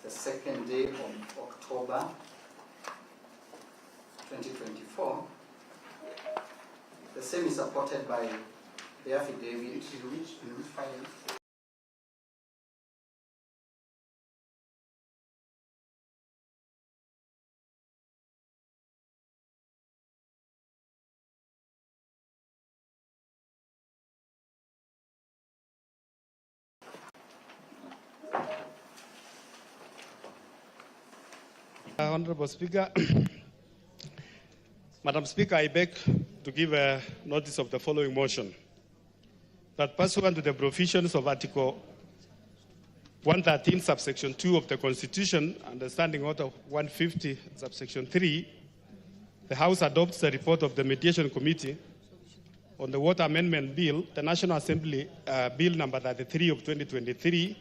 the second day of October 2024. The same is supported by the affidavit. In which file? Honorable Speaker, Madam Speaker, I beg to give a notice of the following motion. That pursuant to the provisions of Article 113, subsection 2 of the Constitution, understanding Order 150, subsection 3, the House adopts the report of the Mediation Committee on the Water Amendment Bill, the National Assembly Bill number 33 of 2023,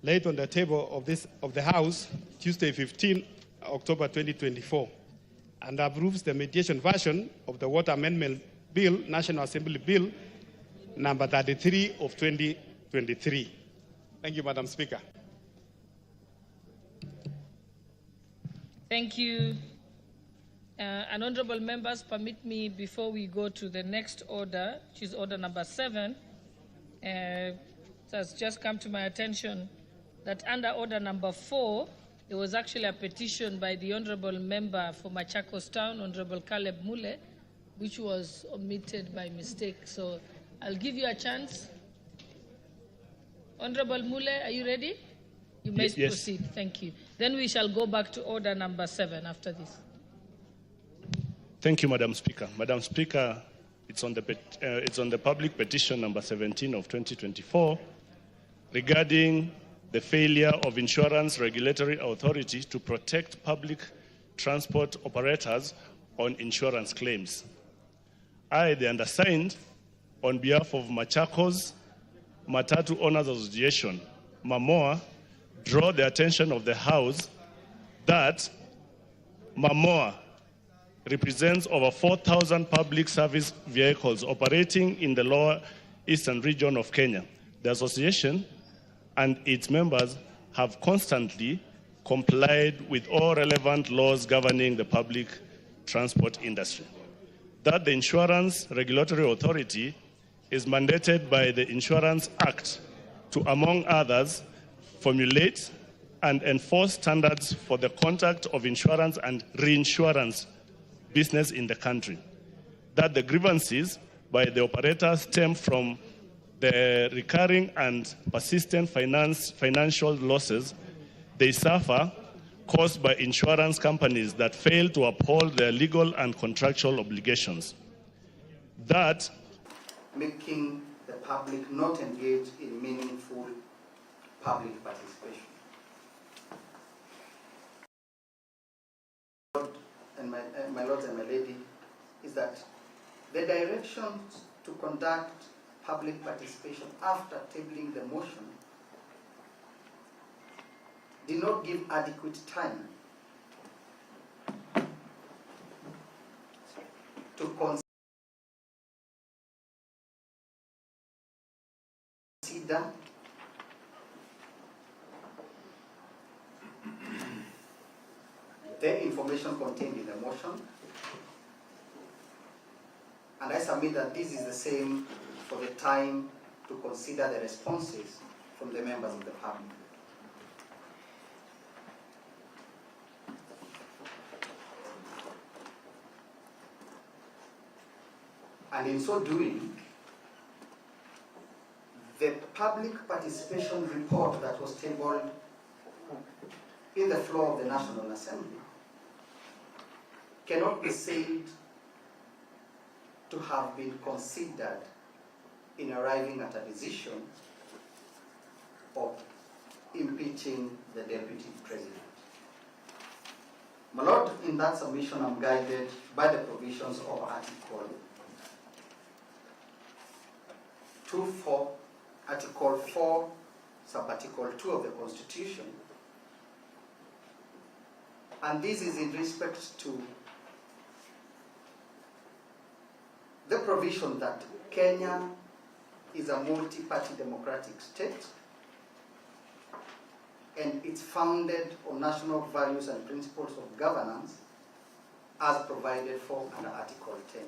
laid on the table of the House Tuesday 15 October 2024, and approves the mediation version of the Water Amendment Bill, National Assembly Bill number 33 of 2023. Thank you, Madam Speaker. Thank you. And honorable members, permit me, before we go to the next order, which is order number 7, it has just come to my attention that under order number 4, there was actually a petition by the honorable member for Machakos Town, Honorable Caleb Mule, which was omitted by mistake. So I'll give you a chance. Honorable Mule, are you ready? You may proceed. Thank you. Then we shall go back to order number 7 after this. Thank you, Madam Speaker. Madam Speaker, it's on the public petition number 17 of 2024 regarding the failure of Insurance Regulatory Authority to protect public transport operators on insurance claims. I, the undersigned, on behalf of Machakos Matatu Owners Association, MAMOA, draw the attention of the House that MAMOA represents over 4,000 public service vehicles operating in the lower eastern region of Kenya. The association and its members have constantly complied with all relevant laws governing the public transport industry. That the Insurance Regulatory Authority is mandated by the Insurance Act to, among others, formulate and enforce standards for the conduct of insurance and reinsurance business in the country. That the grievances by the operators stem from the recurring and persistent financial losses they suffer caused by insurance companies that fail to uphold their legal and contractual obligations. That making the public not engage in meaningful public participation. And my lords and my lady, is that the directions to conduct public participation after tabling the motion did not give adequate time to consider the information contained in the motion, and I submit that this is the same for the time to consider the responses from the members of the public. And in so doing, the public participation report that was tabled in the floor of the National Assembly cannot be said to have been considered in arriving at a decision of impeaching the Deputy President. My Lord, in that submission, I'm guided by the provisions of Article 4, sub-article 2 of the Constitution, and this is in respect to the provision that Kenya is a multi-party democratic state, and it's founded on national values and principles of governance as provided for under Article 10.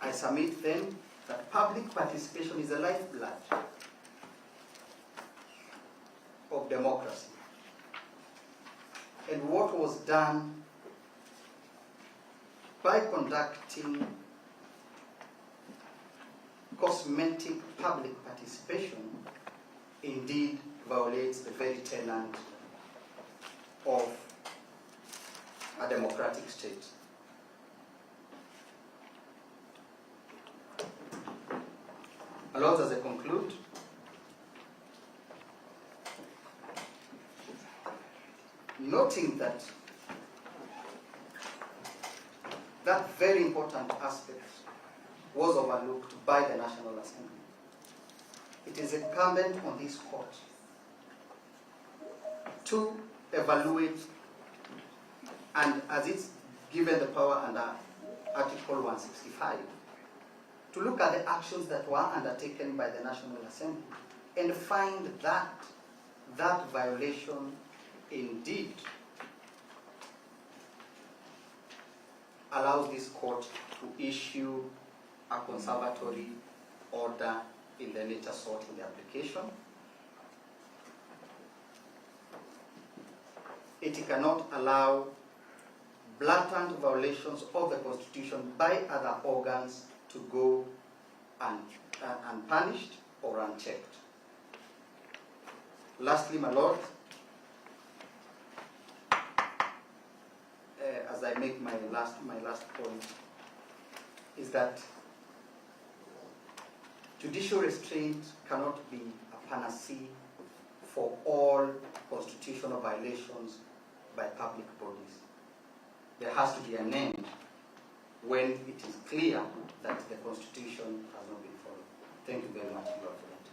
I submit then that public participation is the lifeblood of democracy. And what was done by conducting cosmetic public participation indeed violates the very tenet of a democratic state. My Lords, as I conclude, noting that that very important aspect was overlooked by the National Assembly, it is incumbent on this court to evaluate, and as it's given the power under Article 165, to look at the actions that were undertaken by the National Assembly and find that that violation indeed allows this court to issue a conservatory order in the nature sought in the application. It cannot allow blatant violations of the Constitution by other organs to go unpunished or unchecked. Lastly, my Lord, as I make my last point, is that judicial restraint cannot be a panacea for all constitutional violations by public bodies. There has to be an end when it is clear that the Constitution has not been followed. Thank you very much, Lord, for that.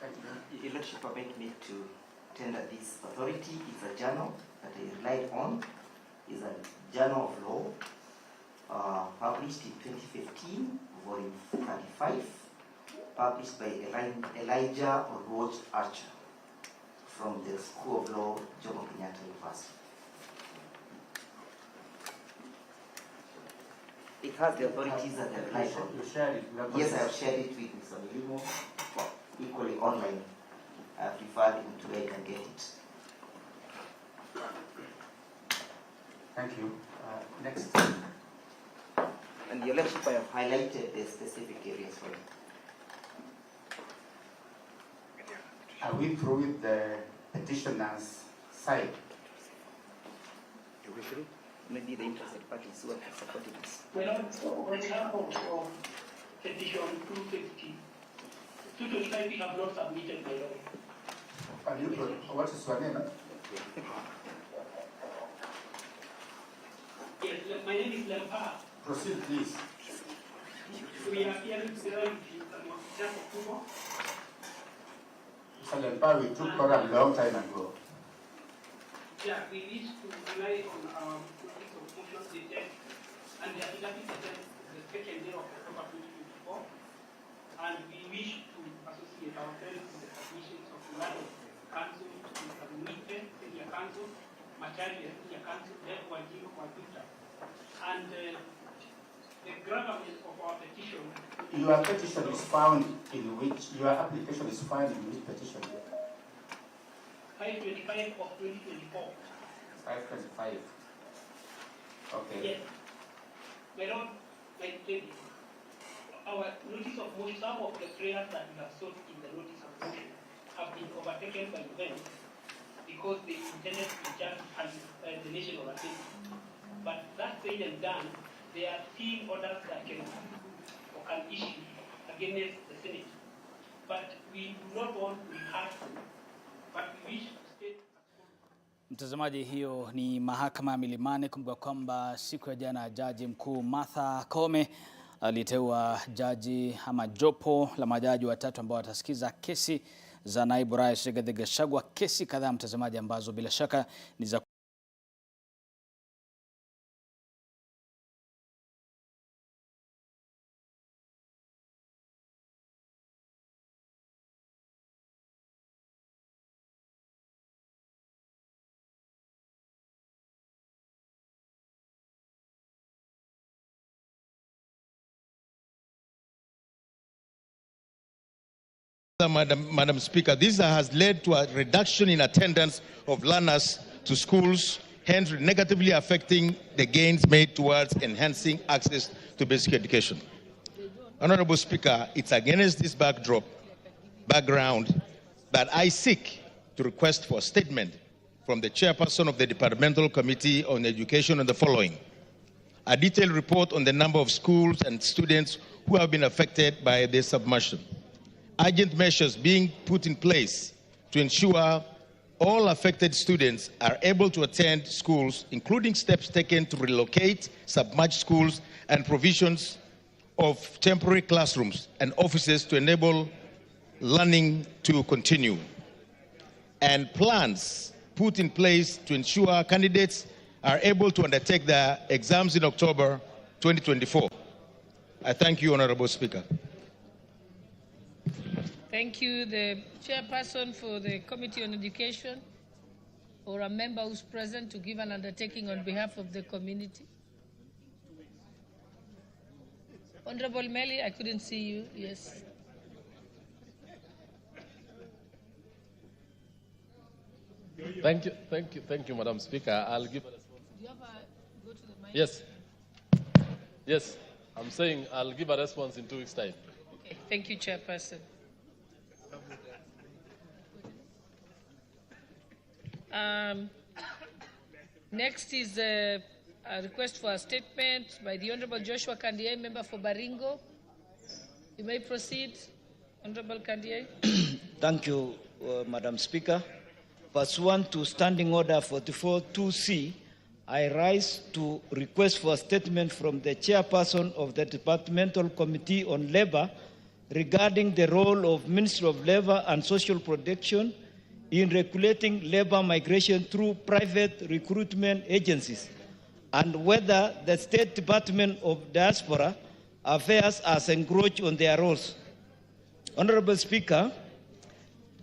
Thank you. Your Lordship, permit me to tender this authority. It's a journal that I relied on. It's a journal of law, published in 2015, volume 35, published by Elijah Oroch Archer from the School of Law, Jomo Kenyatta University. It has the authorities that I relied on. You shared it? Yes, I have shared it with Mr. Milimo, equally online. I have referred him to where I can get it. Thank you. Next. And Your Lordship, I have highlighted the specific areas for you. Are we through with the petitioner's side? Maybe the interested parties who are supporting this. Well, on behalf of petition 250, 225 we have not submitted by law. And you, what is your name? Yes, my name is Lempa. Proceed, please. We are here together with you, just approval. Mr. Lempa, we took for a long time ago. Yeah, we wish to rely on our notice of motion dated and the affidavit dated the second day of October 2024, and we wish to associate ourselves with the submissions of the Land Council, Mr. Munite, Senior Council, Machari, Senior Council, Deb Wajiro, Waduta, and the gravamen of our petition. Your petition is found in which, your application is found in which petition? 525 of 2024. 525. Okay. Yes. My Lord, like our notice of motion, some of the prayers that we have sought in the notice of motion have been overtaken by events because they intended to judge the National Assembly. But that said and done, there are still orders that can issue against the Senate. But we do not want to rehearse them, but we wish to state. Mtazamaji, hiyo ni mahakama ya Milimani. Kumbuka kwamba siku ya jana Jaji Mkuu Martha Koome aliteua jaji ama jopo la majaji watatu ambao watasikiza kesi za naibu rais Rigathi Gachagua, kesi kadhaa mtazamaji ambazo bila shaka ni za Madam Speaker, this has led to a reduction in attendance of learners to schools, hence negatively affecting the gains made towards enhancing access to basic education. Honorable Speaker, it's against this background that I seek to request for a statement from the chairperson of the Departmental Committee on Education on the following: a detailed report on the number of schools and students who have been affected by this submersion, urgent measures being put in place to ensure all affected students are able to attend schools, including steps taken to relocate submerged schools and provisions of temporary classrooms and offices to enable learning to continue, and plans put in place to ensure candidates are able to undertake their exams in October 2024. I thank you, Honorable Speaker. Thank you, the chairperson for the Committee on Education, or a member who's present to give an undertaking on behalf of the community. Honorable Melly, I couldn't see you. Yes. Thank you, Madam Speaker. I'll give a response. Do you have go to the mic? Yes. I'm saying I'll give a response in 2 weeks' time. Okay. Thank you, Chairperson. Next is a request for a statement by the Honorable Joshua Kandiye, member for Baringo. You may proceed, Honorable Kandiye. Thank you, Madam Speaker. Pursuant to Standing Order 44-2C, I rise to request for a statement from the chairperson of the Departmental Committee on Labor regarding the role of Ministry of Labor and Social Protection in regulating labor migration through private recruitment agencies, and whether the State Department of Diaspora Affairs has encroached on their roles. Honorable Speaker,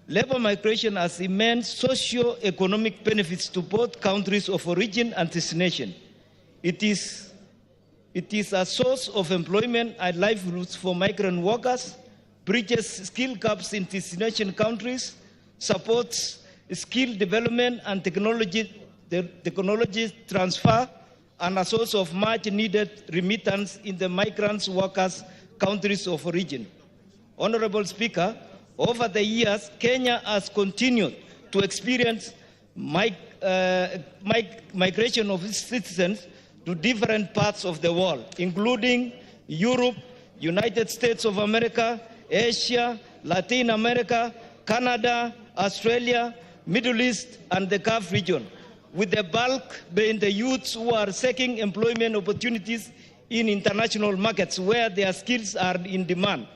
labor migration has immense socio-economic benefits to both countries of origin and destination. It is a source of employment and livelihoods for migrant workers, bridges skill gaps in destination countries, supports skill development and technology transfer, and a source of much-needed remittance in the migrants' workers' countries of origin. Honorable Speaker, over the years, Kenya has continued to experience migration of its citizens to different parts of the world, including Europe, United States of America, Asia, Latin America, Canada, Australia, Middle East, and the Gulf region, with the bulk being the youths who are seeking employment opportunities in international markets where their skills are in demand.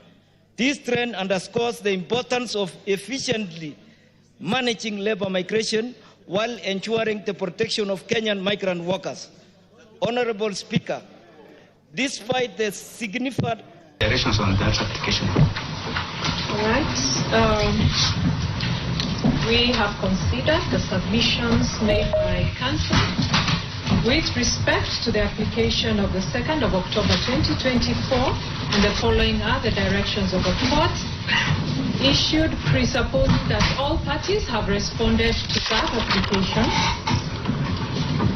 This trend underscores the importance of efficiently managing labor migration while ensuring the protection of Kenyan migrant workers. Honorable Speaker, despite the significant Directions on that application. All right. We have considered the submissions made by Council with respect to the application of the 2nd of October 2024, and the following are the directions of the court issued, presupposing that all parties have responded to that application.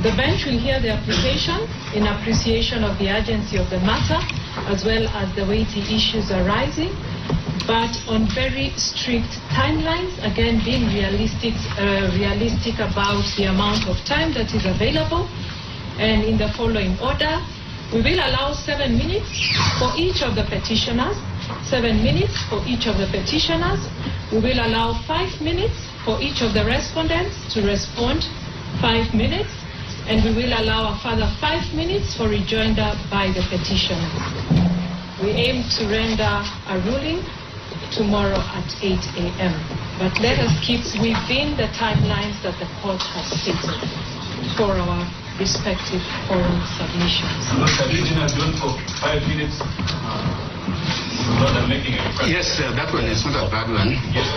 The bench will hear the application in appreciation of the urgency of the matter, as well as the weighty issues arising, but on very strict timelines, again being realistic about the amount of time that is available. And in the following order, we will allow 7 minutes for each of the petitioners, 7 minutes for each of the petitioners. We will allow 5 minutes for each of the respondents to respond, 5 minutes, and we will allow a further 5 minutes for rejoinder by the petitioner. We aim to render a ruling tomorrow at 8 a.m. But let us keep within the timelines that the court has stated for our respective oral submissions. For 5 minutes. Yes, that one is not a bad one. Yes.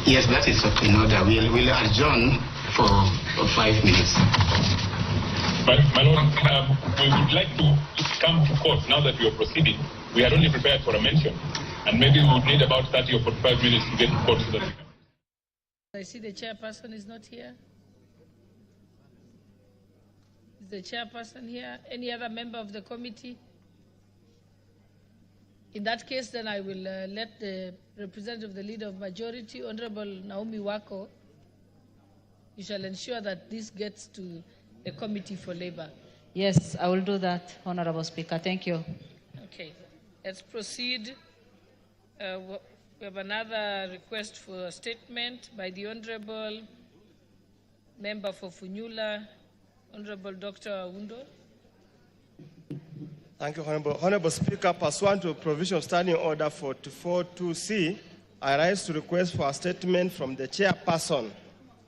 Yes, that is in order. We'll adjourn for 5 minutes. But, my Lord, we would like to come to court now that we are proceeding. We had only prepared for a mention, and maybe we would need about 30 or 45 minutes to get to court so that we can. I see the chairperson is not here. Is the chairperson here? Any other member of the committee? In that case, then I will let the representative of the leader of majority, Honorable Naomi Wako, you shall ensure that this gets to the Committee for Labor. Yes, I will do that, Honorable Speaker. Thank you. Okay, let's proceed. We have another request for a statement by the Honorable Member for Funyula, Honorable Dr. Awundo. Thank you, Honorable Speaker. Pursuant to provision of Standing Order 44.2c, I rise to request for a statement from the chairperson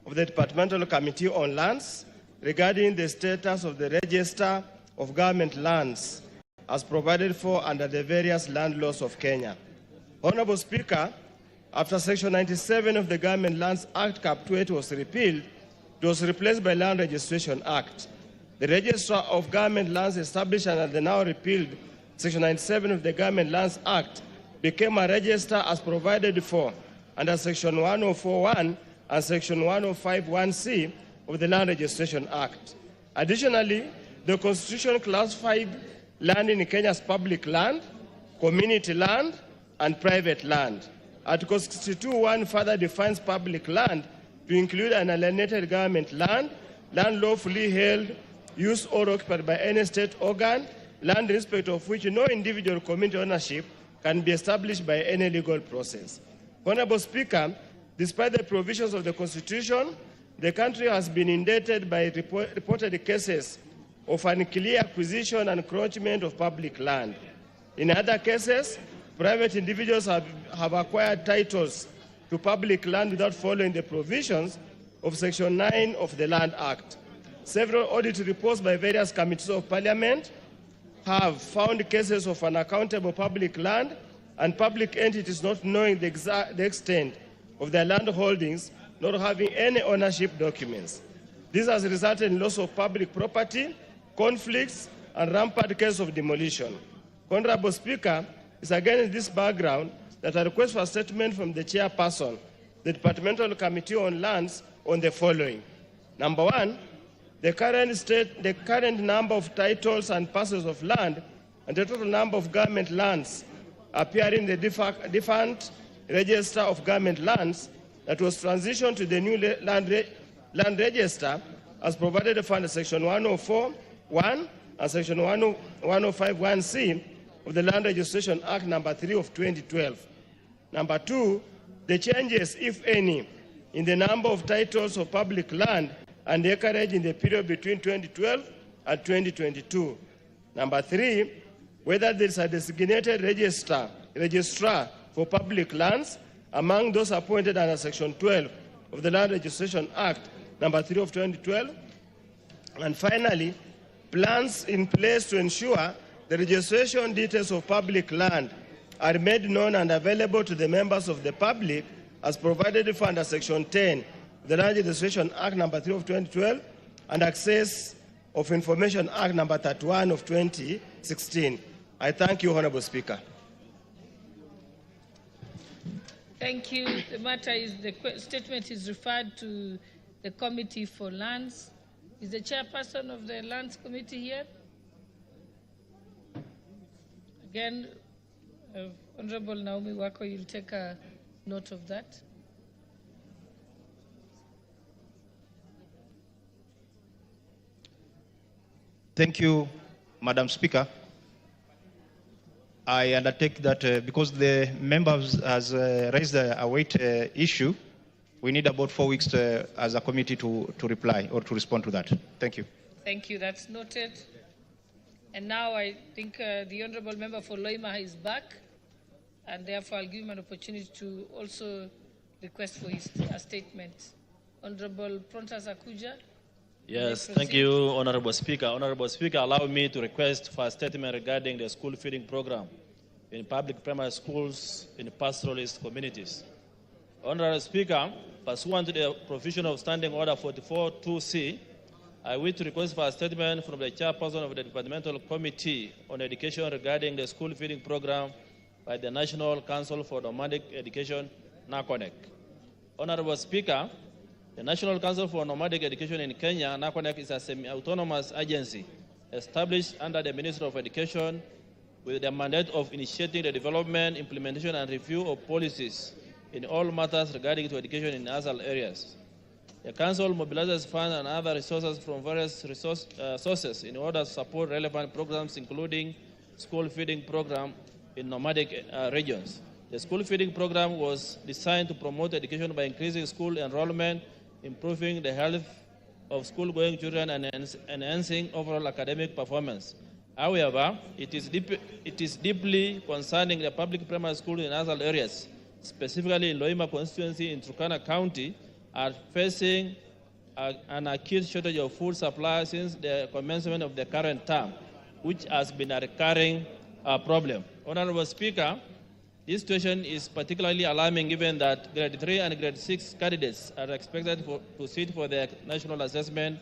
of the Departmental Committee on Lands regarding the status of the Register of Government Lands as provided for under the various land laws of Kenya. Honorable Speaker, after Section 97 of the Government Lands Act Cap 28 was repealed, it was replaced by Land Registration Act. The Register of Government Lands established under the now repealed Section 97 of the Government Lands Act became a register as provided for under Section 104.1 and Section 105.1c of the Land Registration Act. Additionally, the Constitution classified land in Kenya as public land, community land, and private land. Article 62.1 further defines public land to include an alienated government land, land lawfully held, used or occupied by any state organ, land in respect of which no individual community ownership can be established by any legal process. Honorable Speaker, despite the provisions of the Constitution, the country has been indebted by reported cases of unclear acquisition and encroachment of public land. In other cases, private individuals have acquired titles to public land without following the provisions of Section 9 of the Land Act. Several audit reports by various committees of Parliament have found cases of unaccountable public land and public entities not knowing the extent of their land holdings, not having any ownership documents. This has resulted in loss of public property, conflicts, and rampant cases of demolition. Honorable Speaker, it's again in this background that I request for a statement from the chairperson, the Departmental Committee on Lands, on the following. Number one, the current number of titles and parcels of land and the total number of government lands appearing in the defunct Register of Government Lands that was transitioned to the new land register as provided for under Section 104.1 and Section 105.1c of the Land Registration Act number 3 of 2012. Number two, the changes, if any, in the number of titles of public land and acreage in the period between 2012 and 2022. Number three, whether there is a designated registrar for public lands among those appointed under Section 12 of the Land Registration Act number 3 of 2012. And finally, plans in place to ensure the registration details of public land are made known and available to the members of the public as provided for under Section 10 of the Land Registration Act number 3 of 2012 and Access of Information Act number 31 of 2016. I thank you, Honorable Speaker. Thank you. The matter is, the statement is referred to the Committee for Lands. Is the chairperson of the Lands Committee here? Again, Honorable Naomi Wako, you'll take a note of that. Thank you, Madam Speaker. I undertake that because the member has raised a weight issue, we need about 4 weeks as a committee to reply or to respond to that. Thank you. Thank you. That's noted. And now I think the Honorable Member for Loima is back, and therefore I'll give him an opportunity to also request for his statement. Honorable Prontas Akuja. Yes, thank you, Honorable Speaker. Honorable Speaker, allow me to request for a statement regarding the school feeding program in public primary schools in pastoralist communities. Honorable Speaker, pursuant to the provision of Standing Order 44-2C, I wish to request for a statement from the chairperson of the Departmental Committee on Education regarding the school feeding program by the National Council for Nomadic Education, NACONEC. Honorable Speaker, the National Council for Nomadic Education in Kenya, NACONEC, is a semi-autonomous agency established under the Ministry of Education with the mandate of initiating the development, implementation, and review of policies in all matters regarding to education in ASAL areas. The Council mobilizes funds and other resources from various sources in order to support relevant programs, including school feeding program in nomadic regions. The school feeding program was designed to promote education by increasing school enrollment, improving the health of school-going children, and enhancing overall academic performance. However, it is deeply concerning the public primary schools in ASAL areas, specifically in Loima constituency in Turkana County, are facing an acute shortage of food supply since the commencement of the current term, which has been a recurring problem. Honorable Speaker, this situation is particularly alarming given that grade 3 and grade 6 candidates are expected to sit for their national assessment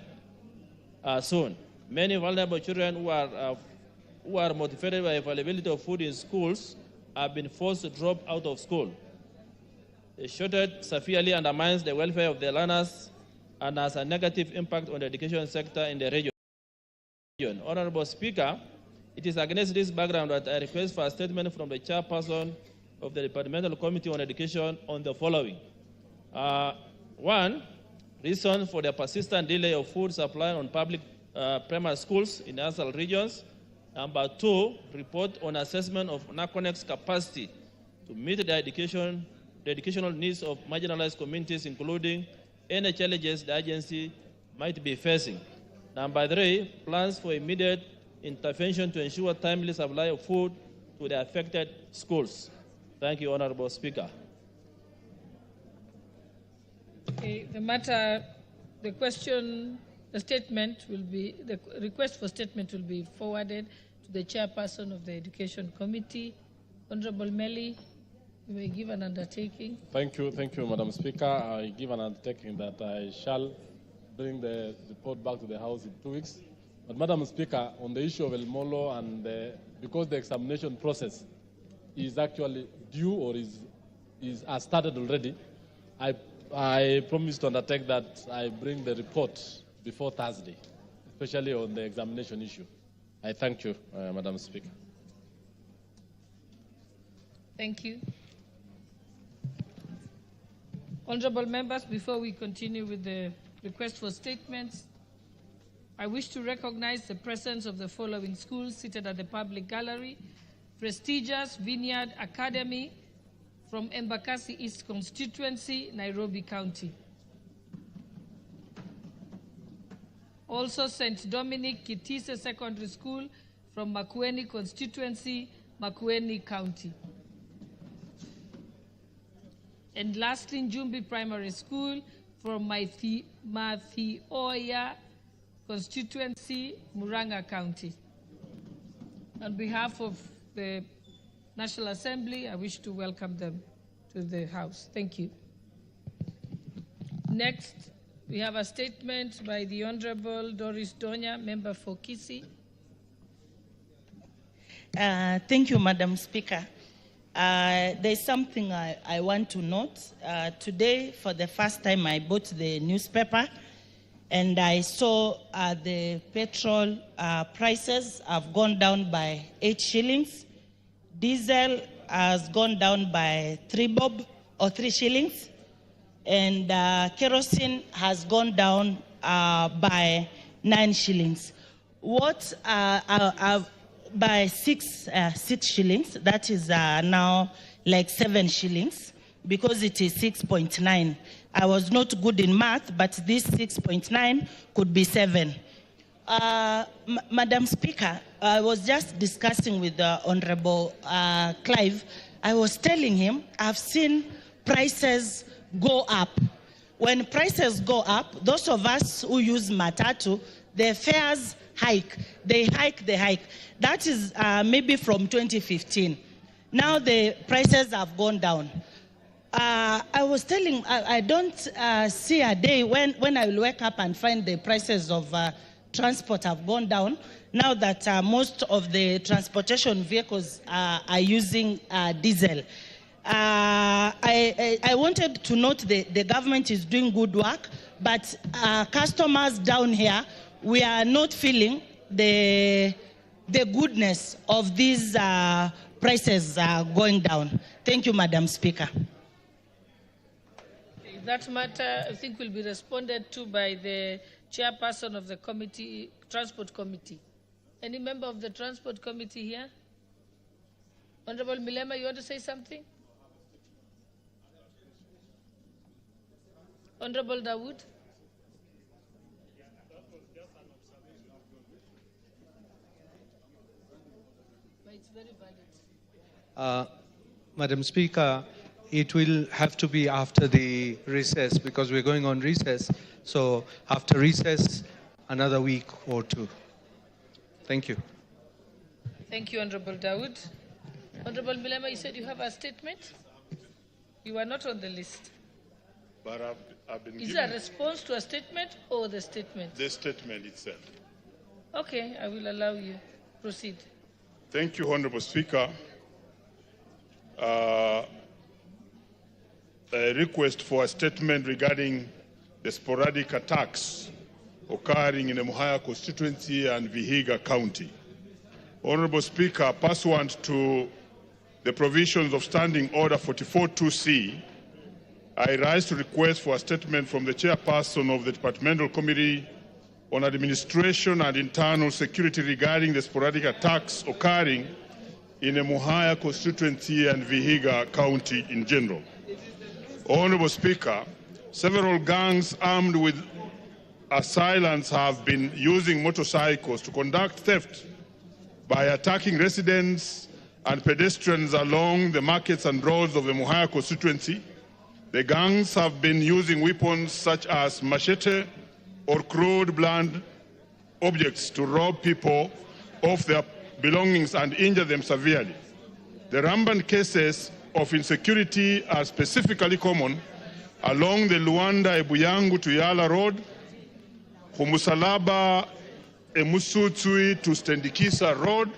soon. Many vulnerable children who are motivated by availability of food in schools have been forced to drop out of school. The shortage severely undermines the welfare of the learners and has a negative impact on the education sector in the region. Honorable Speaker, it is against this background that I request for a statement from the chairperson of the Departmental Committee on Education on the following. One, reason for the persistent delay of food supply on public primary schools in ASAL regions. Number two, report on assessment of NACONEC's capacity to meet the educational needs of marginalized communities, including any challenges the agency might be facing. Number three, plans for immediate intervention to ensure timely supply of food to the affected schools. Thank you, Honorable Speaker. Okay, the request for statement will be forwarded to the chairperson of the Education Committee. Honorable Meli, you may give an undertaking. Thank you, Madam Speaker. I give an undertaking that I shall bring the report back to the House in 2 weeks. But Madam Speaker, on the issue of El Molo, and because the examination process is actually due or has started already, I promise to undertake that I bring the report before Thursday, especially on the examination issue. I thank you, Madam Speaker. Thank you. Honorable members, before we continue with the request for statements, I wish to recognize the presence of the following schools seated at the public gallery: prestigious Vineyard Academy from Embakasi East Constituency, Nairobi County. Also St. Dominic Kitise Secondary School from Makueni Constituency, Makueni County. And lastly, Njumbi Primary School from Mathioya Constituency, Muranga County. On behalf of the National Assembly, I wish to welcome them to the House. Thank you. Next, we have a statement by the Honorable Doris Donya, member for Kisii. Thank you, Madam Speaker. There's something I want to note. Today, for the first time, I bought the newspaper, and I saw the petrol prices have gone down by 8 shillings. Diesel has gone down by 3 bob or 3 shillings. And kerosene has gone down by 9 shillings. What by 6 shillings, that is now like 7 shillings, because it is 6.9. I was not good in math, but this 6.9 could be 7. Madam Speaker, I was just discussing with the Honorable Clive. I was telling him I've seen prices go up. When prices go up, those of us who use matatu, the fares hike. They hike. That is maybe from 2015. Now the prices have gone down. I was telling, I don't see a day when I will wake up and find the prices of transport have gone down, now that most of the transportation vehicles are using diesel. I wanted to note the government is doing good work, but customers down here, we are not feeling the goodness of these prices going down. Thank you, Madam Speaker. That matter, I think, will be responded to by the chairperson of the committee, Transport Committee. Any member of the Transport Committee here? Honorable Milema, you want to say something? Honorable Dawood? It's very valid. Madam Speaker, it will have to be after the recess because we're going on recess. So after recess, another week or two. Thank you. Thank you, Honorable Dawood. Honorable Milema, you said you have a statement? You are not on the list. But I've been Is it given a response to a statement or the statement? the statement itself. Okay, I will allow you. Proceed. Thank you, Honorable Speaker. A request for a statement regarding the sporadic attacks occurring in the Muhaya constituency and Vihiga County. Honorable Speaker, pursuant to the provisions of Standing Order 44-2C, I rise to request for a statement from the chairperson of the Departmental Committee on Administration and Internal Security regarding the sporadic attacks occurring in the Muhaya constituency and Vihiga County in general. Honorable Speaker, several gangs armed with assailants have been using motorcycles to conduct theft by attacking residents and pedestrians along the markets and roads of the Muhaya constituency. The gangs have been using weapons such as machete or crude blunt objects to rob people of their belongings and injure them severely. The rampant cases of insecurity are specifically common along the Luanda-Ebuyangu to Yala Road, Humusalaba Emusutsui to Stendikisa Road,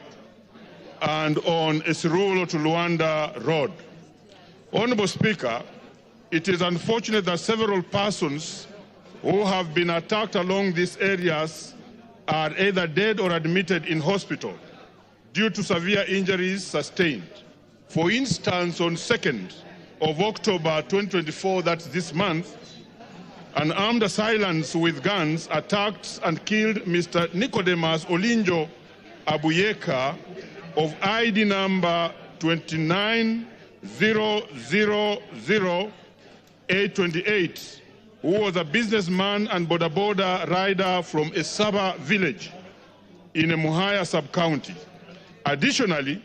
and on Esirulo to Luanda Road. Honorable Speaker, it is unfortunate that several persons who have been attacked along these areas are either dead or admitted in hospital due to severe injuries sustained. For instance, on 2nd of October 2024, that's this month, an armed assailant with guns attacked and killed Mr. Nicodemus Olinjo Abuyeka of ID number 290000828, who was a businessman and boda rider from Esaba village in a Muhaya sub-county. Additionally,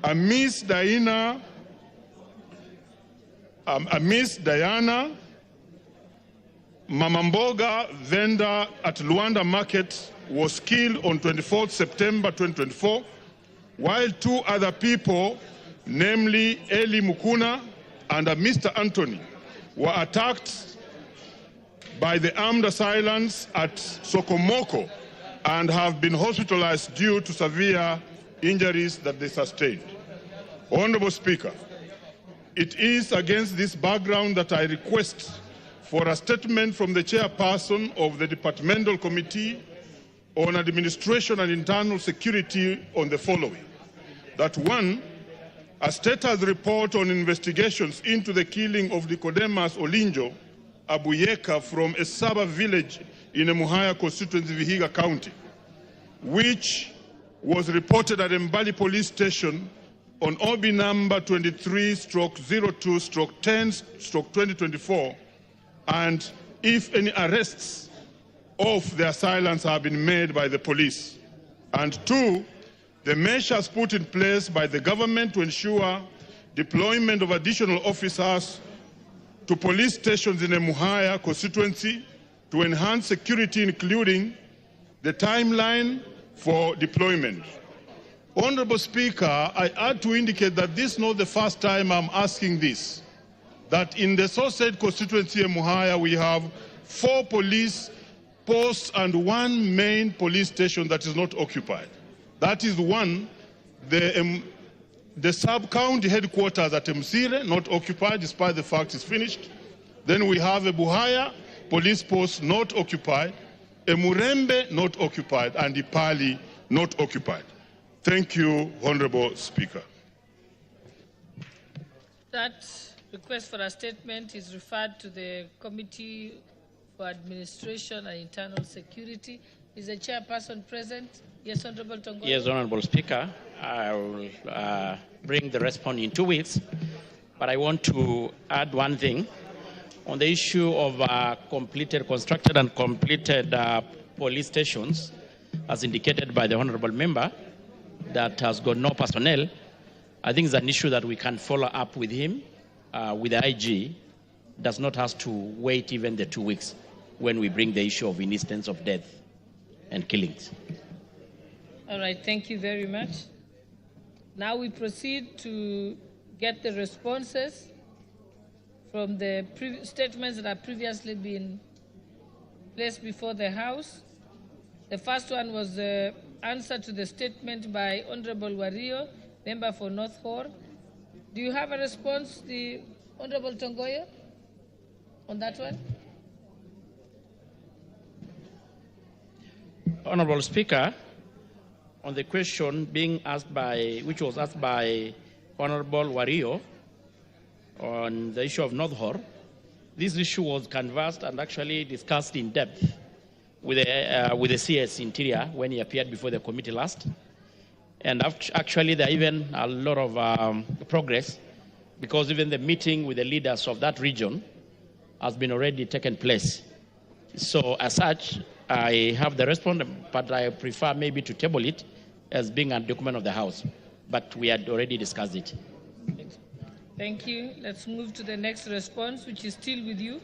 a Miss Diana Mamamboga, vendor at Luanda Market, was killed on 24th September 2024, while two other people, namely Eli Mukuna and a Mr. Anthony, were attacked by the armed assailants at Sokomoko and have been hospitalized due to severe injuries that they sustained. Honorable Speaker, it is against this background that I request for a statement from the chairperson of the Departmental Committee on Administration and Internal Security on the following. That one, a status report on investigations into the killing of Nicodemus Olinjo Abuyeka from Esaba village in the Muhaya constituency, Vihiga County, which was reported at Mbali Police Station on OB number 23/02/10/2024, and if any arrests of the assailants have been made by the police. And two, the measures put in place by the government to ensure deployment of additional officers to police stations in the Muhaya constituency to enhance security, including the timeline for deployment. Honorable Speaker, I add to indicate that this is not the first time I'm asking this. that in the so-said constituency in Muhaya, we have 4 police posts and 1 main police station that is not occupied. That is one, the sub-county headquarters at Msire, not occupied despite the fact it's finished. Then we have a Buhaya police post not occupied, a Murembe not occupied, and Ipali not occupied. Thank you, Honorable Speaker. That request for a statement is referred to the Committee for Administration and Internal Security. Is the chairperson present? Yes, Honorable Tongoyo. Yes, Honorable Speaker. I will bring the response in 2 weeks, but I want to add one thing. On the issue of constructed and completed police stations, as indicated by the Honorable Member, that has got no personnel, I think it's an issue that we can follow up with him, with the IG. Does not have to wait even the 2 weeks when we bring the issue of an instance of death and killings. All right, thank you very much. Now we proceed to get the responses from the statements that have previously been placed before the House. The first one was the answer to the statement by Honorable Wario, member for North Hor. Do you have a response, the Honorable Tongoyo, on that one? Honorable Speaker, on the question being asked by, which was asked by Honorable Wario on the issue of North Hor, this issue was canvassed and actually discussed in depth with the CS Interior when he appeared before the committee last. And actually there are even a lot of progress, because even the meeting with the leaders of that region has been already taken place. So as such, I have the response, but I prefer maybe to table it as being a document of the House. But we had already discussed it. Thank you. Let's move to the next response, which is still with you.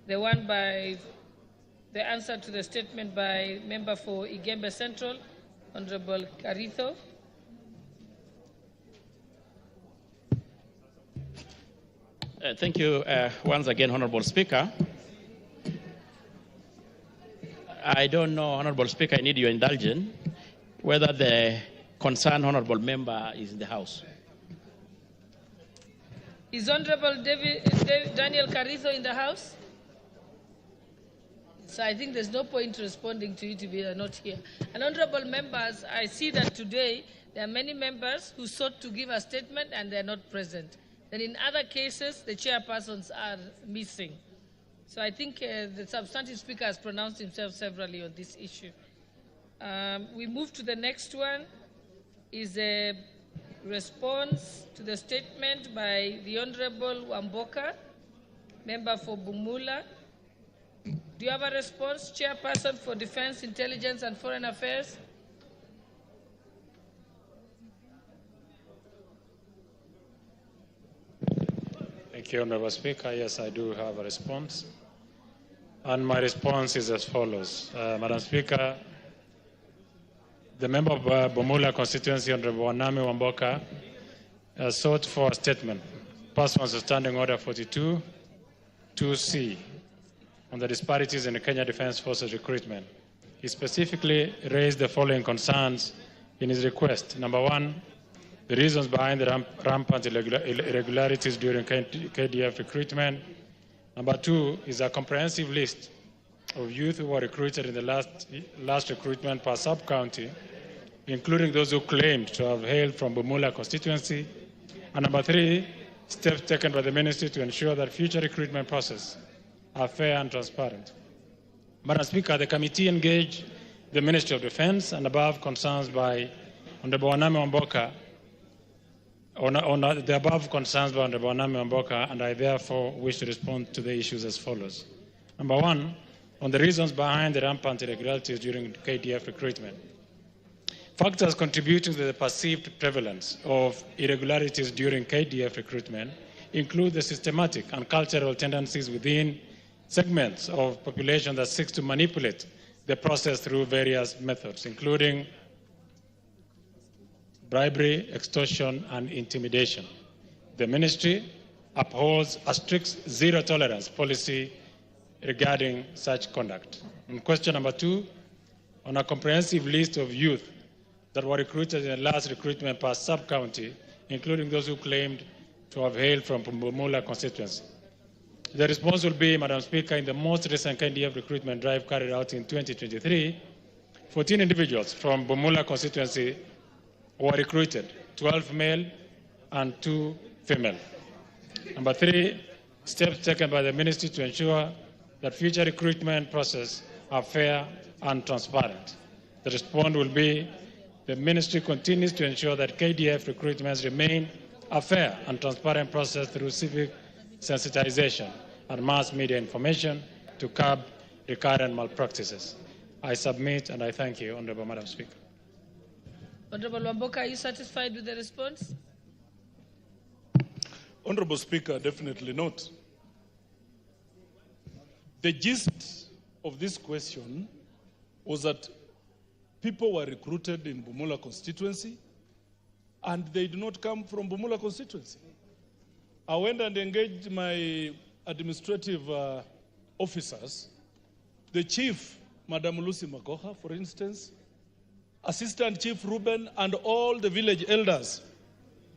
The one by the answer to the statement by member for Igembe Central, Honorable Caritho. Thank you once again, Honorable Speaker. I don't know, Honorable Speaker, I need your indulgence, whether the concerned Honorable Member is in the House. Is Honorable Daniel Caritho in the House? So I think there's no point responding to it if they are not here. And honorable members, I see that today there are many members who sought to give a statement and they're not present. Then in other cases, the chairpersons are missing. So I think the substantive speaker has pronounced himself severally on this issue. We move to the next one, is a response to the statement by the Honorable Wamboka, member for Bumula. Do you have a response, Chairperson for Defense, Intelligence and Foreign Affairs? Thank you, Honorable Speaker. Yes, I do have a response. And my response is as follows. Madam Speaker, the member of Bumula constituency, Honorable Wanami Wamboka, sought for a statement pursuant to Standing Order 42, 2C, on the disparities in the Kenya Defence Forces recruitment. He specifically raised the following concerns in his request. Number one, the reasons behind the rampant irregularities during KDF recruitment. Number two is a comprehensive list of youth who were recruited in the last recruitment per sub-county, including those who claimed to have hailed from Bumula constituency. And number three, steps taken by the ministry to ensure that future recruitment processes are fair and transparent. Madam Speaker, the committee engaged the Ministry of Defense and above concerns by Honorable Wanami Wamboka, on the above concerns by Honorable Wanami Wamboka, and I therefore wish to respond to the issues as follows. Number one, on the reasons behind the rampant irregularities during KDF recruitment. Factors contributing to the perceived prevalence of irregularities during KDF recruitment include the systematic and cultural tendencies within segments of population that seeks to manipulate the process through various methods, including bribery, extortion, and intimidation. The ministry upholds a strict zero tolerance policy regarding such conduct. And question number 2, on a comprehensive list of youth that were recruited in the last recruitment per sub-county, including those who claimed to have hailed from Bumula constituency. The response will be, Madam Speaker, in the most recent KDF recruitment drive carried out in 2023, 14 individuals from Bumula constituency were recruited, 12 male and 2 female. Number 3, steps taken by the ministry to ensure that future recruitment process are fair and transparent. The response will be, the ministry continues to ensure that KDF recruitments remain a fair and transparent process through civic sensitization and mass media information to curb recurrent malpractices. I submit and I thank you, Honorable Madam Speaker. Honorable Wamboka, are you satisfied with the response? Honorable Speaker, definitely not. The gist of this question was that people were recruited in Bumula constituency and they do not come from Bumula constituency. I went and engaged my administrative officers, the chief, Madam Lucy Makoha, for instance, Assistant Chief Ruben, and all the village elders.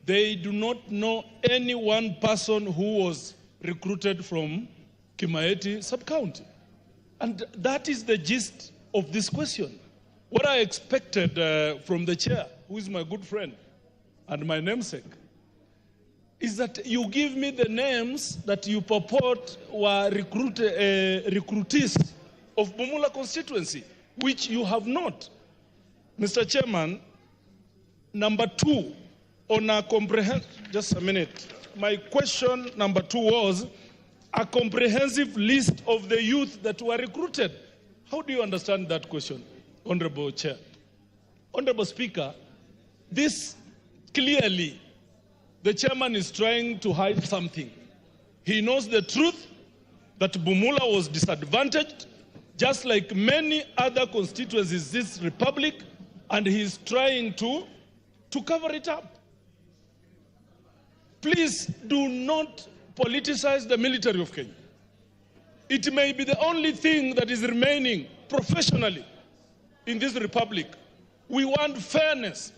They do not know any one person who was recruited from Kimaeti sub-county. And that is the gist of this question. What I expected from the chair, who is my good friend and my namesake, is that you give me the names that you purport were recruitees of Bumula constituency, which you have not. Mr. Chairman, number 2, on a comprehensive, just a minute. My question number 2 was a comprehensive list of the youth that were recruited. How do you understand that question, Honorable Chair? Honorable Speaker, this clearly, the chairman is trying to hide something. He knows the truth that Bumula was disadvantaged, just like many other constituencies in this republic, and he's trying to cover it up. Please do not politicize the military of Kenya. It may be the only thing that is remaining professionally in this republic. We want fairness.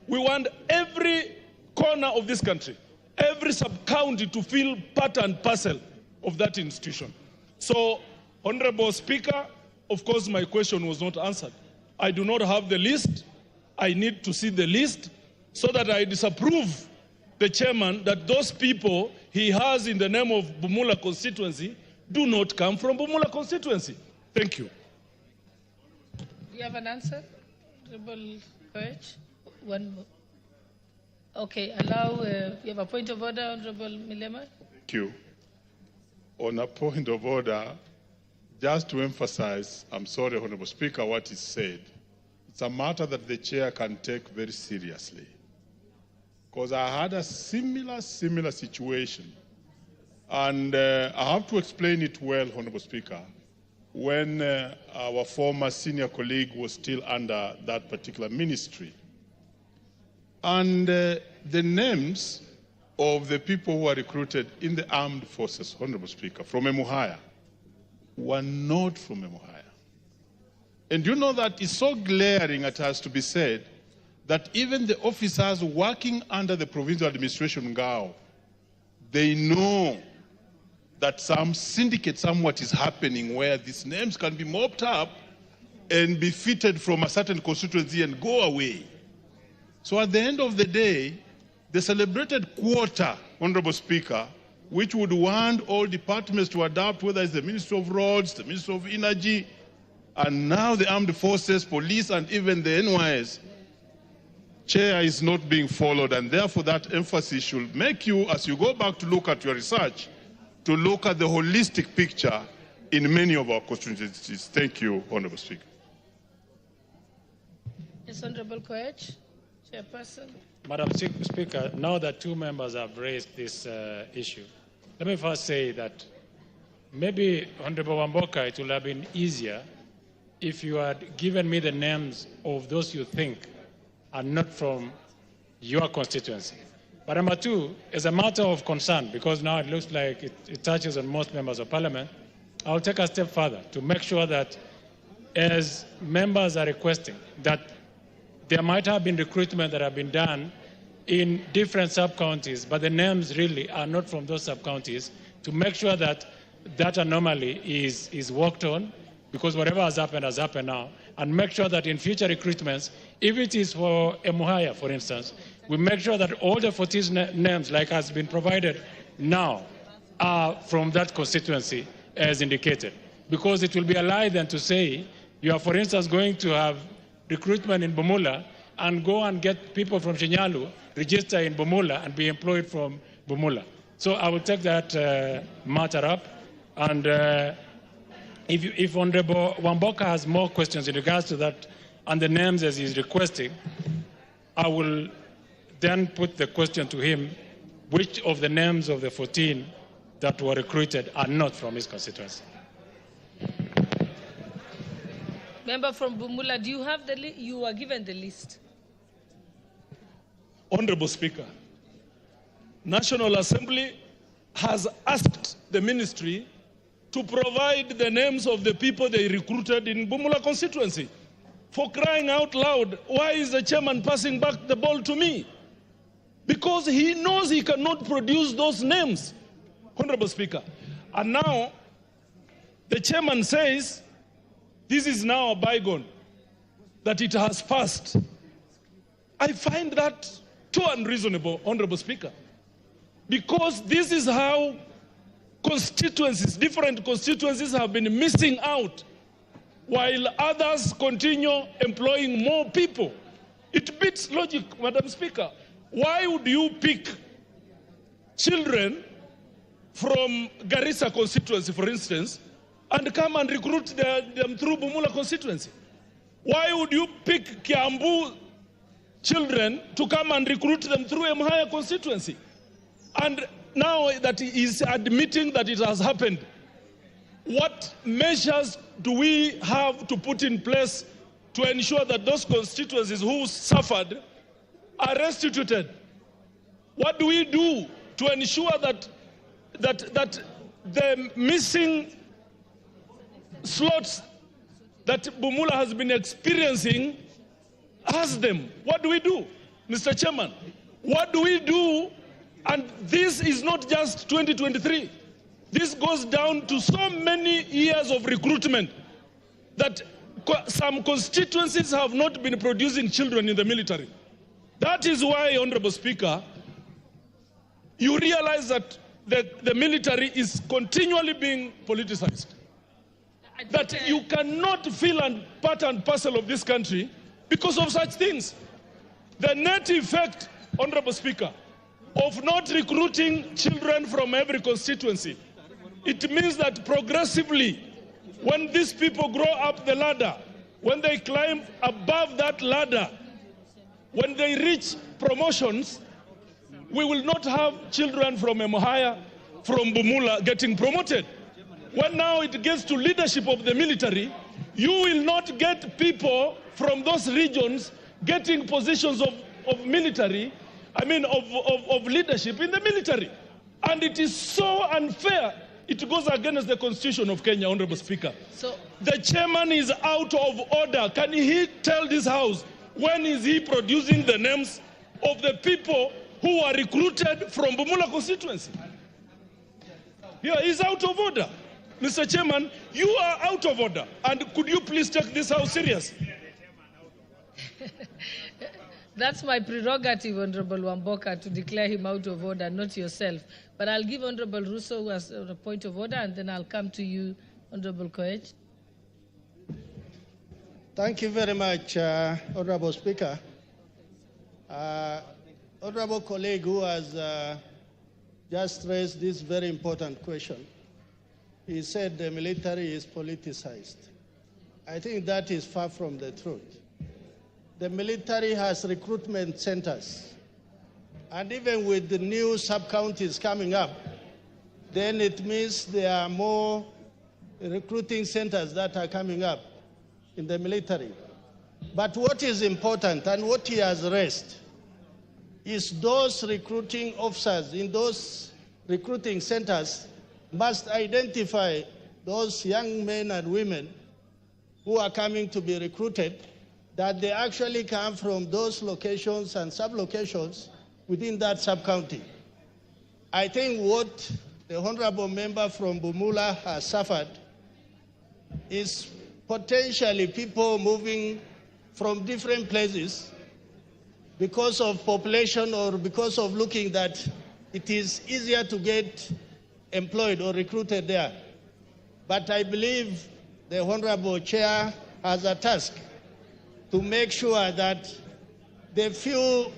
We want every corner of this country, every sub-county to feel part and parcel of that institution. So, Honorable Speaker, of course my question was not answered. I do not have the list. I need to see the list so that I disapprove the chairman that those people he has in the name of Bumula constituency do not come from Bumula constituency. Thank you. Do you have an answer, Honorable Courage? One more. Okay, allow, you have a point of order, Honorable Milema? Thank you. On a point of order, just to emphasize, I'm sorry, Honorable Speaker, what is said. It's a matter that the chair can take very seriously. Because I had a similar situation. And I have to explain it well, Honorable Speaker. When our former senior colleague was still under that particular ministry. And the names of the people who were recruited in the armed forces, Honorable Speaker, from Emuhaya, were not from Emuhaya. And you know that it's so glaring, it has to be said, that even the officers working under the provincial administration, Ngao, they know that some syndicate somewhat is happening where these names can be mopped up and be fitted from a certain constituency and go away. So at the end of the day, the celebrated quota, Honorable Speaker, which would want all departments to adopt, whether it's the Ministry of Roads, the Ministry of Energy, and now the Armed Forces, Police, and even the NYS, Chair, is not being followed, and therefore that emphasis should make you, as you go back to look at your research, to look at the holistic picture in many of our constituencies. Thank you, Honorable Speaker. Yes, Honorable Courage, Chairperson. Madam Speaker, now that 2 members have raised this issue, let me first say that maybe, Honorable Wamboka, it would have been easier if you had given me the names of those you think are not from your constituency. But number two, as a matter of concern, because now it looks like it touches on most members of parliament, I'll take a step further to make sure that as members are requesting that there might have been recruitment that have been done in different sub-counties, but the names really are not from those sub-counties, to make sure that that anomaly is worked on, because whatever has happened now, and make sure that in future recruitments, if it is for a Muhaya, for instance, we make sure that all the 14 names, like has been provided now, are from that constituency as indicated. Because it will be a lie then to say you are, for instance, going to have recruitment in Bumula and go and get people from Shinyalu, register in Bumula and be employed from Bumula. So I will take that matter up. And if Honorable Wamboka has more questions in regards to that and the names as he's requesting, I will then put the question to him, which of the names of the 14 that were recruited are not from his constituency. Member from Bumula, do you have the list? You were given the list. Honorable Speaker, National Assembly has asked the ministry to provide the names of the people they recruited in Bumula constituency. For crying out loud, why is the chairman passing back the ball to me? Because he knows he cannot produce those names, Honorable Speaker. And now, the chairman says, this is now a bygone, that it has passed. I find that too unreasonable, Honorable Speaker, because this is how constituencies, different constituencies have been missing out, while others continue employing more people. It beats logic, Madam Speaker. Why would you pick children from Garissa constituency, for instance, and come and recruit them through Bumula constituency? Why would you pick Kiambu children to come and recruit them through Emhaya constituency? And now that he is admitting that it has happened, what measures do we have to put in place to ensure that those constituencies who suffered are restituted? What do we do to ensure that the missing slots that Bumula has been experiencing has them? What do we do, Mr. Chairman? What do we do? And this is not just 2023. This goes down to so many years of recruitment that some constituencies have not been producing children in the military. That is why, Honorable Speaker, you realize that the military is continually being politicized. That you cannot feel part and parcel of this country because of such things. The net effect, Honorable Speaker, of not recruiting children from every constituency, it means that progressively, when these people grow up the ladder, when they climb above that ladder, when they reach promotions, we will not have children from Emuhaya, from Bumula getting promoted. When now it gets to leadership of the military, you will not get people from those regions getting positions of military, of leadership in the military. And it is so unfair. It goes against the Constitution of Kenya, Honorable Speaker. So the chairman is out of order. Can he tell this House when is he producing the names of the people who are recruited from Bumula constituency? Yeah, he's out of order. Mr. Chairman, you are out of order. And could you please take this House serious? That's my prerogative, Honorable Wamboka, to declare him out of order, not yourself. But I'll give Honorable Russo, who has a point of order, and then I'll come to you, Honorable Koech. Thank you very much, Honorable Speaker. Honorable colleague who has just raised this very important question, he said the military is politicized. I think that is far from the truth. The military has recruitment centers. And even with the new sub-counties coming up, then it means there are more recruiting centers that are coming up in the military. But what is important and what he has raised is those recruiting officers in those recruiting centers must identify those young men and women who are coming to be recruited, that they actually come from those locations and sub-locations within that sub-county. I think what the honorable member from Bumula has suffered is potentially people moving from different places because of population or because of looking that it is easier to get employed or recruited there. But I believe the honorable chair has a task to make sure that the few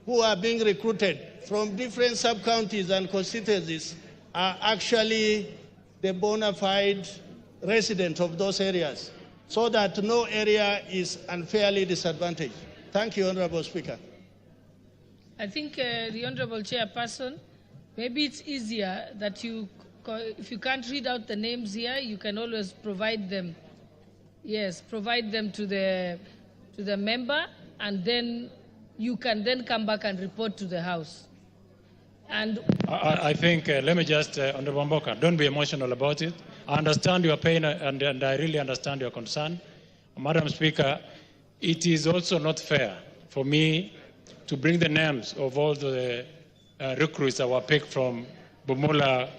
who are being recruited from different sub-counties and constituencies are actually the bona fide residents of those areas, so that no area is unfairly disadvantaged. Thank you, Honorable Speaker. I think the Honorable Chairperson, maybe it's easier that if you can't read out the names here, you can always provide them. Yes, provide them to the member, and then you can then come back and report to the House. And I think, let me just, Honorable Mboka, don't be emotional about it. I understand your pain, and I really understand your concern. Madam Speaker, it is also not fair for me to bring the names of all the recruits that were picked from Bumula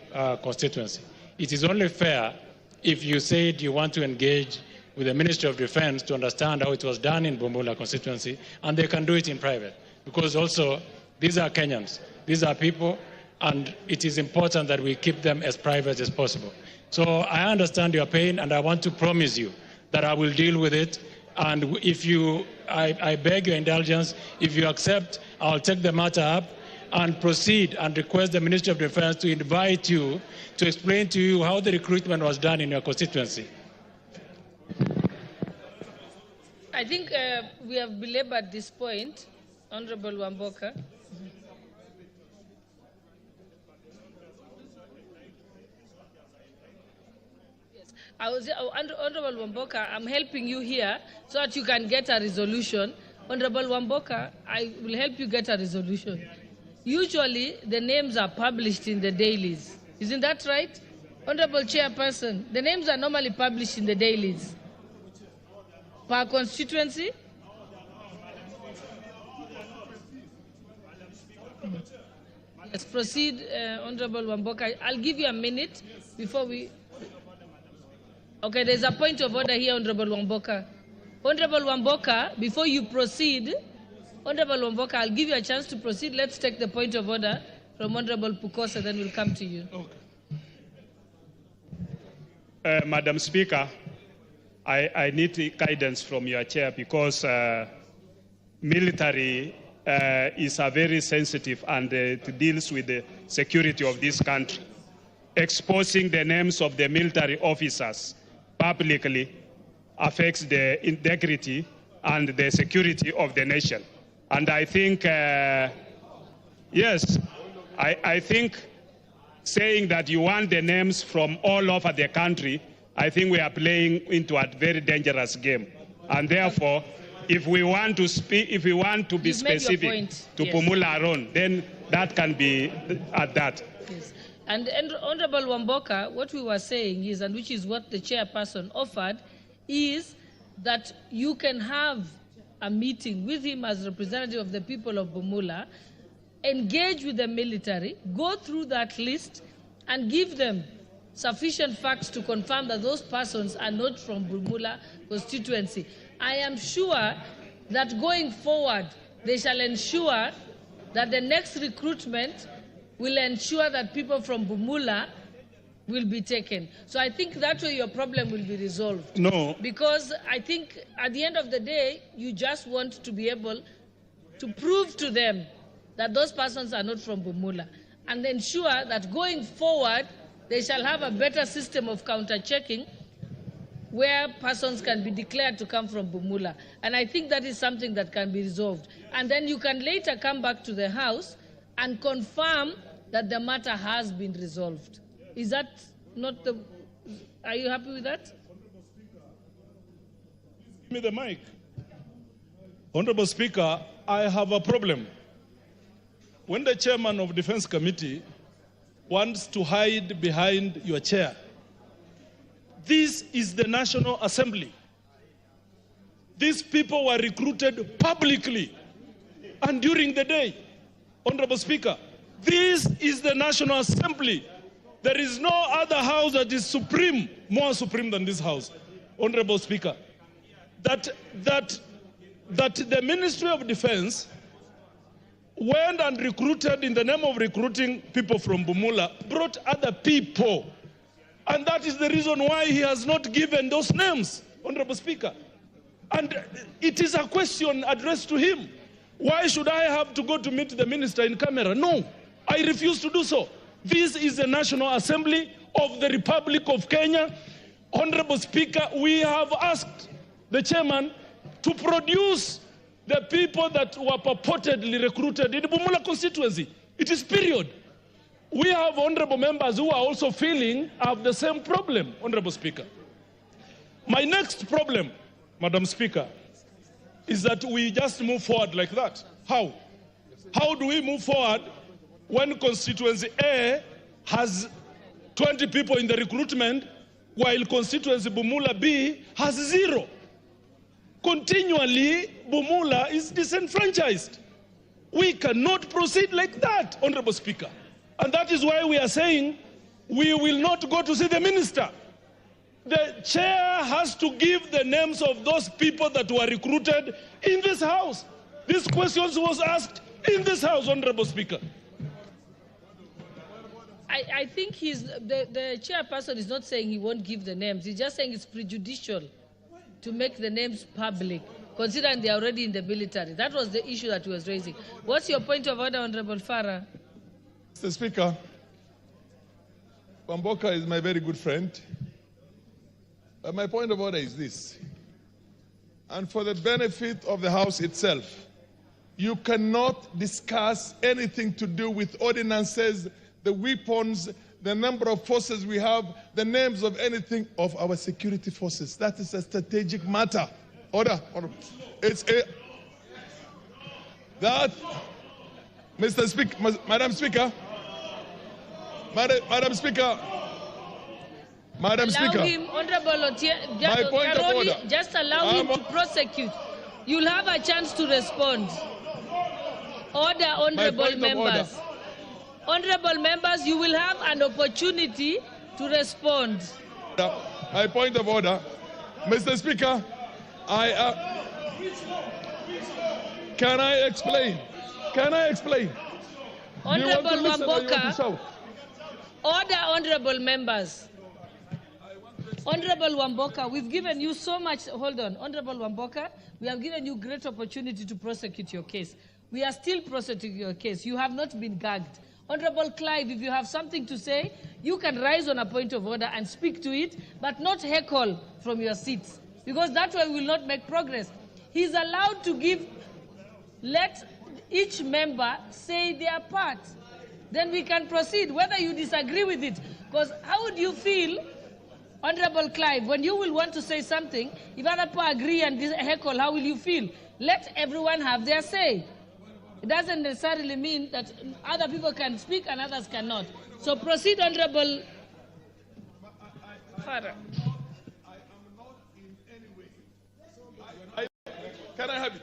constituency. It is only fair if you said you want to engage with the Ministry of Defense to understand how it was done in Bumula constituency, and they can do it in private. Because also, these are Kenyans, these are people, and it is important that we keep them as private as possible. So I understand your pain, and I want to promise you that I will deal with it. And if you, I beg your indulgence, if you accept, I'll take the matter up and proceed and request the Ministry of Defense to invite you to explain to you how the recruitment was done in your constituency. I think we have belabored this point, Honorable Wamboka. Honorable Wamboka, I'm helping you here so that you can get a resolution. Honorable Wamboka, I will help you get a resolution. Usually, the names are published in the dailies. Isn't that right? Honorable Chairperson, the names are normally published in the dailies. Per constituency? Let's proceed, Honorable Wamboka. I'll give you a minute before we... Okay, there's a point of order here, Honorable Wamboka. Honorable Wamboka, before you proceed, Honorable Wamboka, I'll give you a chance to proceed. Let's take the point of order from Honorable Pukosa, then we'll come to you. Okay. Madam Speaker, I need guidance from your chair because military is a very sensitive and deals with the security of this country. Exposing the names of the military officers publicly affects the integrity and the security of the nation. And I think, yes, I think saying that you want the names from all over the country, I think we are playing into a very dangerous game. And therefore, if we want to speak, if we want to be specific to Bumula alone, then that can be at that. Yes. And Honorable Wamboka, what we were saying is, and which is what the chairperson offered, is that you can have a meeting with him as representative of the people of Bumula, engage with the military, go through that list, and give them sufficient facts to confirm that those persons are not from Bumula constituency. I am sure that going forward, they shall ensure that the next recruitment will ensure that people from Bumula will be taken. So I think that way your problem will be resolved. No. Because I think at the end of the day, you just want to be able to prove to them that those persons are not from Bumula and ensure that going forward, they shall have a better system of counter-checking where persons can be declared to come from Bumula. And I think that is something that can be resolved. And then you can later come back to the House and confirm that the matter has been resolved. Is that not the... Are you happy with that? Give me the mic. Honorable Speaker, I have a problem. when the chairman of Defense Committee wants to hide behind your chair, this is the National Assembly. These people were recruited publicly and during the day. Honorable Speaker, this is the National Assembly. There is no other house that is supreme, more supreme than this house. Honorable Speaker, that the Ministry of Defense went and recruited, in the name of recruiting people from Bumula, brought other people. And that is the reason why he has not given those names, Honorable Speaker. And it is a question addressed to him. Why should I have to go to meet the minister in camera? No, I refuse to do so. This is the National Assembly of the Republic of Kenya. Honorable Speaker, we have asked the chairman to produce the people that were purportedly recruited in Bumula constituency. It is period. We have honorable members who are also have the same problem, Honorable Speaker. My next problem, Madam Speaker, is that we just move forward like that. How? How do we move forward when constituency A has 20 people in the recruitment, while constituency Bumula B has 0? Continually, Bumula is disenfranchised. We cannot proceed like that, Honorable Speaker. And that is why we are saying we will not go to see the minister. The chair has to give the names of those people that were recruited in this house. This question was asked in this house, Honorable Speaker. I think the chairperson is not saying he won't give the names. He's just saying it's prejudicial to make the names public, considering they are already in the military. That was the issue that he was raising. What's your point of order, Honorable Farah? Mr. Speaker, Wamboka is my very good friend. But my point of order is this. And for the benefit of the House itself, you cannot discuss anything to do with ordinances, the weapons, the number of forces we have, the names of anything of our security forces. That is a strategic matter. Order. It's a... That... Mr. Speaker, Madam Speaker, Madam Speaker, Madam Speaker. Allow him, Honorable My point of order. Just allow him to prosecute. You'll have a chance to respond. Order, honorable members. Honorable members, you will have an opportunity to respond. My point of order. Mr. Speaker, can I explain? Can I explain? Honorable Wamboka. Order, honorable members. Honorable Wamboka, we've given you so much. Hold on. Honorable Wamboka, we have given you great opportunity to prosecute your case. We are still prosecuting your case. You have not been gagged. Honorable Clive, if you have something to say, you can rise on a point of order and speak to it, but not heckle from your seats, because that way we will not make progress. He's allowed to give, let each member say their part. Then we can proceed, whether you disagree with it. Because how would you feel, Honorable Clive, when you will want to say something, if other people agree and heckle, how will you feel? Let everyone have their say. It doesn't necessarily mean that other people can speak and others cannot. So proceed, Honorable Farah. Can I have it?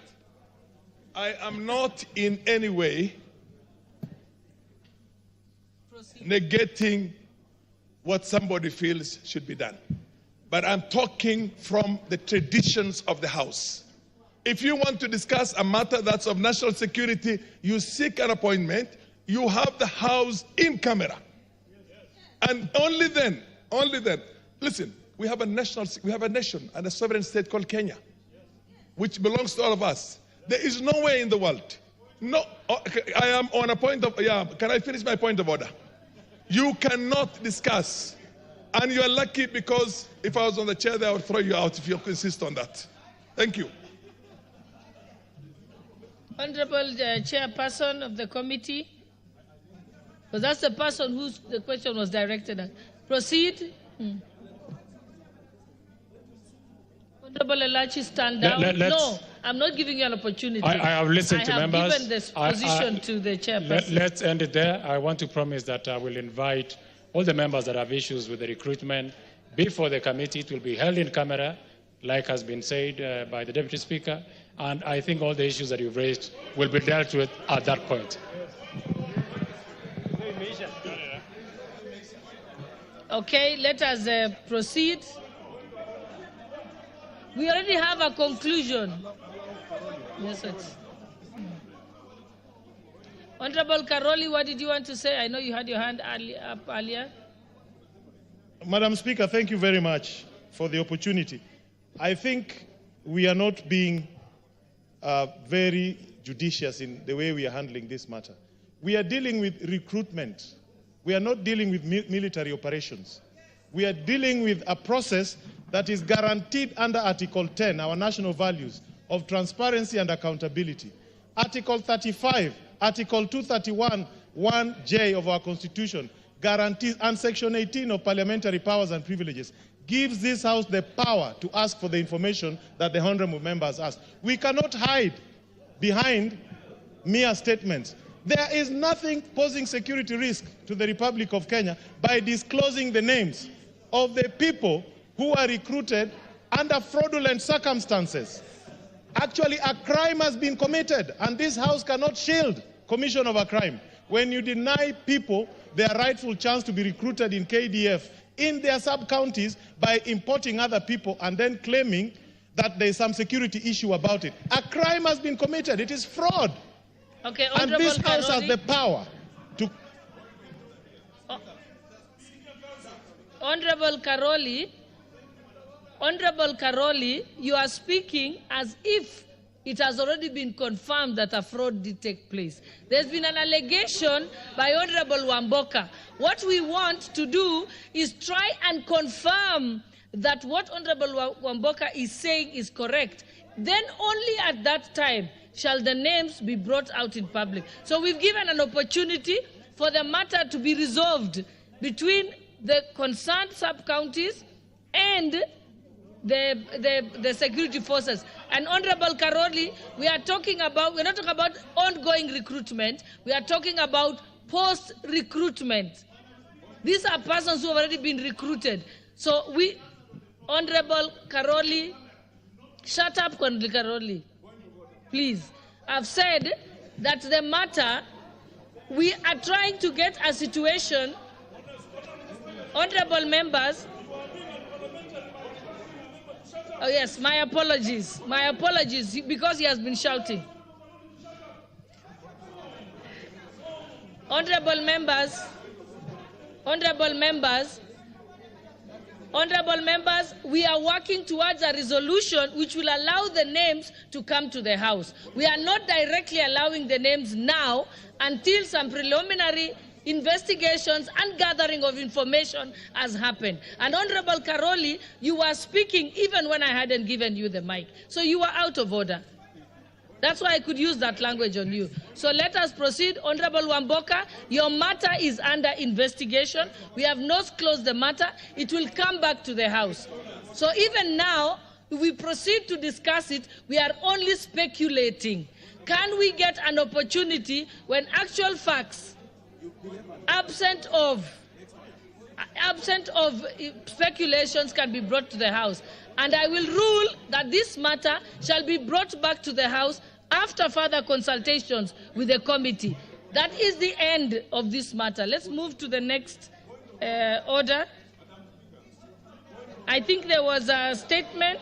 I am not in any way negating what somebody feels should be done. But I'm talking from the traditions of the House. If you want to discuss a matter that's of national security, you seek an appointment, you have the House in camera. And only then, listen, we have a nation and a sovereign state called Kenya, which belongs to all of us. There is no way in the world. No, I am on a point of, can I finish my point of order? You cannot discuss, and you are lucky because if I was on the chair there, I would throw you out if you insist on that. Thank you. Honorable Chairperson of the committee, because that's the person whose the question was directed at. Proceed. Honorable Elachi, stand down. No, I'm not giving you an opportunity. I have listened to members. I have given this position to the chairperson. Let's end it there. I want to promise that I will invite all the members that have issues with the recruitment before the committee. It will be held in camera, like has been said by the Deputy Speaker, and I think all the issues that you've raised will be dealt with at that point. Okay, let us proceed. We already have a conclusion. Yes, it's. Honorable Karoli, what did you want to say? I know you had your hand up earlier. Madam Speaker, thank you very much for the opportunity. I think we are not being very judicious in the way we are handling this matter. We are dealing with recruitment. We are not dealing with military operations. We are dealing with a process that is guaranteed under Article 10, our national values of transparency and accountability. Article 35, Article 231, 1J of our Constitution guarantees, and Section 18 of Parliamentary Powers and Privileges gives this House the power to ask for the information that the honorable members asked. We cannot hide behind mere statements. There is nothing posing security risk to the Republic of Kenya by disclosing the names of the people who are recruited under fraudulent circumstances. Actually, a crime has been committed, and this House cannot shield commission of a crime. When you deny people their rightful chance to be recruited in KDF in their sub-counties by importing other people and then claiming that there is some security issue about it. A crime has been committed. It is fraud. Okay, and this House has the power to... Honorable Karoli, you are speaking as if it has already been confirmed that a fraud did take place. There's been an allegation by Honorable Wamboka. What we want to do is try and confirm that what Honorable Wamboka is saying is correct. Then only at that time shall the names be brought out in public. So we've given an opportunity for the matter to be resolved between the concerned sub-counties and the security forces. And Honorable Karoli, we're not talking about ongoing recruitment, we are talking about post-recruitment. These are persons who have already been recruited. So Honorable Karoli, shut up, Honorable Karoli, please. I've said that the matter, we are trying to get a situation, honorable members. Oh yes, my apologies, because he has been shouting. Honorable members, we are working towards a resolution which will allow the names to come to the House. We are not directly allowing the names now until some preliminary investigations and gathering of information has happened. And Honorable Karoli, you were speaking even when I hadn't given you the mic. So you were out of order. That's why I could use that language on you. So let us proceed. Honorable Wamboka, your matter is under investigation. We have not closed the matter. It will come back to the House. So even now, if we proceed to discuss it, we are only speculating. Can we get an opportunity when actual facts, absent of speculations, can be brought to the House? And I will rule that this matter shall be brought back to the House after further consultations with the committee. That is the end of this matter. Let's move to the next order. I think there was a statement,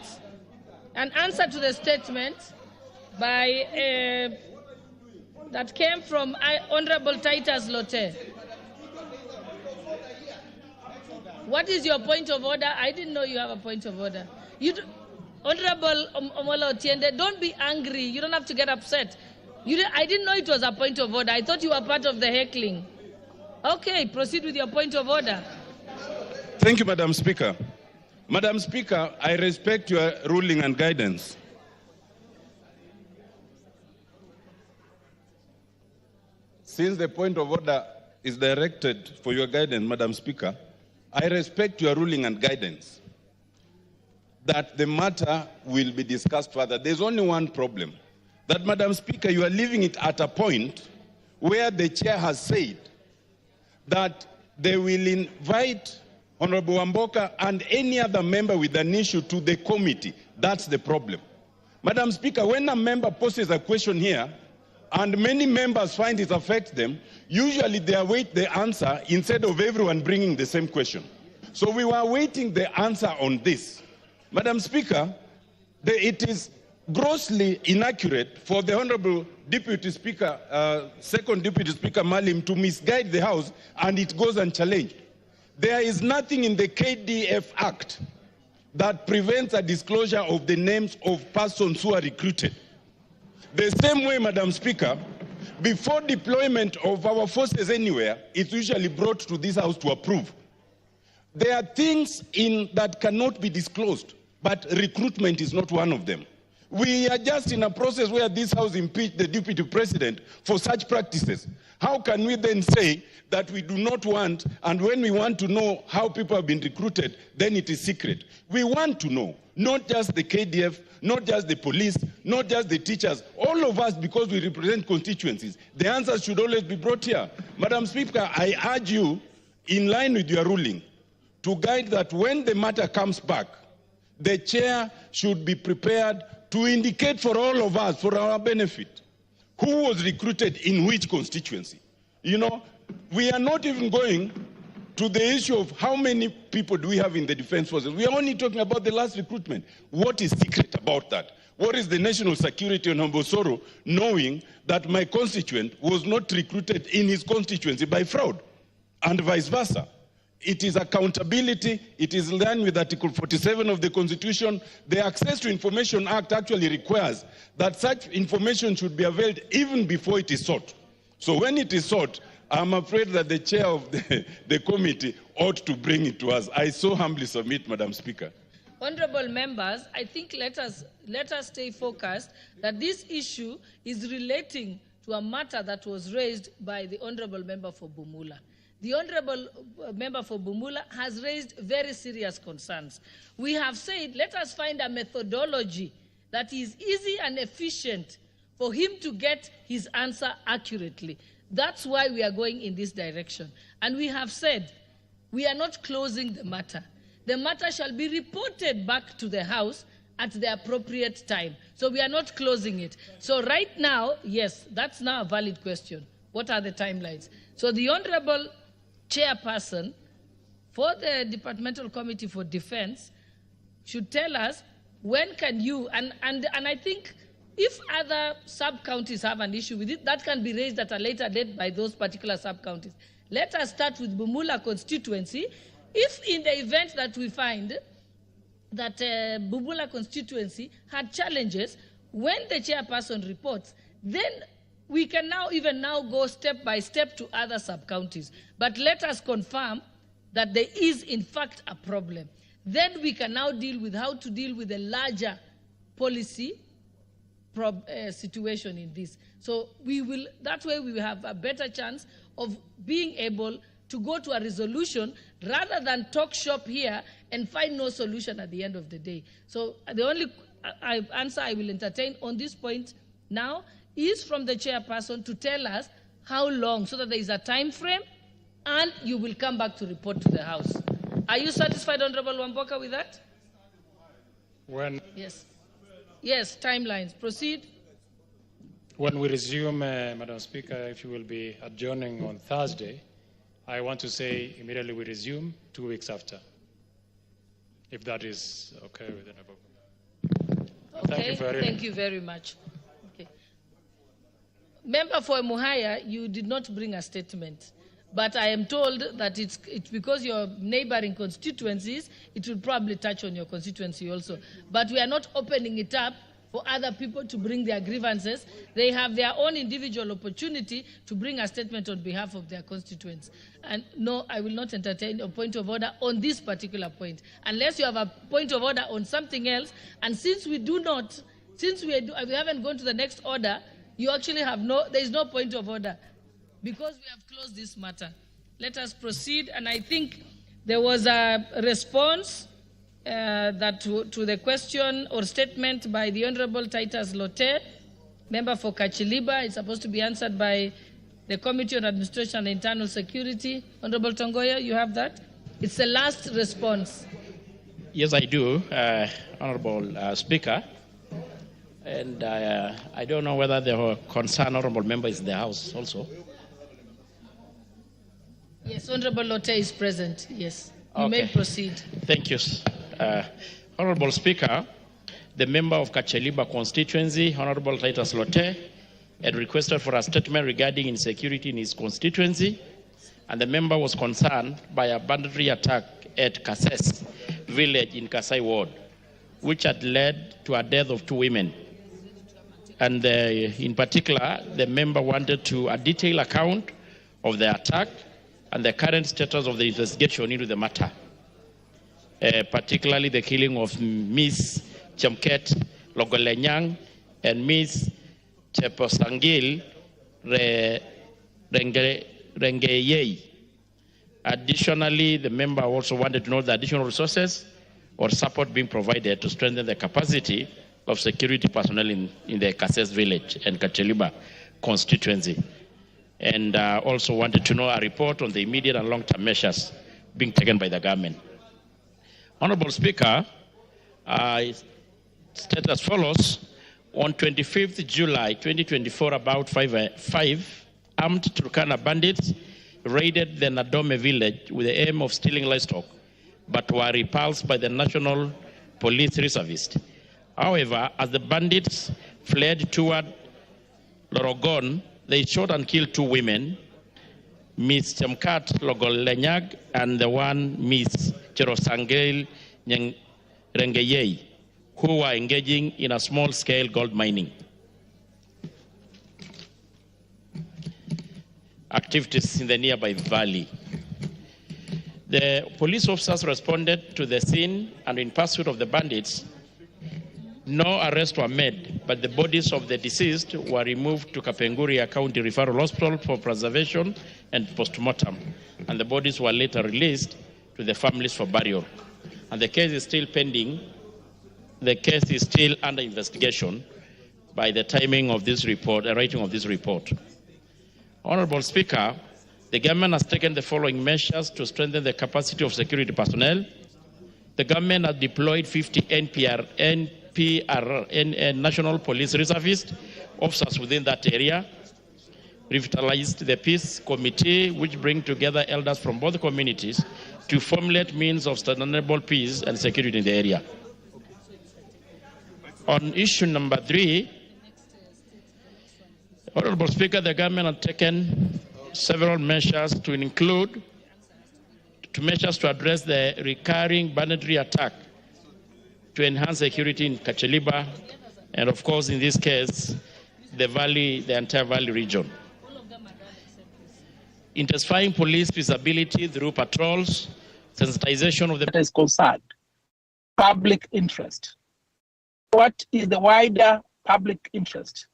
an answer to the statement by that came from Honorable Titus Lotte. What is your point of order? I didn't know you have a point of order. Honorable Omolo Otiende, don't be angry. You don't have to get upset. I didn't know it was a point of order. I thought you were part of the heckling. Okay, proceed with your point of order. Thank you, Madam Speaker. Madam Speaker, I respect your ruling and guidance. Since the point of order is directed for your guidance, Madam Speaker, I respect your ruling and guidance. that the matter will be discussed further. There's only one problem, that, Madam Speaker, you are leaving it at a point where the chair has said that they will invite Honorable Wamboka and any other member with an issue to the committee. That's the problem. Madam Speaker, when a member poses a question here and many members find it affects them, usually they await the answer instead of everyone bringing the same question. So we were awaiting the answer on this. Madam Speaker, it is grossly inaccurate for the Honorable Deputy Speaker, Second Deputy Speaker Malim, to misguide the House, and it goes unchallenged. There is nothing in the KDF Act that prevents a disclosure of the names of persons who are recruited. The same way, Madam Speaker, before deployment of our forces anywhere, it's usually brought to this House to approve. There are things that cannot be disclosed, but recruitment is not one of them. We are just in a process where this House impeached the Deputy President for such practices. How can we then say that we do not want, and when we want to know how people have been recruited, then it is secret? We want to know, not just the KDF, not just the police, not just the teachers, all of us, because we represent constituencies. The answers should always be brought here. Madam Speaker, I urge you, in line with your ruling, to guide that when the matter comes back, the chair should be prepared to indicate for all of us, for our benefit, who was recruited in which constituency. You know, we are not even going to the issue of how many people do we have in the defense forces. We are only talking about the last recruitment. What is secret about that? What is the national security on Ombosoro, knowing that my constituent was not recruited in his constituency by fraud, and vice versa? It is accountability. It is in line with Article 47 of the Constitution. The Access to Information Act actually requires that such information should be availed even before it is sought. So when it is sought, I'm afraid that the chair of the committee ought to bring it to us. I so humbly submit, Madam Speaker. Honorable members, I think let us stay focused that this issue is relating to a matter that was raised by the Honorable Member for Bumula. The Honorable Member for Bumula has raised very serious concerns. We have said, let us find a methodology that is easy and efficient for him to get his answer accurately. That's why we are going in this direction. And we have said, we are not closing the matter. The matter shall be reported back to the House at the appropriate time. So we are not closing it. So right now, yes, that's now a valid question. What are the timelines? So the Honorable Chairperson for the Departmental Committee for Defense should tell us when can you, and I think if other sub-counties have an issue with it, that can be raised at a later date by those particular sub-counties. Let us start with Bumula constituency. If in the event that we find that Bumula constituency had challenges, when the chairperson reports, then we can now go step by step to other sub-counties. But let us confirm that there is in fact a problem. Then we can now deal with how to deal with a larger policy situation in this. So that way we will have a better chance of being able to go to a resolution rather than talk shop here and find no solution at the end of the day. So the only answer I will entertain on this point now is from the chairperson to tell us how long, so that there is a time frame, and you will come back to report to the House. Are you satisfied, Honorable Wamboka, with that? When? Yes. Yes, timelines. Proceed. When we resume, Madam Speaker, if you will be adjourning on Thursday, I want to say immediately we resume 2 weeks after, if that is okay with the above. Okay, thank you very much. Okay. Member for Muhaya, you did not bring a statement, but I am told that it's because you're neighboring constituencies, it will probably touch on your constituency also. But we are not opening it up for other people to bring their grievances. They have their own individual opportunity to bring a statement on behalf of their constituents. And no, I will not entertain a point of order on this particular point, unless you have a point of order on something else. And since we do not, since we haven't gone to the next order, you actually have there is no point of order, because we have closed this matter. Let us proceed. And I think there was a response that to the question or statement by the Honorable Titus Lote, member for Kachiliba, is supposed to be answered by the Committee on Administration and Internal Security. Honorable Tongoya, you have that? It's the last response. Yes, I do, Honorable Speaker. And I don't know whether the concerned honorable member is in the House also. Yes, Honorable Lote is present. Yes, you Okay. may proceed. Thank you. Honorable Speaker, the member of Kacheliba constituency, Honorable Titus Lote, had requested for a statement regarding insecurity in his constituency, and the member was concerned by a banditry attack at Kases village in Kasai Ward, which had led to a death of 2 women. And in particular, the member wanted a detailed account of the attack and the current status of the investigation into the matter, particularly the killing of Miss Chemket Logolenyang and Miss Cheposangil Rengeyei. Additionally, the member also wanted to know the additional resources or support being provided to strengthen the capacity of security personnel in the Kases village and Kacheliba constituency. And also wanted to know a report on the immediate and long-term measures being taken by the government. Honorable Speaker, I state as follows. On 25th July 2024, about five armed Turkana bandits raided the Nadome village with the aim of stealing livestock, but were repulsed by the National Police Reservists. However, as the bandits fled toward Lorogon, they shot and killed 2 women, Miss Chemkat Logolenyag and the one Miss Cherosangel Rengeyei, who were engaging in a small-scale gold mining activities in the nearby valley. The police officers responded to the scene, and in pursuit of the bandits, no arrests were made, but the bodies of the deceased were removed to Kapenguria County Referral Hospital for preservation and postmortem, and the bodies were later released to the families for burial. And the case is still pending. The case is still under investigation by the timing of this report, the writing of this report. Honorable Speaker, the government has taken the following measures to strengthen the capacity of security personnel. The government has deployed 50 National Police Reservist officers within that area, revitalized the Peace Committee, which bring together elders from both communities to formulate means of sustainable peace and security in the area. On issue number 3, Honorable Speaker, the government has taken several measures to include measures to address the recurring banditry attack to enhance security in Kacheliba, and of course, in this case, the entire valley region. Intensifying police visibility through patrols, sensitization of the is concerned. Public interest. What is the wider public interest?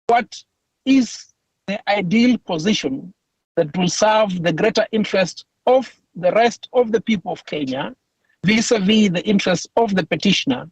What is the ideal position that will serve the greater interest of the rest of the people of Kenya vis-a-vis the interests of the petitioner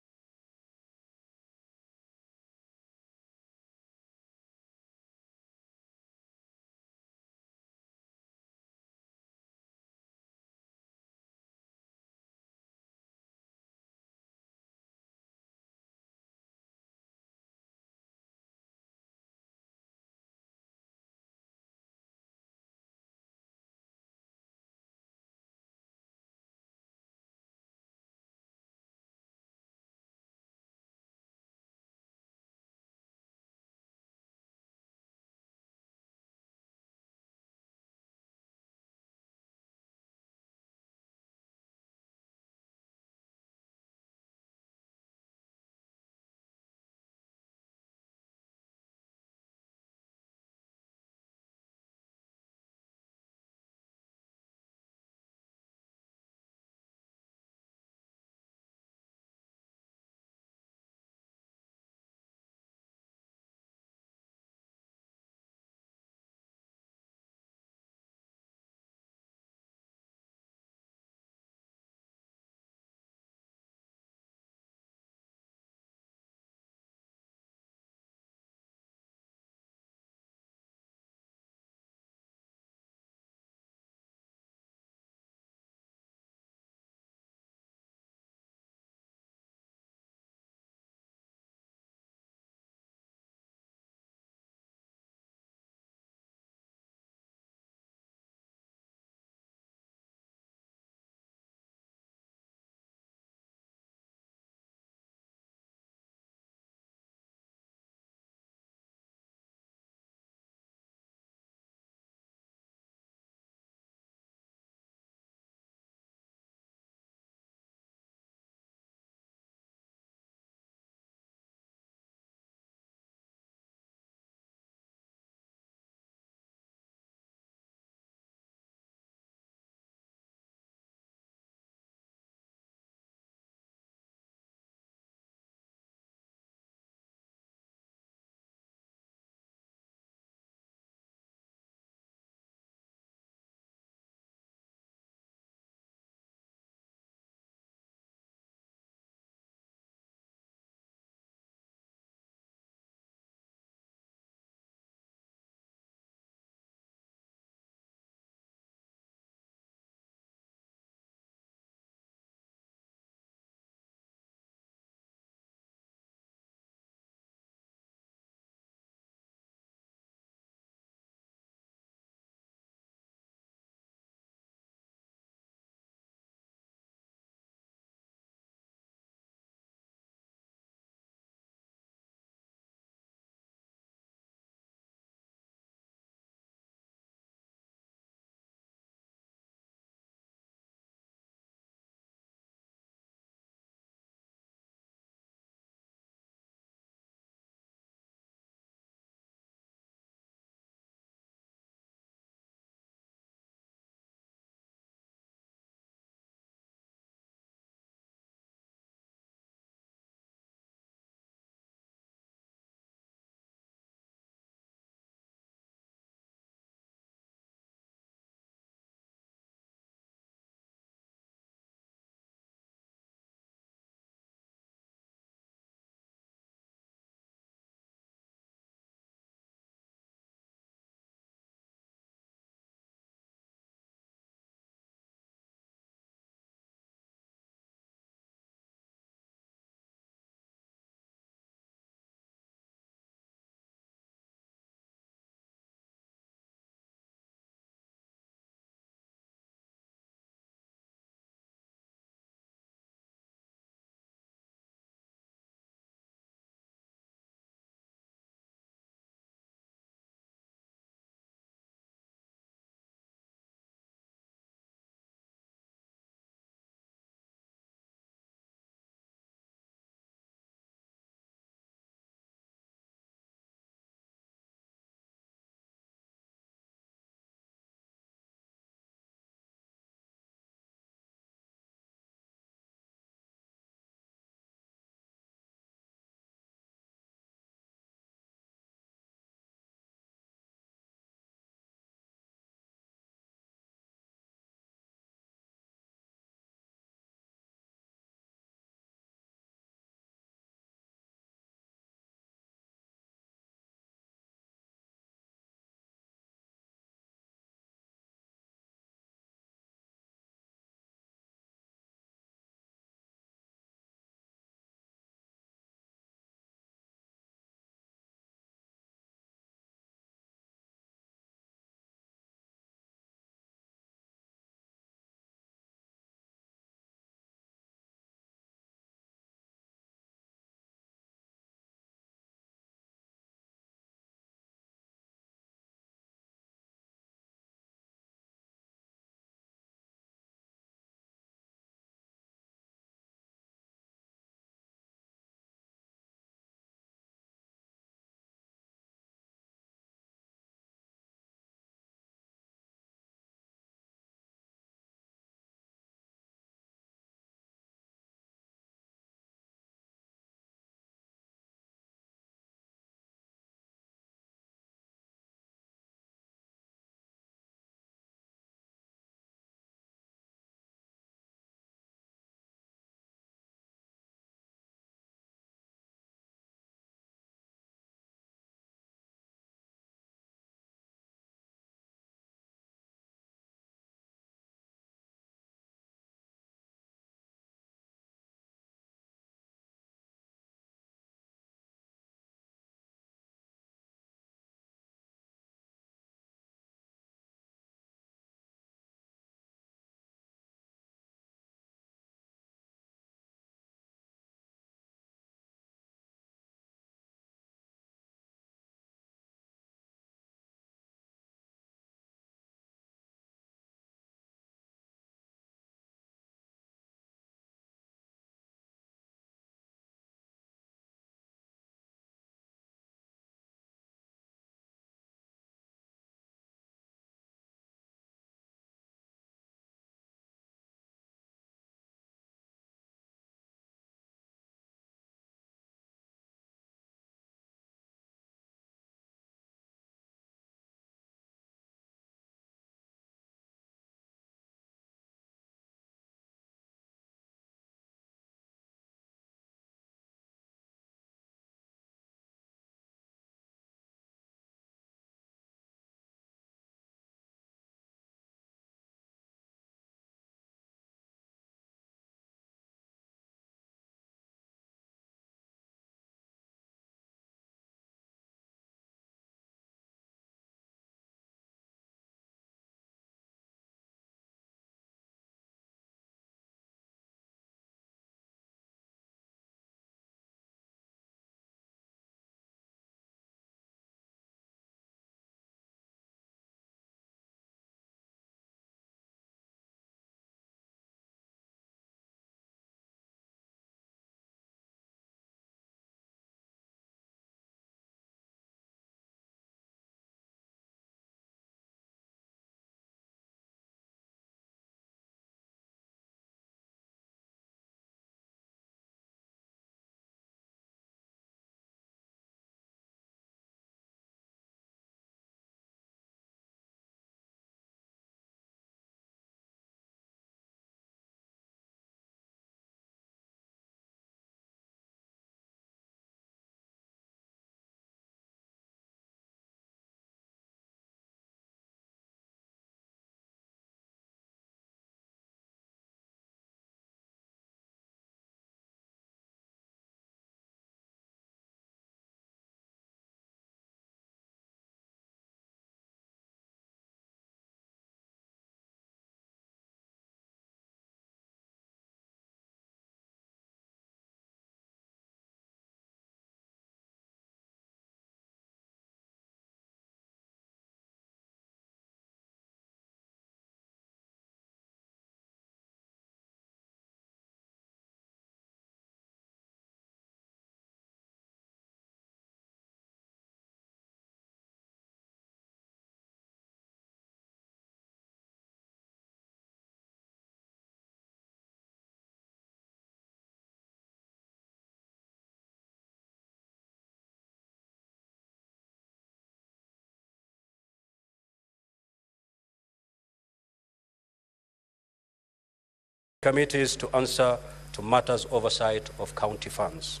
committees to answer to matters oversight of county funds.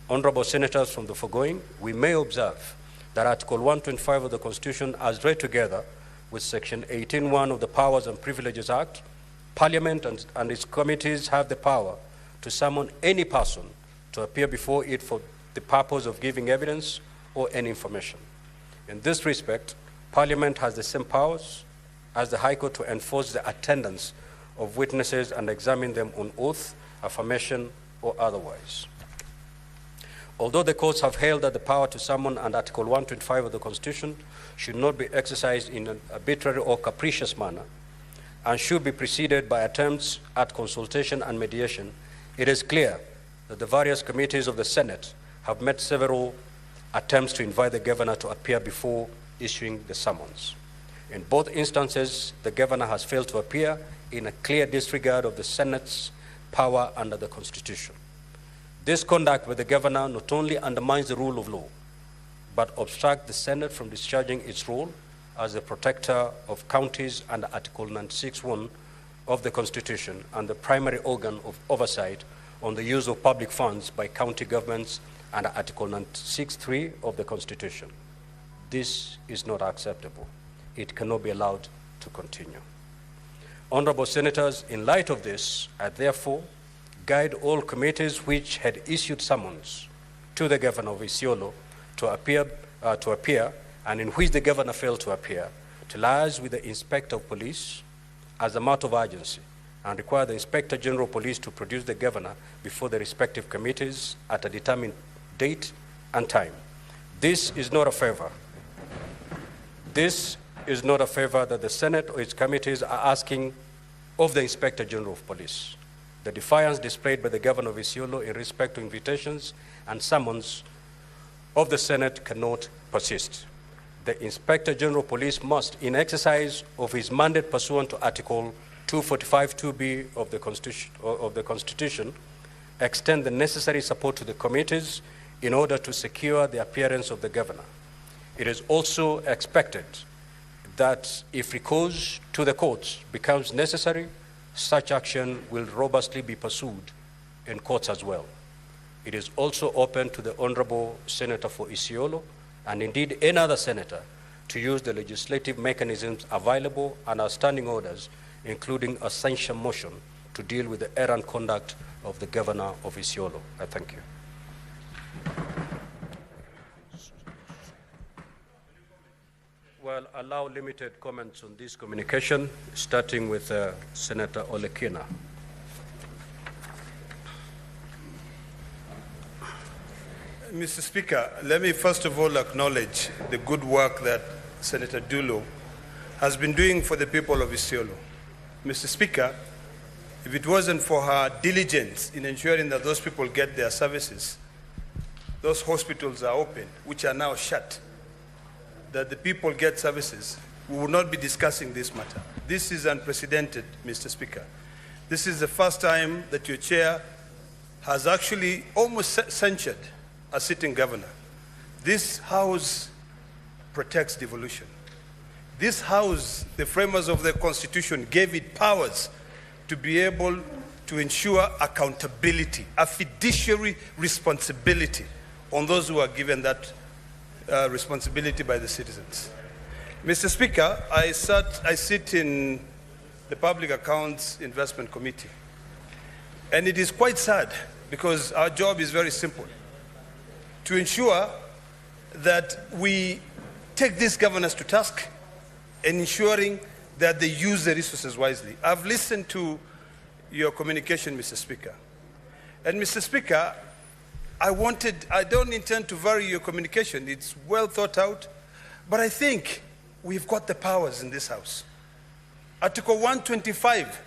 Honorable Senators, from the foregoing, we may observe that Article 125 of the Constitution, as read together with Section 18(1) of the Powers and Privileges Act, Parliament and its committees have the power to summon any person to appear before it for the purpose of giving evidence or any information. In this respect, Parliament has the same powers as the High Court to enforce the attendance of witnesses and examine them on oath, affirmation, or otherwise. Although the courts have held that the power to summon under Article 125 of the Constitution should not be exercised in an arbitrary or capricious manner and should be preceded by attempts at consultation and mediation, it is clear that the various committees of the Senate have made several attempts to invite the governor to appear before issuing the summons. In both instances, the governor has failed to appear in a clear disregard of the Senate's power under the Constitution. This conduct with the governor not only undermines the rule of law, but obstructs the Senate from discharging its role as the protector of counties under Article 96(1) of the Constitution and the primary organ of oversight on the use of public funds by county governments under Article 96(3) of the Constitution. This is not acceptable. It cannot be allowed to continue. Honorable Senators, in light of this, I therefore guide all committees which had issued summons to the governor of Isolo to appear, and in which the governor failed to appear, to liaise with the Inspector of Police as a matter of urgency and require the Inspector General of Police to produce the governor before the respective committees at a determined date and time. This is not a favor. This is not a favor that the Senate or its committees are asking of the Inspector General of Police. The defiance displayed by the governor of Isolo in respect to invitations and summons of the Senate cannot persist. The Inspector General of Police must, in exercise of his mandate pursuant to Article 245(2)(b) of the Constitution, extend the necessary support to the committees in order to secure the appearance of the governor. It is also expected that if recourse to the courts becomes necessary, such action will robustly be pursued in courts as well. It is also open to the Honorable Senator for Isolo, and indeed any other senator, to use the legislative mechanisms available and our standing orders, including a censure motion, to deal with the errant conduct of the governor of Isolo. I thank you. Well, allow limited comments on this communication, starting with Senator Olekina. Mr. Speaker, let me first of all acknowledge the good work that Senator Dulo has been doing for the people of Isolo. Mr. Speaker, if it wasn't for her diligence in ensuring that those people get their services, those hospitals are open, which are now shut, that the people get services, we would not be discussing this matter. This is unprecedented, Mr. Speaker. This is the first time that your chair has actually almost censured a sitting governor. This House protects devolution. This House, the framers of the Constitution, gave it powers to be able to ensure accountability, a fiduciary responsibility on those who are given that responsibility by the citizens. Mr. Speaker, I sit in the Public Accounts Investment Committee, and it is quite sad because our job is very simple: to ensure that we take these governors to task and ensuring that they use the resources wisely. I've listened to your communication, Mr. Speaker. And Mr. Speaker, I don't intend to vary your communication. It's well thought out, but I think we've got the powers in this House. Article 125,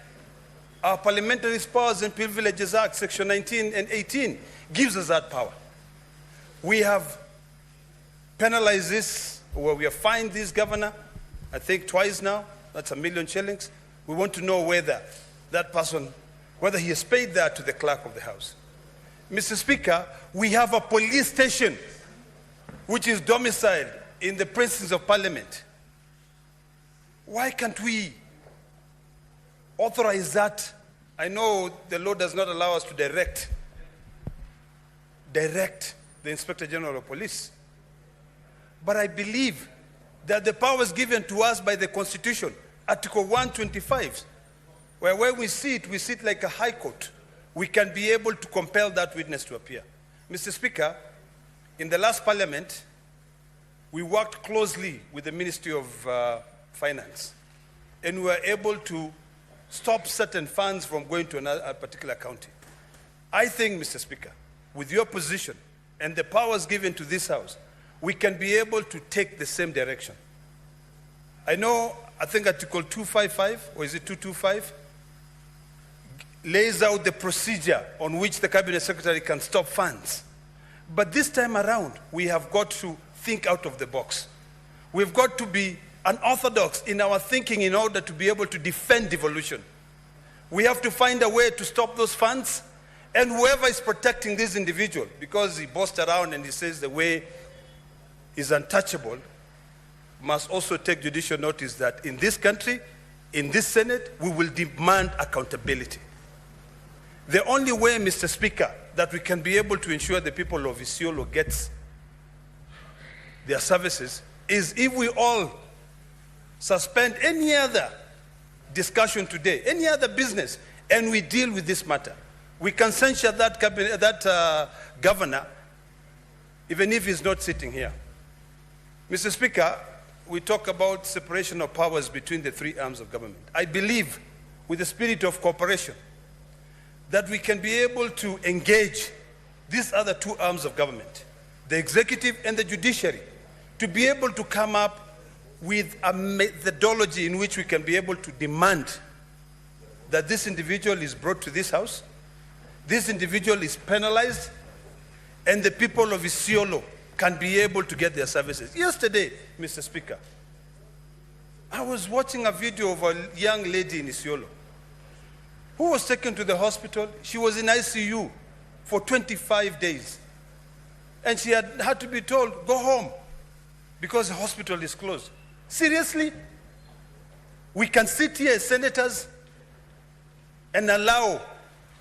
our Parliamentary Powers and Privileges Act, Section 19 and 18, gives us that power. We have penalized this, or we have fined this governor, I think twice now. That's 1 million shillings. We want to know whether that person, whether he has paid that to the clerk of the House. Mr. Speaker, we have a police station which is domiciled in the precincts of Parliament. Why can't we authorize that I know the law does not allow us to direct the Inspector General of Police. But I believe that the powers given to us by the Constitution, Article 125, where when we sit like a high court, we can be able to compel that witness to appear. Mr. Speaker, in the last Parliament, we worked closely with the Ministry of Finance, and we were able to stop certain funds from going to a particular county. I think, Mr. Speaker, with your position and the powers given to this House, we can be able to take the same direction. I think Article 255, or is it 225, lays out the procedure on which the Cabinet Secretary can stop funds. But this time around, we have got to think out of the box. We've got to be unorthodox in our thinking in order to be able to defend devolution. We have to find a way to stop those funds, and whoever is protecting this individual, because he boasts around and he says the way is untouchable, must also take judicial notice that in this country, in this Senate, we will demand accountability. The only way, Mr. Speaker, that we can be able to ensure the people of Isolo gets their services is if we all suspend any other discussion today, any other business, and we deal with this matter. We can censure that governor, even if he's not sitting here. Mr. Speaker, we talk about separation of powers between the three arms of government. I believe, with the spirit of cooperation, that we can be able to engage these other two arms of government, the executive and the judiciary, to be able to come up with a methodology in which we can be able to demand that this individual is brought to this House, this individual is penalized, and the people of Isolo can be able to get their services. Yesterday, Mr. Speaker, I was watching a video of a young lady in Isolo who was taken to the hospital. She was in ICU for 25 days. And she had to be told, go home, because the hospital is closed. Seriously? We can sit here as senators and allow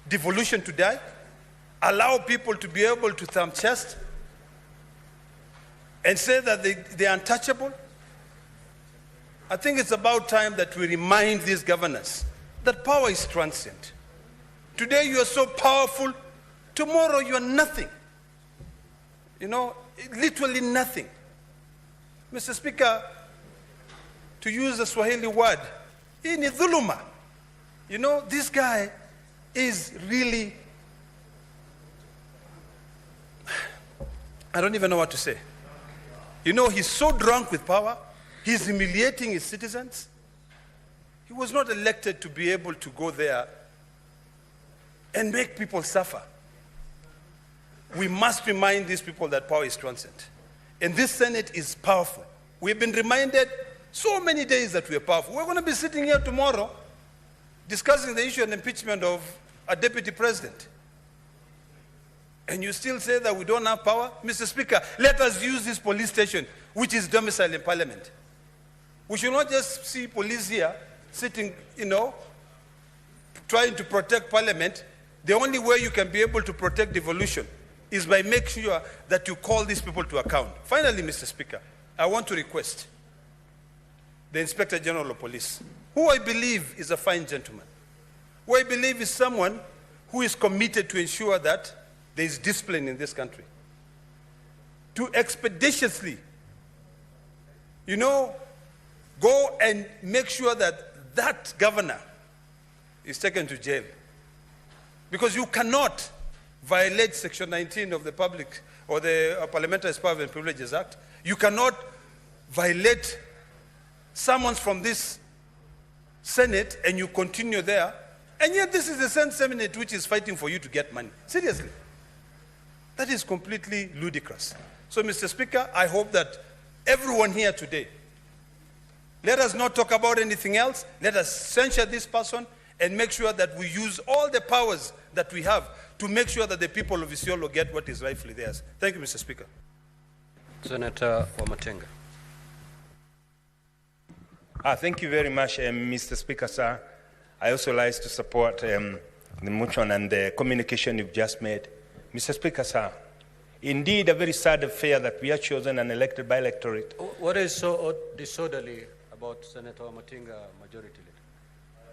devolution to die? Allow people to be able to thumb chest and say that they're untouchable? I think it's about time that we remind these governors that power is transient. Today you are so powerful, tomorrow you are nothing. You know, literally nothing. Mr. Speaker, to use a Swahili word, hii ni dhuluma. You know, this guy is really, I don't even know what to say. You know, he's so drunk with power, he's humiliating his citizens. He was not elected to be able to go there and make people suffer. We must remind these people that power is transient. And this Senate is powerful. We've been reminded so many days that we are powerful. We're going to be sitting here tomorrow discussing the issue of impeachment of a deputy president. And you still say that we don't have power? Mr. Speaker, let us use this police station, which is domiciled in Parliament. We should not just see police here sitting, you know, trying to protect Parliament. The only way you can be able to protect devolution is by making sure that you call these people to account. Finally, Mr. Speaker, I want to request the Inspector General of Police, who I believe is a fine gentleman, who I believe is someone who is committed to ensure that there is discipline in this country, to expeditiously, you know, go and make sure that that governor is taken to jail. Because you cannot violate Section 19 of the Public or the Parliamentary Powers and Privileges Act. You cannot violate summons from this Senate and you continue there. And yet this is the same Senate which is fighting for you to get money. Seriously. That is completely ludicrous. So, Mr. Speaker, I hope that everyone here today, let us not talk about anything else. Let us censure this person and make sure that we use all the powers that we have to make sure that the people of Isolo get what is rightfully theirs. Thank you, Mr. Speaker. Senator Wamatenga. Thank you very much, Mr. Speaker, sir. I also like to support the motion and the communication you've just made. Mr. Speaker, sir, indeed a very sad affair that we are chosen and elected by electorate. What is so disorderly about Senator Matinga majority leader?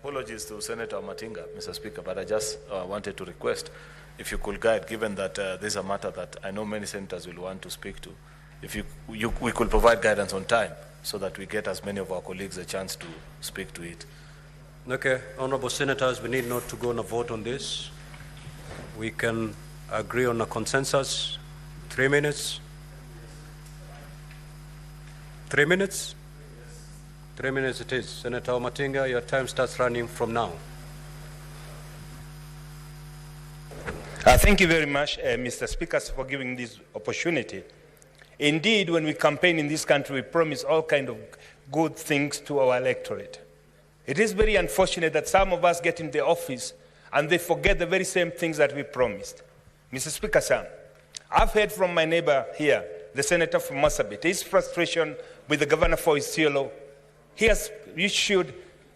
Apologies to Senator Matinga, Mr. Speaker, but I just wanted to request if you could guide, given that this is a matter that I know many senators will want to speak to, if we could provide guidance on time so that we get as many of our colleagues a chance to speak to it. Okay, honorable senators, we need not to go on a vote on this. We can agree on a consensus. 3 minutes. 3 minutes? 3 minutes it is. Senator Matinga, your time starts running from now. Thank you very much, Mr. Speaker, for giving this opportunity. Indeed, when we campaign in this country, we promise all kinds of good things to our electorate. It is very unfortunate that some of us get in the office and they forget the very same things that we promised. Mr. Speaker, sir, I've heard from my neighbor here, the senator from Marsabit, his frustration with the governor for Isolo. He has issued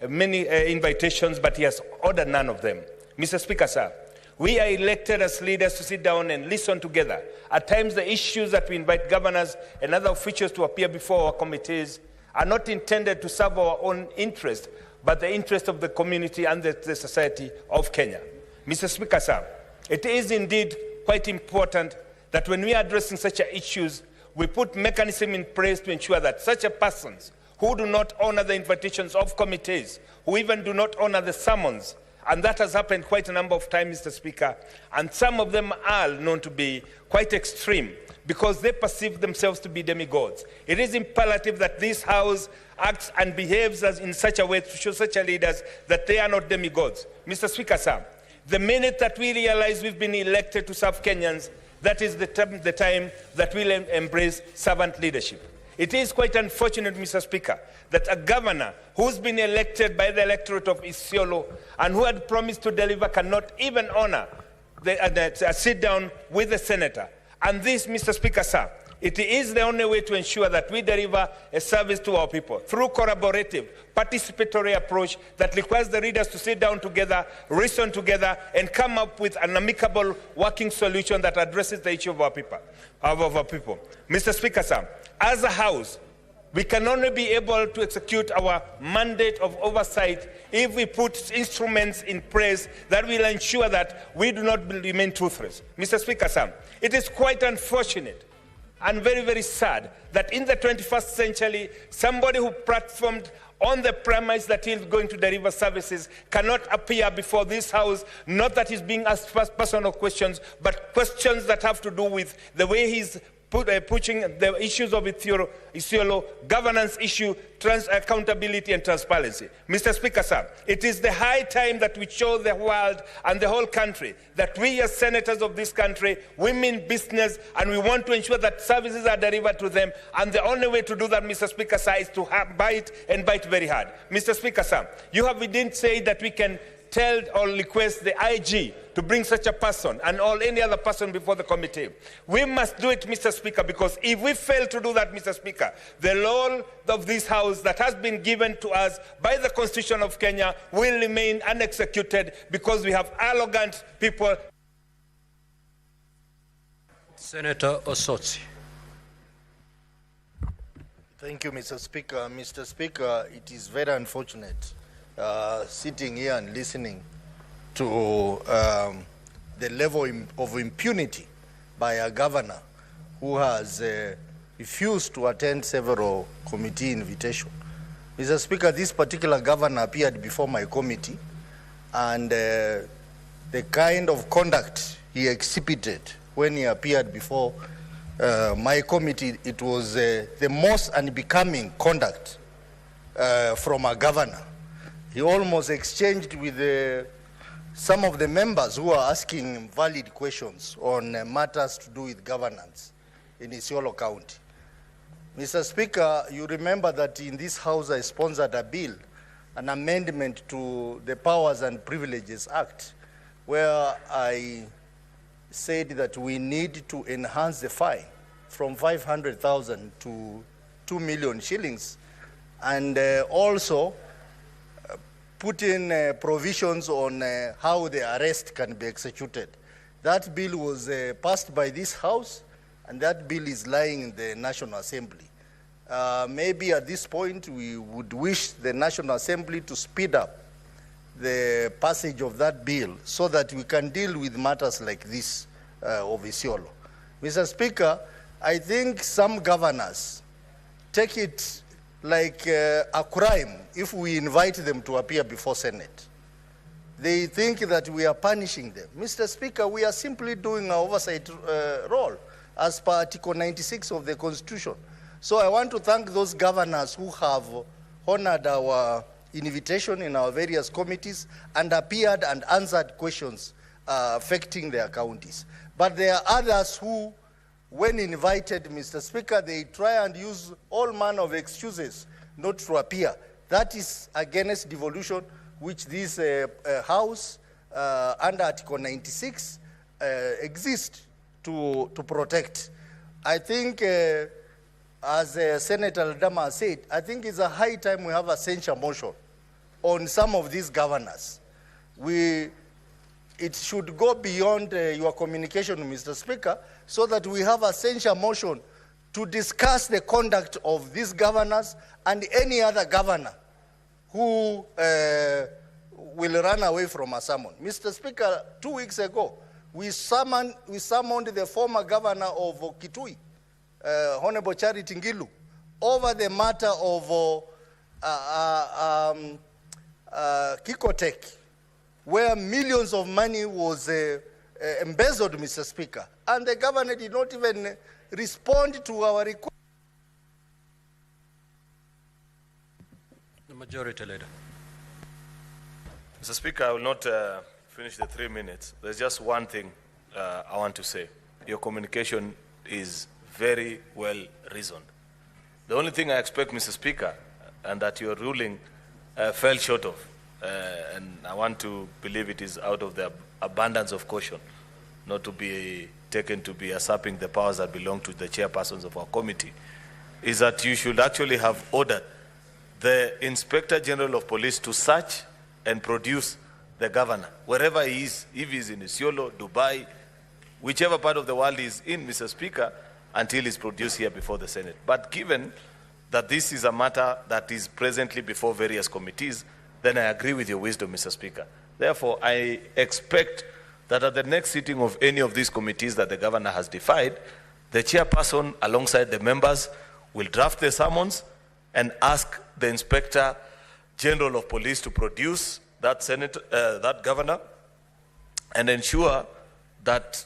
many invitations, but he has ordered none of them. Mr. Speaker, sir, we are elected as leaders to sit down and listen together. At times, the issues that we invite governors and other officials to appear before our committees are not intended to serve our own interest, but the interest of the community and the society of Kenya. Mr. Speaker, sir, it is indeed quite important that when we are addressing such issues, we put mechanism in place to ensure that such persons who do not honor the invitations of committees, who even do not honor the summons, and that has happened quite a number of times, Mr. Speaker, and some of them are known to be quite extreme because they perceive themselves to be demigods. It is imperative that this House acts and behaves in such a way to show such leaders that they are not demigods. Mr. Speaker, sir, the minute that we realize we've been elected to serve Kenyans, that is the time that we'll embrace servant leadership. It is quite unfortunate, Mr. Speaker, that a governor who's been elected by the electorate of Isolo and who had promised to deliver cannot even honor a sit down with the senator. And this, Mr. Speaker, sir, it is the only way to ensure that we deliver a service to our people through collaborative, participatory approach that requires the leaders to sit down together, reason together, and come up with an amicable working solution that addresses the issue of our people. Mr. Speaker, sir, as a House, we can only be able to execute our mandate of oversight if we put instruments in place that will ensure that we do not remain toothless. Mr. Speaker, sir, it is quite unfortunate and very, very sad that in the 21st century, somebody who platformed on the premise that he's going to deliver services cannot appear before this House, not that he's being asked personal questions, but questions that have to do with the way he's pushing the issues of Isolo, governance issue, accountability and transparency. Mr. Speaker, sir, it is the high time that we show the world and the whole country that we as senators of this country, we mean business and we want to ensure that services are delivered to them. And the only way to do that, Mr. Speaker, sir, is to bite and bite very hard. Mr. Speaker, sir, we didn't say that we can tell or request the IG to bring such a person and any other person before the committee. We must do it, Mr. Speaker, because if we fail to do that, Mr. Speaker, the law of this House that has been given to us by the Constitution of Kenya will remain unexecuted because we have arrogant people. Senator Osotsi. Thank you, Mr. Speaker. Mr. Speaker, it is very unfortunate sitting here and listening to the level of impunity by a governor who has refused to attend several committee invitations. Mr. Speaker, this particular governor appeared before my committee, and the kind of conduct he exhibited when he appeared before my committee, it was the most unbecoming conduct from a governor. He almost exchanged with some of the members who are asking valid questions on matters to do with governance in Isolo County. Mr. Speaker, you remember that in this House I sponsored a bill, an amendment to the Powers and Privileges Act, where I said that we need to enhance the fine from 500,000 to 2 million shillings, and also put in provisions on how the arrest can be executed. That bill was passed by this House, and that bill is lying in the National Assembly. Maybe at this point we would wish the National Assembly to speed up the passage of that bill so that we can deal with matters like this of Isolo. Mr. Speaker, I think some governors take it like a crime if we invite them to appear before Senate. They think that we are punishing them. Mr. Speaker, we are simply doing our oversight role as per Article 96 of the Constitution. So I want to thank those governors who have honored our invitation in our various committees and appeared and answered questions affecting their counties. But there are others who, when invited, Mr. Speaker, they try and use all manner of excuses not to appear. That is against devolution, which this House, under Article 96, exists to protect. I think, as Senator Ldama said, I think it's a high time we have a censure motion on some of these governors. It should go beyond your communication, Mr. Speaker, so that we have a censure motion to discuss the conduct of these governors and any other governor who will run away from a summon. Mr. Speaker, 2 weeks ago, we summoned the former governor of Kitui, Honorable Charity Ngilu, over the matter of Kikotek, where millions of money was embezzled, Mr. Speaker, and the governor did not even respond to our request. The Majority Leader. Mr. Speaker, I will not finish the 3 minutes. There's just one thing I want to say. Your communication is very well reasoned. The only thing I expect, Mr. Speaker, and that your ruling fell short of, and I want to believe it is out of the abundance of caution, not to be taken to be usurping the powers that belong to the chairpersons of our committee, is that you should actually have ordered the Inspector General of Police to search and produce the governor, wherever he is, if he's in Isolo, Dubai, whichever part of the world he is in, Mr. Speaker, until he's produced here before the Senate. But given that this is a matter that is presently before various committees, then I agree with your wisdom, Mr. Speaker. Therefore, I expect that at the next sitting of any of these committees that the governor has defied, the chairperson alongside the members will draft the summons and ask the Inspector General of Police to produce that governor and ensure that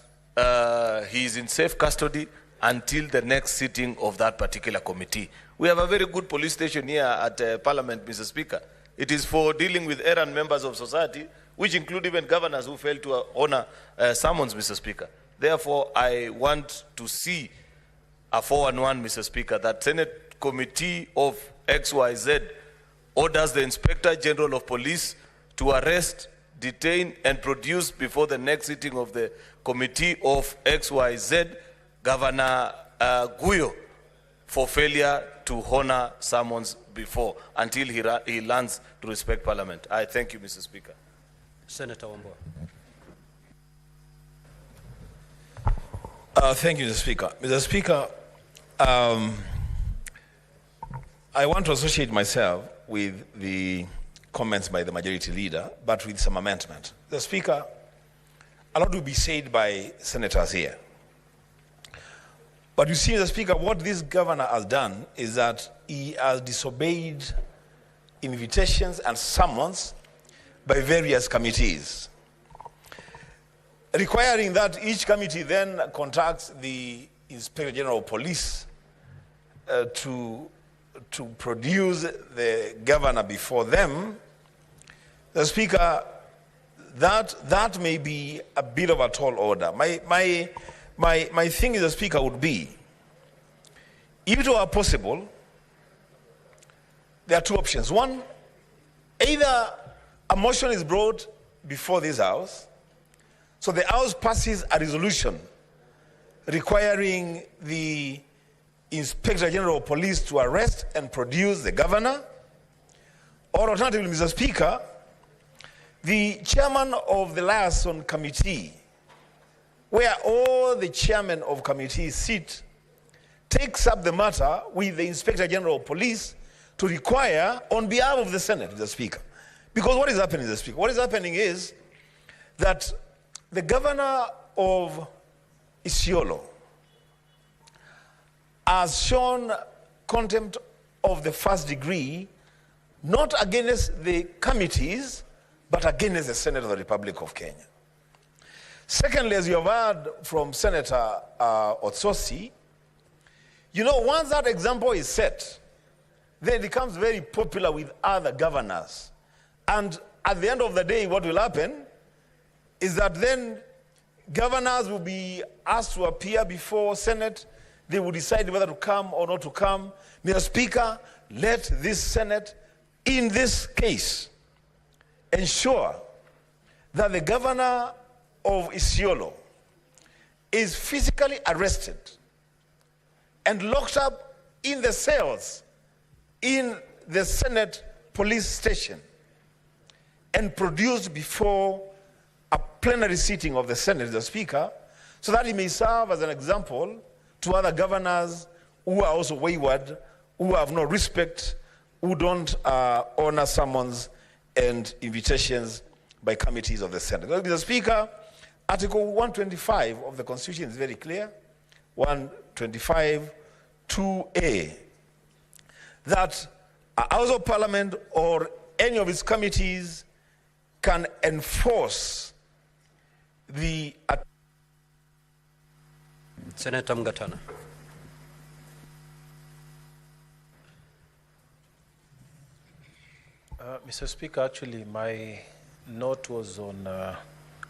he is in safe custody until the next sitting of that particular committee. We have a very good police station here at Parliament, Mr. Speaker. It is for dealing with errant members of society, which include even governors who fail to honor summons, Mr. Speaker. Therefore, I want to see a 4-1-1, Mr. Speaker, that Senate Committee of XYZ orders the Inspector General of Police to arrest, detain, and produce before the next sitting of the Committee of XYZ Governor Guyo for failure to honor summons before, until he learns to respect Parliament. I thank you, Mr. Speaker. Senator Wambua. Thank you, Mr. Speaker. Mr. Speaker, I want to associate myself with the comments by the Majority Leader, but with some amendment. The Speaker, a lot will be said by senators here. But you see, Mr. Speaker, what this governor has done is that he has disobeyed invitations and summons by various committees, requiring that each committee then contacts the Inspector General of Police to produce the governor before them. The Speaker, that may be a bit of a tall order. My thing is, the Speaker, would be, if it were possible, there are two options. One, either a motion is brought before this House, so the House passes a resolution requiring the Inspector General of Police to arrest and produce the governor, or alternatively, Mr. Speaker, The chairman of the liaison committee, where all the chairmen of committees sit, takes up the matter with the Inspector General of Police to require on behalf of the Senate, the Speaker. Because what is happening, the Speaker? What is happening is that the governor of Isolo has shown contempt of the first degree, not against the committees, but against the Senate of the Republic of Kenya. Secondly, as you have heard from Senator Otsosi, you know, once that example is set, then it becomes very popular with other governors. And at the end of the day, what will happen is that then governors will be asked to appear before Senate. They will decide whether to come or not to come. Mr. Speaker, let this Senate, in this case, ensure that the governor of Isolo is physically arrested and locked up in the cells in the Senate police station and produced before a plenary sitting of the Senate, the Speaker, so that he may serve as an example to other governors who are also wayward, who have no respect, who don't honor summons and invitations by committees of the Senate. Mr. Speaker, Article 125 of the Constitution is very clear, 125 2A, that a House of Parliament or any of its committees can enforce the... Senator Mgatana. Mr. Speaker, actually my note was on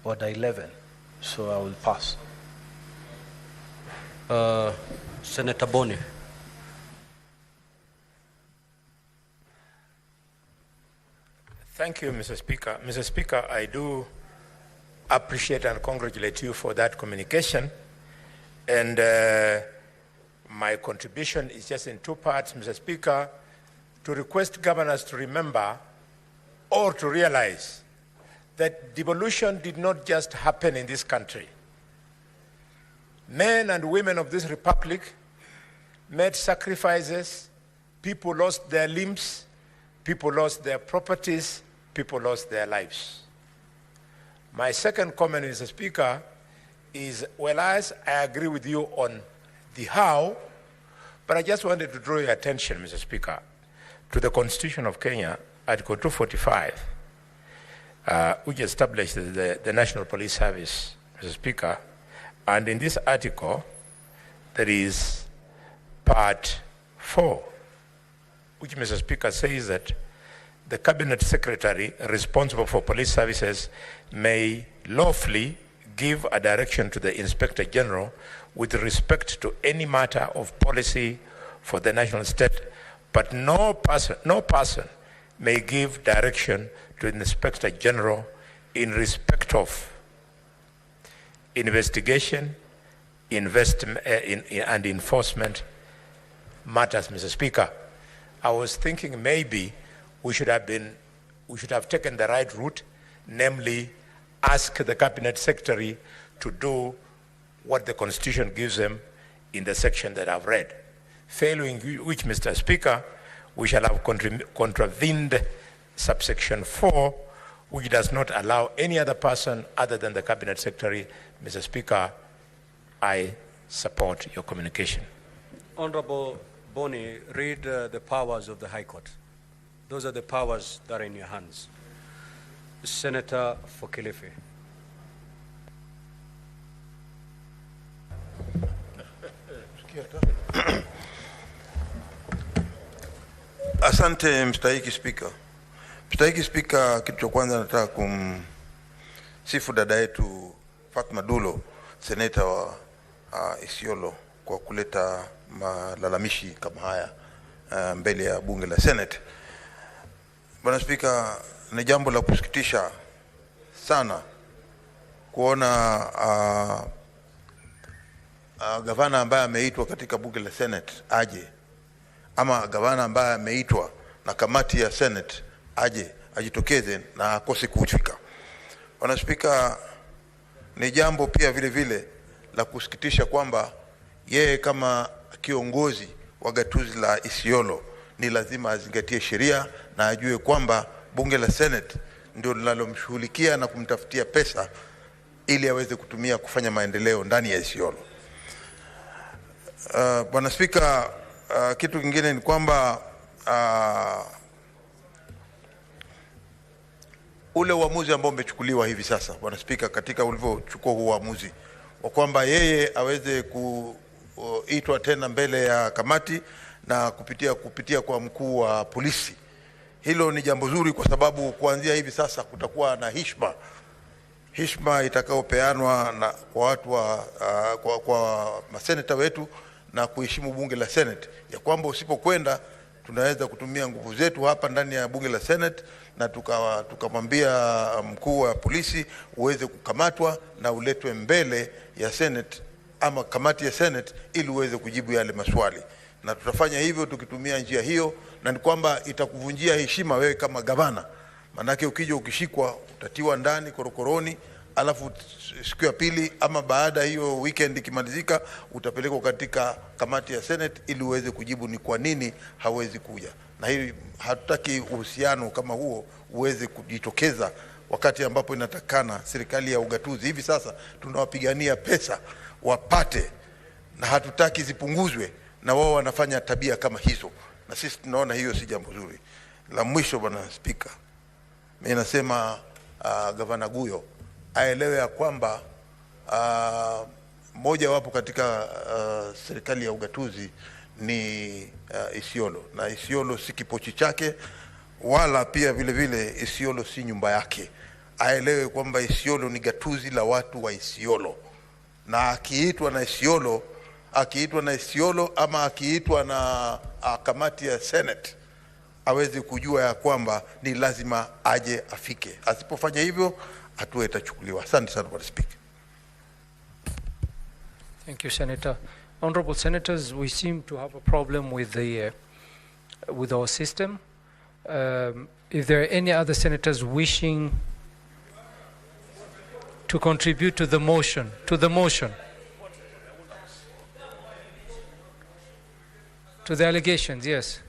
Order 11, so I will pass. Senator Boni. Thank you, Mr. Speaker. Mr. Speaker, I do appreciate and congratulate you for that communication. And my contribution is just in two parts, Mr. Speaker, to request governors to remember or to realize that devolution did not just happen in this country. Men and women of this republic made sacrifices, people lost their limbs, people lost their properties, people lost their lives. My second comment, Mr. Speaker, is, whereas I agree with you on the how, but I just wanted to draw your attention, Mr. Speaker, to the Constitution of Kenya, Article 245, which establishes the National Police Service, Mr. Speaker. And in this article, there is Part 4, which, Mr. Speaker, says that the Cabinet Secretary responsible for police services may lawfully give a direction to the Inspector General with respect to any matter of policy for the national state, but no person may give direction to the Inspector General in respect of investigation, and enforcement matters, Mr. Speaker. I was thinking maybe we should have taken the right route, namely ask the Cabinet Secretary to do what the Constitution gives them in the section that I've read. Failing which, Mr. Speaker, we shall have contravened subsection 4, which does not allow any other person other than the Cabinet Secretary. Mr. Speaker, I support your communication. Honorable Boni, read the powers of the High Court. Those are the powers that are in your hands. Senator Fokilifi. Asante mstahiki Spika. Mstahiki Spika, kitu cha kwanza nataka kumsifu dada yetu Fatma Dulo, seneta wa Isiolo, kwa kuleta malalamishi kama haya mbele ya bunge la Senate. Bwana Spika, ni jambo la kusikitisha sana kuona gavana ambaye ameitwa katika bunge la Senate aje, ama gavana ambaye ameitwa na kamati ya Senate aje, ajitokeze na akose kufika. Bwana Spika, ni jambo pia vile vile la kusikitisha kwamba yeye kama kiongozi wa gatuzi la Isiolo ni lazima azingatie sheria na ajue kwamba bunge la Senate ndio linalomshughulikia na kumtafutia pesa ili aweze kutumia kufanya maendeleo ndani ya Isiolo. Bwana Spika, kitu kingine ni kwamba ule uamuzi ambao umechukuliwa hivi sasa, Bwana Spika, katika ulivyochukua huo uamuzi wa kwamba yeye aweze kuitwa tena mbele ya kamati na kupitia kwa mkuu wa polisi, hilo ni jambo zuri, kwa sababu kuanzia hivi sasa kutakuwa na heshima itakayopeanwa na kwa watu kwa maseneta wetu na kuheshimu bunge la Senate, ya kwamba usipokwenda tunaweza kutumia nguvu zetu hapa ndani ya bunge la Senate na tukamwambia mkuu wa polisi uweze kukamatwa na uletwe mbele ya Senate ama kamati ya Senate ili uweze kujibu yale maswali, na tutafanya hivyo tukitumia njia hiyo, na ni kwamba itakuvunjia heshima wewe kama gavana. Manake ukija ukishikwa utatiwa ndani korokoroni, alafu siku ya pili ama baada hiyo weekend ikimalizika utapelekwa katika kamati ya Senate ili uweze kujibu ni kwa nini hawezi kuja. Na hili hatutaki uhusiano kama huo uweze kujitokeza wakati ambapo inatakana serikali ya ugatuzi. Hivi sasa tunawapigania pesa wapate, na hatutaki zipunguzwe, na wao wanafanya tabia kama hizo, na sisi tunaona hiyo si jambo zuri. La mwisho, Bwana Spika, mimi nasema Gavana Guyo aelewe ya kwamba moja wapo katika serikali ya ugatuzi ni Isiolo, na Isiolo si kipochi chake, wala pia vile vile Isiolo si nyumba yake. Aelewe kwamba Isiolo ni gatuzi la watu wa Isiolo, na akiitwa na Isiolo ama akiitwa na kamati ya Senate aweze kujua ya kwamba ni lazima aje afike. Asipofanya hivyo hatua itachukuliwa. Asante sana Bwana Speaker. Thank you, Senator. Honorable Senators, we seem to have a problem with our system. If there are any other senators wishing to contribute to the motion, to the allegations, yes.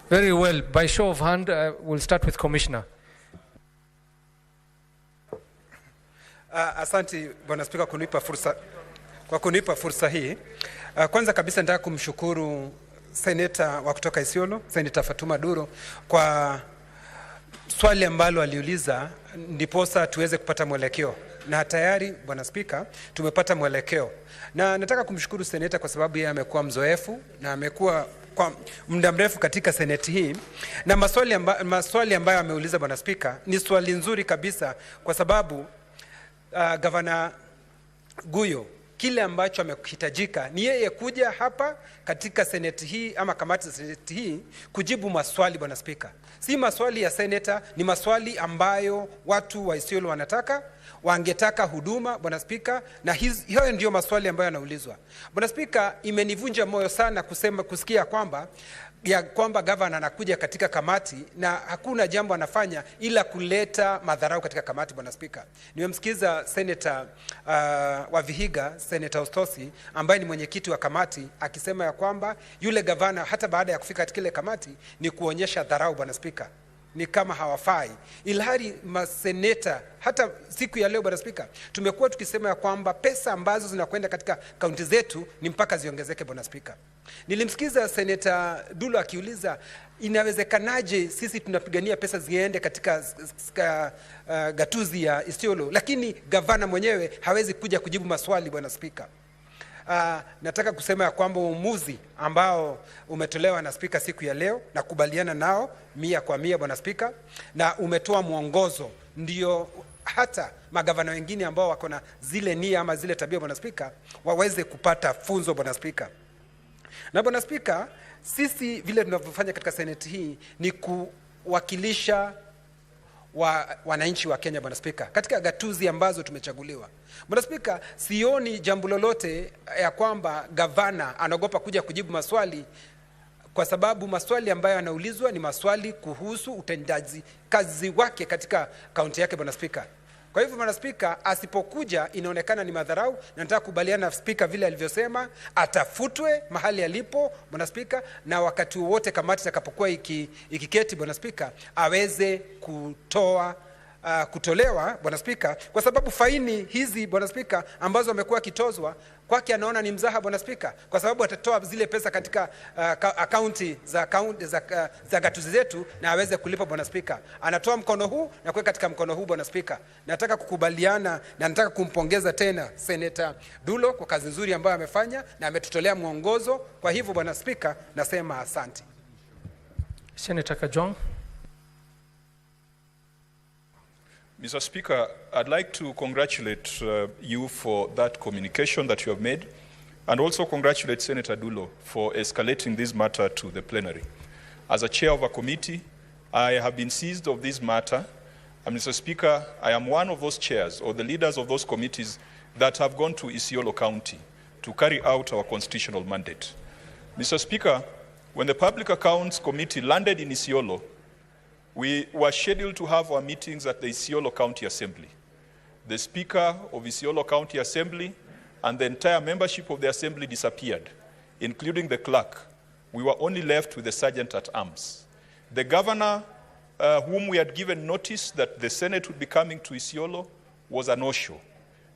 Very well. By show of hand, we'll start with Commissioner. Asante Bwana Spika kwa kunipa fursa hii. Kwanza kabisa nataka kumshukuru seneta wa kutoka Isiolo, Senator Fatuma Duro, kwa swali ambalo aliuliza ndiposa tuweze kupata mwelekeo. Na tayari Bwana Spika tumepata mwelekeo. Na nataka kumshukuru seneta kwa sababu yeye amekuwa mzoefu na amekuwa kwa muda mrefu katika seneti hii, na maswali ambayo ameuliza Bwana Spika ni swali nzuri kabisa, kwa sababu Gavana Guyo, kile ambacho amehitajika ni yeye kuja hapa katika seneti hii ama kamati ya seneti hii kujibu maswali Bwana Spika. Si maswali ya seneta, ni maswali ambayo watu wa Isiolo wangetaka huduma Bwana Spika, na hiyo ndio maswali ambayo yanaulizwa. Bwana Spika, imenivunja moyo sana kusikia kwamba gavana anakuja katika kamati na hakuna jambo anafanya ila kuleta madharau katika kamati Bwana Spika. Nimemsikiza Senator wa Vihiga, Senator Ostosi, ambaye ni mwenyekiti wa kamati, akisema ya kwamba yule gavana hata baada ya kufika katika ile kamati ni kuonyesha dharau Bwana Spika, ni kama hawafai. Ilhari maseneta hata siku ya leo Bwana Spika tumekuwa tukisema ya kwamba pesa ambazo zinakwenda katika kaunti zetu ni mpaka ziongezeke Bwana Spika. Nilimsikiza Senator Dulo akiuliza inawezekanaje sisi tunapigania pesa ziende katika gatuzi ya Isiolo, lakini gavana mwenyewe hawezi kuja kujibu maswali Bwana Spika. Nataka kusema ya kwamba uamuzi ambao umetolewa na Spika siku ya leo na kubaliana nao 100% Bwana Spika, na umetoa mwongozo ndio hata magavana wengine ambao wako na zile nia ama zile tabia Bwana Spika waweze kupata funzo Bwana Spika. Na Bwana Spika, sisi vile tunavyofanya katika seneti hii ni kuwakilisha wananchi wa Kenya Bwana Spika katika gatuzi ambazo tumechaguliwa. Bwana Spika, sioni jambo lolote ya kwamba gavana anaogopa kuja kujibu maswali kwa sababu maswali ambayo yanaulizwa ni maswali kuhusu utendaji kazi wake katika kaunti yake, Bwana Spika. Kwa hivyo Bwana Spika, asipokuja inaonekana ni madharau, na nataka kubaliana na Spika vile alivyosema, atafutwe mahali alipo Bwana Spika, na wakati wote kamati itakapokuwa ikiketi Bwana Spika, aweze kutolewa Bwana Spika, kwa sababu faini hizi Bwana Spika ambazo amekuwa kitozwa kwake anaona ni mzaha Bwana Spika, kwa sababu atatoa zile pesa katika akaunti za gatuzi zetu na aweze kulipa Bwana Spika. Anatoa mkono huu na kuweka katika mkono huu Bwana Spika. Nataka kukubaliana na nataka kumpongeza tena Senator Dulo kwa kazi nzuri ambayo amefanya na ametutolea mwongozo. Kwa hivyo Bwana Spika, nasema asante. Senator Kajwang. Mr. Speaker, I'd like to congratulate you for that communication that you have made, and also congratulate Senator Dulo for escalating this matter to the plenary. As a chair of a committee, I have been seized of this matter, and Mr. Speaker, I am one of those chairs or the leaders of those committees that have gone to Isolo County to carry out our constitutional mandate. Mr. Speaker, when the Public Accounts Committee landed in Isolo, we were scheduled to have our meetings at the Isolo County Assembly. The Speaker of Isolo County Assembly and the entire membership of the Assembly disappeared, including the clerk. We were only left with the Sergeant at Arms. The Governor, whom we had given notice that the Senate would be coming to Isolo, was a no-show.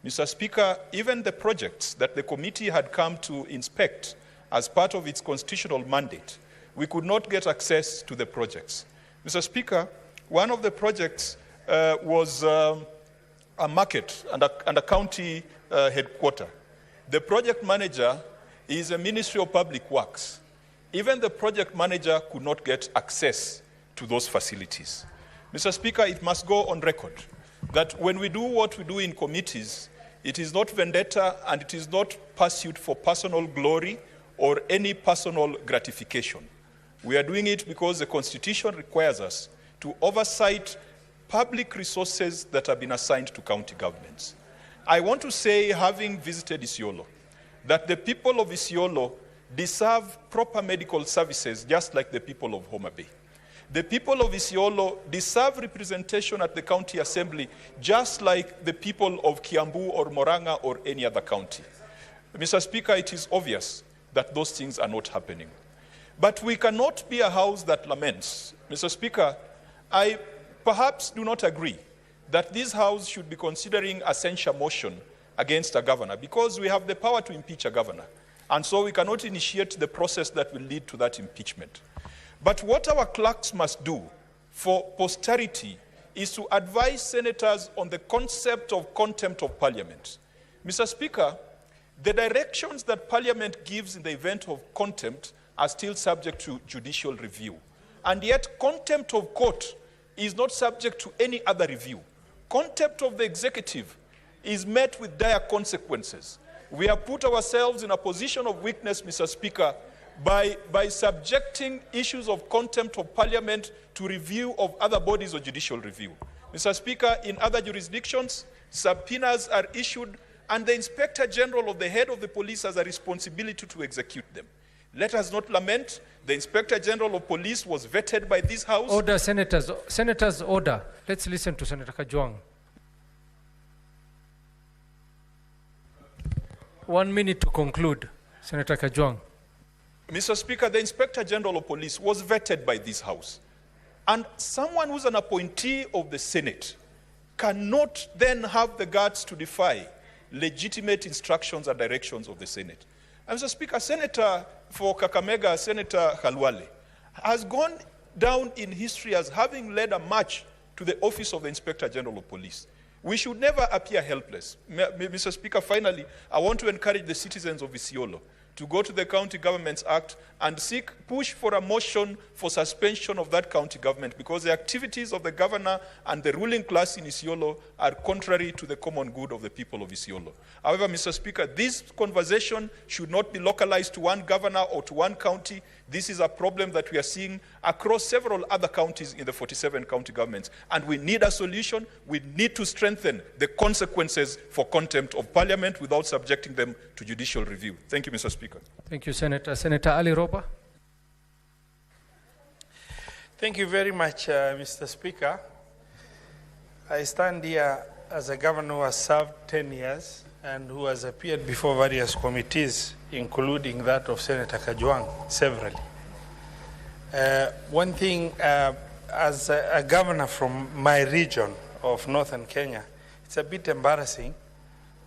Mr. Speaker, even the projects that the committee had come to inspect as part of its constitutional mandate, we could not get access to the projects. Mr. Speaker, one of the projects was a market and a county headquarter. The project manager is a Ministry of Public Works. Even the project manager could not get access to those facilities. Mr. Speaker, it must go on record that when we do what we do in committees, it is not vendetta and it is not pursuit for personal glory or any personal gratification. We are doing it because the Constitution requires us to oversight public resources that have been assigned to county governments. I want to say, having visited Isolo, that the people of Isolo deserve proper medical services just like the people of Homa Bay. The people of Isolo deserve representation at the county assembly just like the people of Kiambu or Moranga or any other county. Mr. Speaker, it is obvious that those things are not happening. But we cannot be a house that laments. Mr. Speaker, I perhaps do not agree that this house should be considering a censure motion against a governor because we have the power to impeach a governor. And so we cannot initiate the process that will lead to that impeachment. But what our clerks must do for posterity is to advise senators on the concept of contempt of parliament. Mr. Speaker, the directions that parliament gives in the event of contempt are still subject to judicial review. And yet contempt of court is not subject to any other review. Contempt of the executive is met with dire consequences. We have put ourselves in a position of weakness, Mr. Speaker, by subjecting issues of contempt of parliament to review of other bodies of judicial review. Mr. Speaker, in other jurisdictions, subpoenas are issued and the Inspector General or the head of the police has a responsibility to execute them. Let us not lament. The Inspector General of Police was vetted by this House. Order, senators. Senators, order. Let's listen to Senator Kajwang. 1 minute to conclude. Senator Kajwang. Mr. Speaker, the Inspector General of Police was vetted by this House. And someone who's an appointee of the Senate cannot then have the guts to defy legitimate instructions and directions of the Senate. And Mr. Speaker, Senator for Kakamega, Senator Khalwale, has gone down in history as having led a march to the office of the Inspector General of Police. We should never appear helpless. Mr. Speaker, finally, I want to encourage the citizens of Isolo to go to the County Governments Act and push for a motion for suspension of that county government because the activities of the governor and the ruling class in Isolo are contrary to the common good of the people of Isolo. However, Mr. Speaker, this conversation should not be localized to one governor or to one county. This is a problem that we are seeing across several other counties in the 47 county governments. And we need a solution. We need to strengthen the consequences for contempt of parliament without subjecting them to judicial review. Thank you, Mr. Speaker. Thank you, Senator. Senator Ali Roba. Thank you very much, Mr. Speaker. I stand here as a governor who has served 10 years and who has appeared before various committees, including that of Senator Kajwang, severally. One thing, as a governor from my region of northern Kenya, it's a bit embarrassing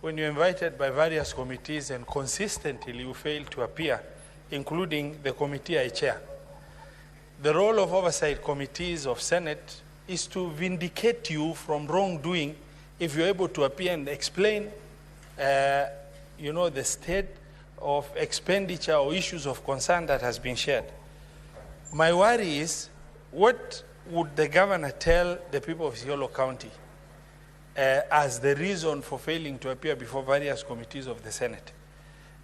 when you're invited by various committees and consistently you fail to appear, including the committee I chair. The role of oversight committees of Senate is to vindicate you from wrongdoing if you're able to appear and explain the state of expenditure or issues of concern that has been shared. My worry is, what would the governor tell the people of Isolo County as the reason for failing to appear before various committees of the Senate?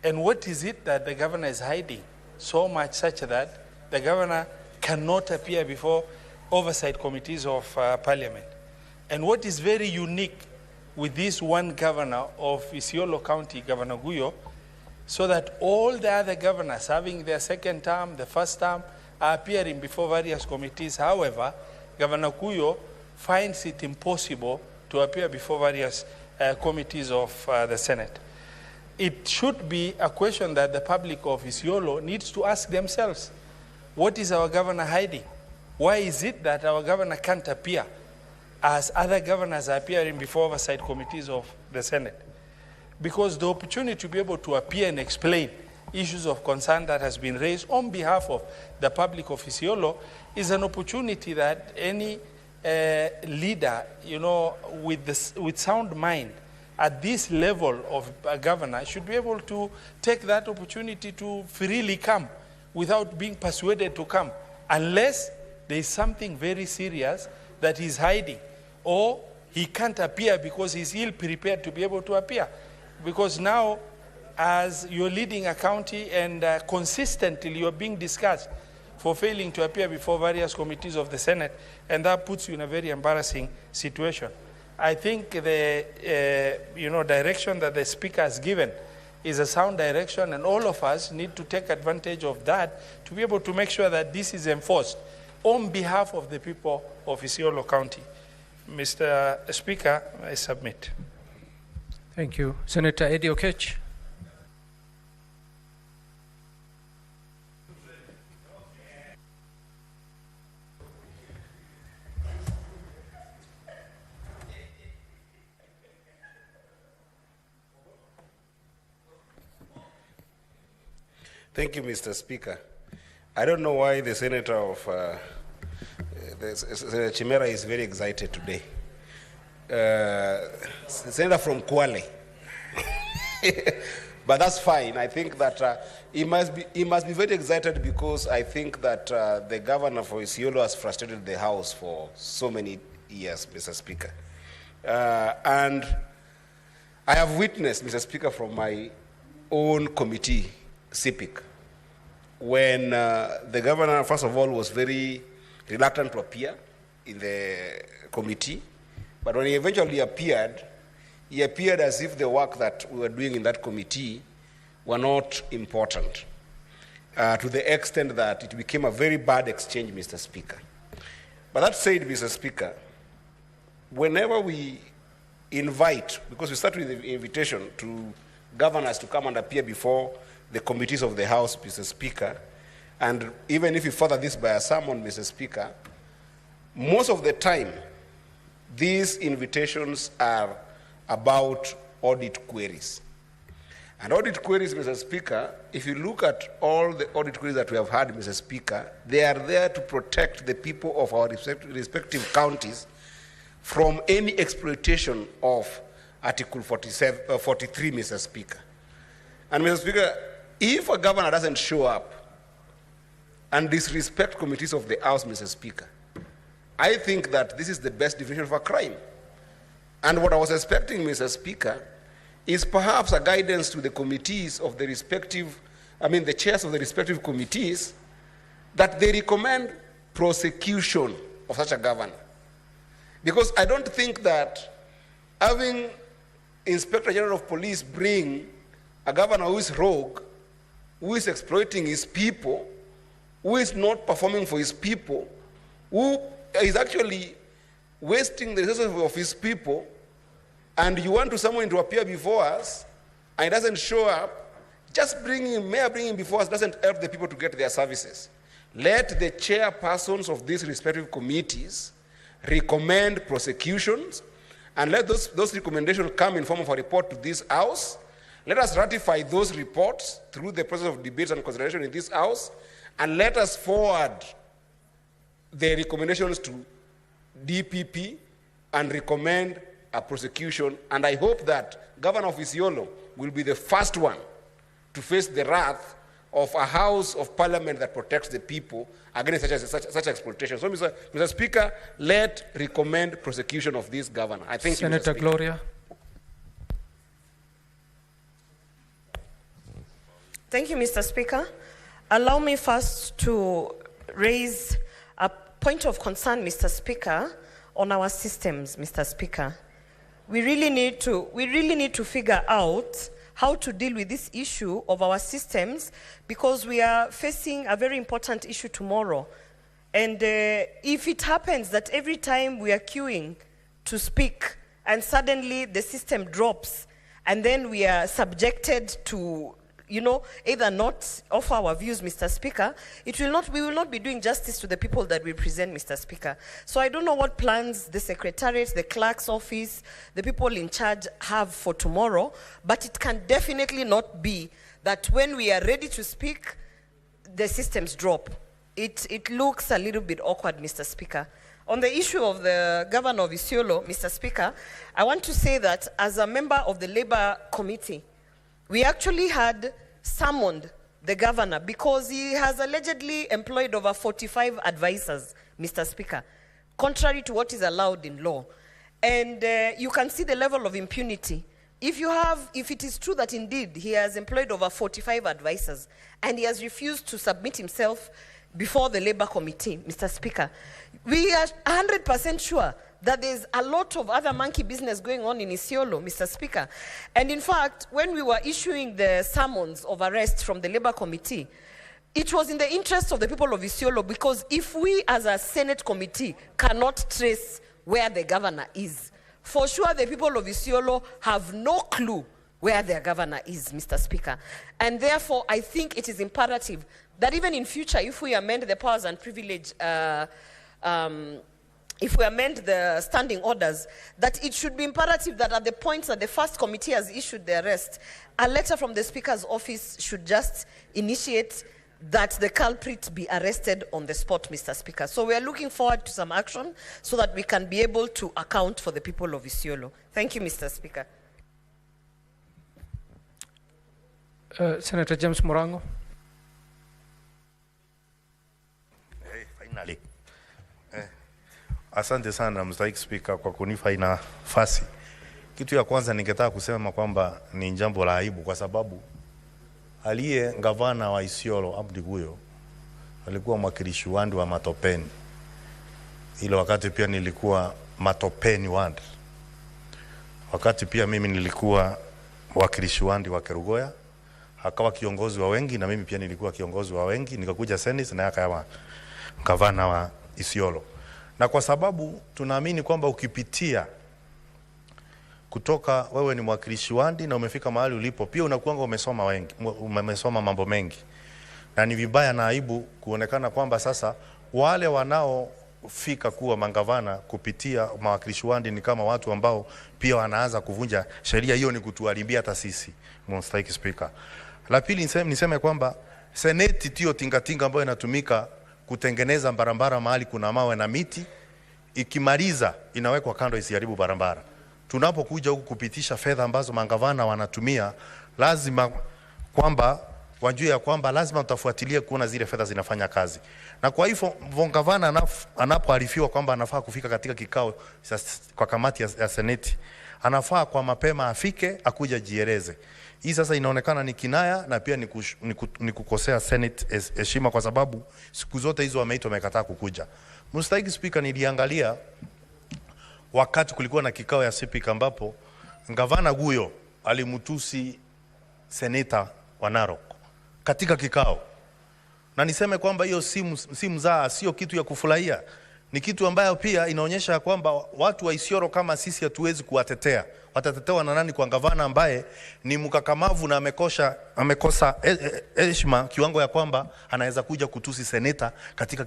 And what is it that the governor is hiding so much such that the governor cannot appear before oversight committees of parliament? And what is very unique with this one governor of Isolo County, Governor Guyo, so that all the other governors having their second term, the first term, are appearing before various committees. However, Governor Guyo finds it impossible to appear before various committees of the Senate. It should be a question that the public of Isolo needs to ask themselves. What is our governor hiding? Why is it that our governor can't appear as other governors are appearing before oversight committees of the Senate? Because the opportunity to be able to appear and explain issues of concern that has been raised on behalf of the public of Isolo is an opportunity that any leader, with sound mind at this level of a governor should be able to take that opportunity to freely come without being persuaded to come, unless there is something very serious that he's hiding, or he can't appear because he's ill-prepared to be able to appear. Because now, as you're leading a county and consistently you're being discussed for failing to appear before various committees of the Senate, and that puts you in a very embarrassing situation. I think the direction that the Speaker has given is a sound direction, and all of us need to take advantage of that to be able to make sure that this is enforced on behalf of the people of Isolo County. Mr. Speaker, I submit. Thank you. Senator Eddie Okech. Thank you, Mr. Speaker. I don't know why the Senator of Senator Chimera is very excited today. Senator from Kwale. But that's fine. I think that he must be very excited because I think that the governor for Isolo has frustrated the House for so many years, Mr. Speaker. And I have witnessed, Mr. Speaker, from my own committee, CIPIC, when the governor, first of all, was very reluctant to appear in the committee, but when he eventually appeared, he appeared as if the work that we were doing in that committee were not important, to the extent that it became a very bad exchange, Mr. Speaker. But that said, Mr. Speaker, whenever we invite, because we start with the invitation to governors to come and appear before the committees of the House, Mr. Speaker, and even if you further this by a sermon, Mr. Speaker, most of the time, these invitations are about audit queries. And audit queries, Mr. Speaker, if you look at all the audit queries that we have had, Mr. Speaker, they are there to protect the people of our respective counties from any exploitation of Article 43, Mr. Speaker. And Mr. Speaker, if a governor doesn't show up and disrespect committees of the House, Mr. Speaker, I think that this is the best definition of a crime. And what I was expecting, Mr. Speaker, is perhaps a guidance to the committees of the respective, the chairs of the respective committees, that they recommend prosecution of such a governor. Because I don't think that having Inspector General of Police bring a governor who is rogue, who is exploiting his people, who is not performing for his people, who is actually wasting the resources of his people, and you want someone to appear before us, and he doesn't show up, just bring him before us doesn't help the people to get their services. Let the chairpersons of these respective committees recommend prosecutions, and let those recommendations come in form of a report to this House. Let us ratify those reports through the process of debates and consideration in this House, and let us forward the recommendations to DPP and recommend a prosecution. And I hope that Governor of Isolo will be the first one to face the wrath of a House of Parliament that protects the people against such exploitation. So, Mr. Speaker, recommend prosecution of this governor. I thank Senator you, Mr. Speaker. Gloria. Thank you, Mr. Speaker. Allow me first to raise a point of concern, Mr. Speaker, on our systems, Mr. Speaker. We really need to figure out how to deal with this issue of our systems, because we are facing a very important issue tomorrow. And if it happens that every time we are queuing to speak and suddenly the system drops, and then we are subjected to, either not offer our views, Mr. Speaker, we will not be doing justice to the people that we present, Mr. Speaker. So I don't know what plans the Secretariat, the Clerk's office, the people in charge have for tomorrow, but it can definitely not be that when we are ready to speak, the systems drop. It looks a little bit awkward, Mr. Speaker. On the issue of the Governor of Isolo, Mr. Speaker, I want to say that as a member of the Labour Committee, we actually had summoned the governor because he has allegedly employed over 45 advisors, Mr. Speaker, contrary to what is allowed in law. And you can see the level of impunity. If it is true that indeed he has employed over 45 advisors and he has refused to submit himself before the Labour Committee, Mr. Speaker, we are 100% sure that there's a lot of other monkey business going on in Isolo, Mr. Speaker. And in fact, when we were issuing the summons of arrest from the Labour Committee, it was in the interest of the people of Isolo, because if we as a Senate committee cannot trace where the governor is, for sure the people of Isolo have no clue where their governor is, Mr. Speaker. And therefore, I think it is imperative that even in future, if we amend the powers and privilege, if we amend the standing orders, that it should be imperative that at the points that the first committee has issued the arrest, a letter from the Speaker's office should just initiate that the culprit be arrested on the spot, Mr. Speaker. So we are looking forward to some action so that we can be able to account for the people of Isolo. Thank you, Mr. Speaker. Senator James Morango. Hey, finally. Asante sana Mstahiki Spika kwa kunipa hii nafasi. Kitu ya kwanza ningetaka kusema kwamba ni jambo la aibu, kwa sababu aliye gavana wa Isolo Abdi huyo alikuwa mwakilishi wangu wa Matopeni. Ile wakati pia nilikuwa Matopeni ward. Wakati pia mimi nilikuwa mwakilishi wangu wa Kerugoya, akawa kiongozi wa wengi na mimi pia nilikuwa kiongozi wa wengi, nikakuja Senate na akawa gavana wa Isolo. Na kwa sababu tunaamini kwamba ukipitia kutoka wewe ni mwakilishi wandi na umefika mahali ulipo, pia unakuanga umesoma mambo mengi. Na ni vibaya na aibu kuonekana kwamba sasa wale wanaofika kuwa mangavana kupitia mawakilishi wandi ni kama watu ambao pia wanaanza kuvunja sheria. Hiyo ni kutuharibia hata sisi, Mstahiki Speaker. La pili niseme kwamba Seneti tio tingatinga ambayo inatumika kutengeneza barabara mahali kuna mawe na miti, ikimaliza inawekwa kando isiharibu barabara. Tunapokuja huku kupitisha fedha ambazo mangavana wanatumia, lazima kwamba wajue ya kwamba lazima tutafuatilia kuona zile fedha zinafanya kazi. Na kwa hivyo gavana anapoarifiwa kwamba anafaa kufika katika kikao kwa kamati ya Seneti, anafaa kwa mapema afike akuja jieleze. Hii sasa inaonekana ni kinaya na pia ni kukosea Senate heshima, kwa sababu siku zote hizo wameitwa wamekataa kukuja. Mstahiki Speaker, niliangalia wakati kulikuwa na kikao ya CPIC ambapo gavana huyo alimutusi seneta wa Narok katika kikao. Na niseme kwamba hiyo si mzaa, sio kitu ya kufurahia. ni kitu ambayo pia inaonyesha kwamba watu wa Isiolo kama sisi hatuwezi kuwatetea. Watatetewa na nani kwa gavana ambaye ni mkakamavu na amekosa heshima kiwango ya kwamba anaweza kuja kutusi seneta katika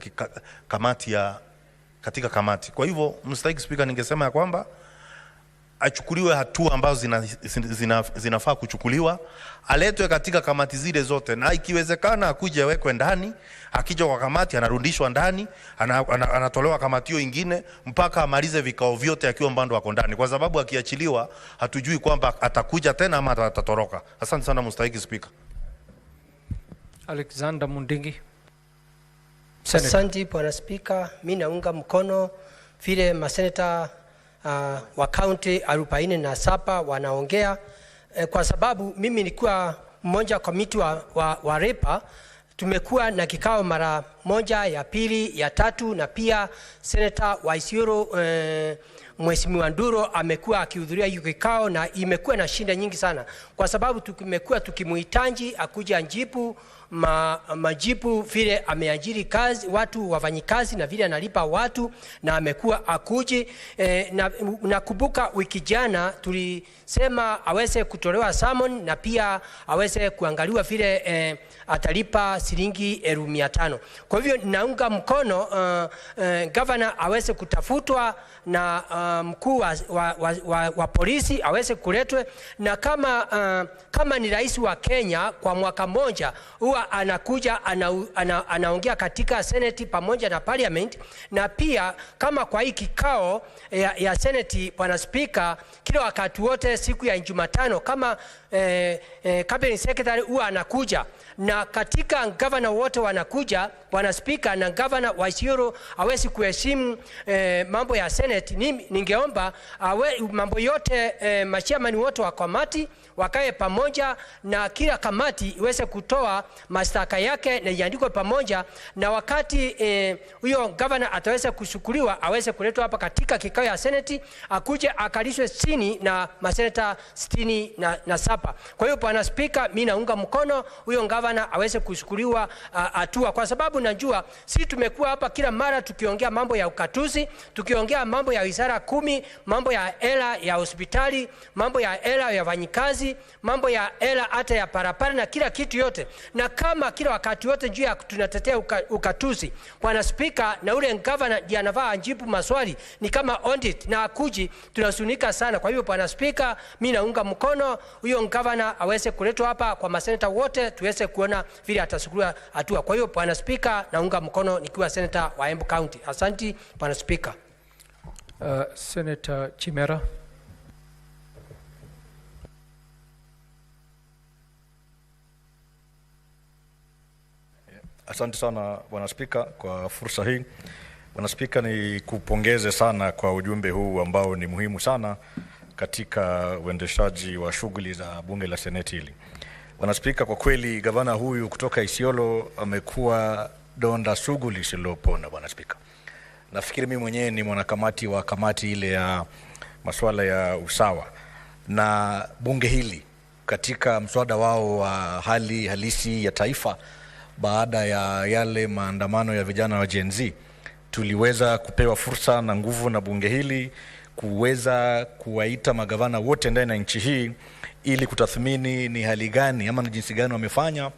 kamati. Kwa hivyo Mr. Speaker, ningesema ya kwamba achukuliwe hatua ambazo zinafaa kuchukuliwa, aletwe katika kamati zile zote, na ikiwezekana akuje awekwe ndani, akija kwa kamati anarudishwa ndani, anatolewa kamati hiyo ingine mpaka amalize vikao vyote akiwa mbando wako ndani, kwa sababu akiachiliwa hatujui kwamba atakuja tena ama atatoroka. Asante sana Mr. Speaker. Alexander Mundingi. Asante Bwana Speaker, mimi naunga mkono vile maseneta wa county 47 wanaongea kwa sababu mimi nilikuwa mmoja komiti wa REPA. Tumekuwa na kikao mara moja, ya pili, ya tatu, na pia seneta wa Isiolo Mheshimiwa Nduro amekuwa akihudhuria hiyo kikao, na imekuwa na shinda nyingi sana kwa sababu tumekuwa tukimuhitaji akuja anjibu majibu vile ameajiri kazi watu wafanyikazi na vile analipa watu, na amekuwa akuji na nakumbuka wiki jana tulisema aweze kutolewa summon na pia aweze kuangaliwa vile atalipa shilingi 1500. Kwa hivyo naunga mkono governor aweze kutafutwa na mkuu wa polisi aweze kuletwe, na kama ni rais wa Kenya kwa mwaka mmoja huwa anakuja anaongea katika Senate pamoja na Parliament, na pia kama kwa hii kikao ya Senate Bwana Speaker, kila wakati wote siku ya Jumatano kama cabinet secretary huwa anakuja, na katika governor wote wanakuja Bwana Speaker, na governor wa Isiolo hawezi kuheshimu mambo ya Senate. Ningeomba mambo yote machairman wote wa kamati wakae pamoja na kila kamati iweze kutoa mashtaka yake na iandikwe pamoja, na wakati huyo governor ataweza kushukuriwa aweze kuletwa hapa katika kikao ya Senate, akuje akalishwe chini na maseneta 67. Kwa hiyo Bwana Speaker, mimi naunga mkono huyo governor aweze kushukuriwa hatua, kwa sababu najua sisi tumekuwa hapa kila mara tukiongea mambo ya ukatuzi, tukiongea mambo ya wizara 10, mambo ya hela ya hospitali, mambo ya hela ya wafanyikazi, mambo ya hela hata ya parapara na kila kitu yote, na kama kila wakati wote juu ya tunatetea ukatuzi Bwana Speaker, na ule governor ndiye anafaa ajibu maswali ni kama audit na akuji, tunasunika sana. Kwa hivyo Bwana Speaker, mimi naunga mkono huyo governor aweze kuletwa hapa kwa maseneta wote tuweze kuona vile atachukua hatua. Kwa hiyo Bwana Speaker, naunga mkono nikiwa senator wa Embu County. Asante Bwana Speaker. Senator Chimera. Asante sana Bwana Spika kwa fursa hii. Bwana Spika, ni kupongeze sana kwa ujumbe huu ambao ni muhimu sana katika uendeshaji wa shughuli za bunge la seneti hili. Bwana Spika, kwa kweli gavana huyu kutoka Isiolo amekuwa donda sugu lisilopona. Bwana Spika, nafikiri mimi mwenyewe ni mwanakamati wa kamati ile ya masuala ya usawa, na bunge hili katika mswada wao wa hali halisi ya taifa baada ya yale maandamano ya vijana wa Gen Z, tuliweza kupewa fursa na nguvu na bunge hili kuweza kuwaita magavana wote ndani ya nchi hii ili kutathmini ni hali gani ama ni jinsi gani wamefanya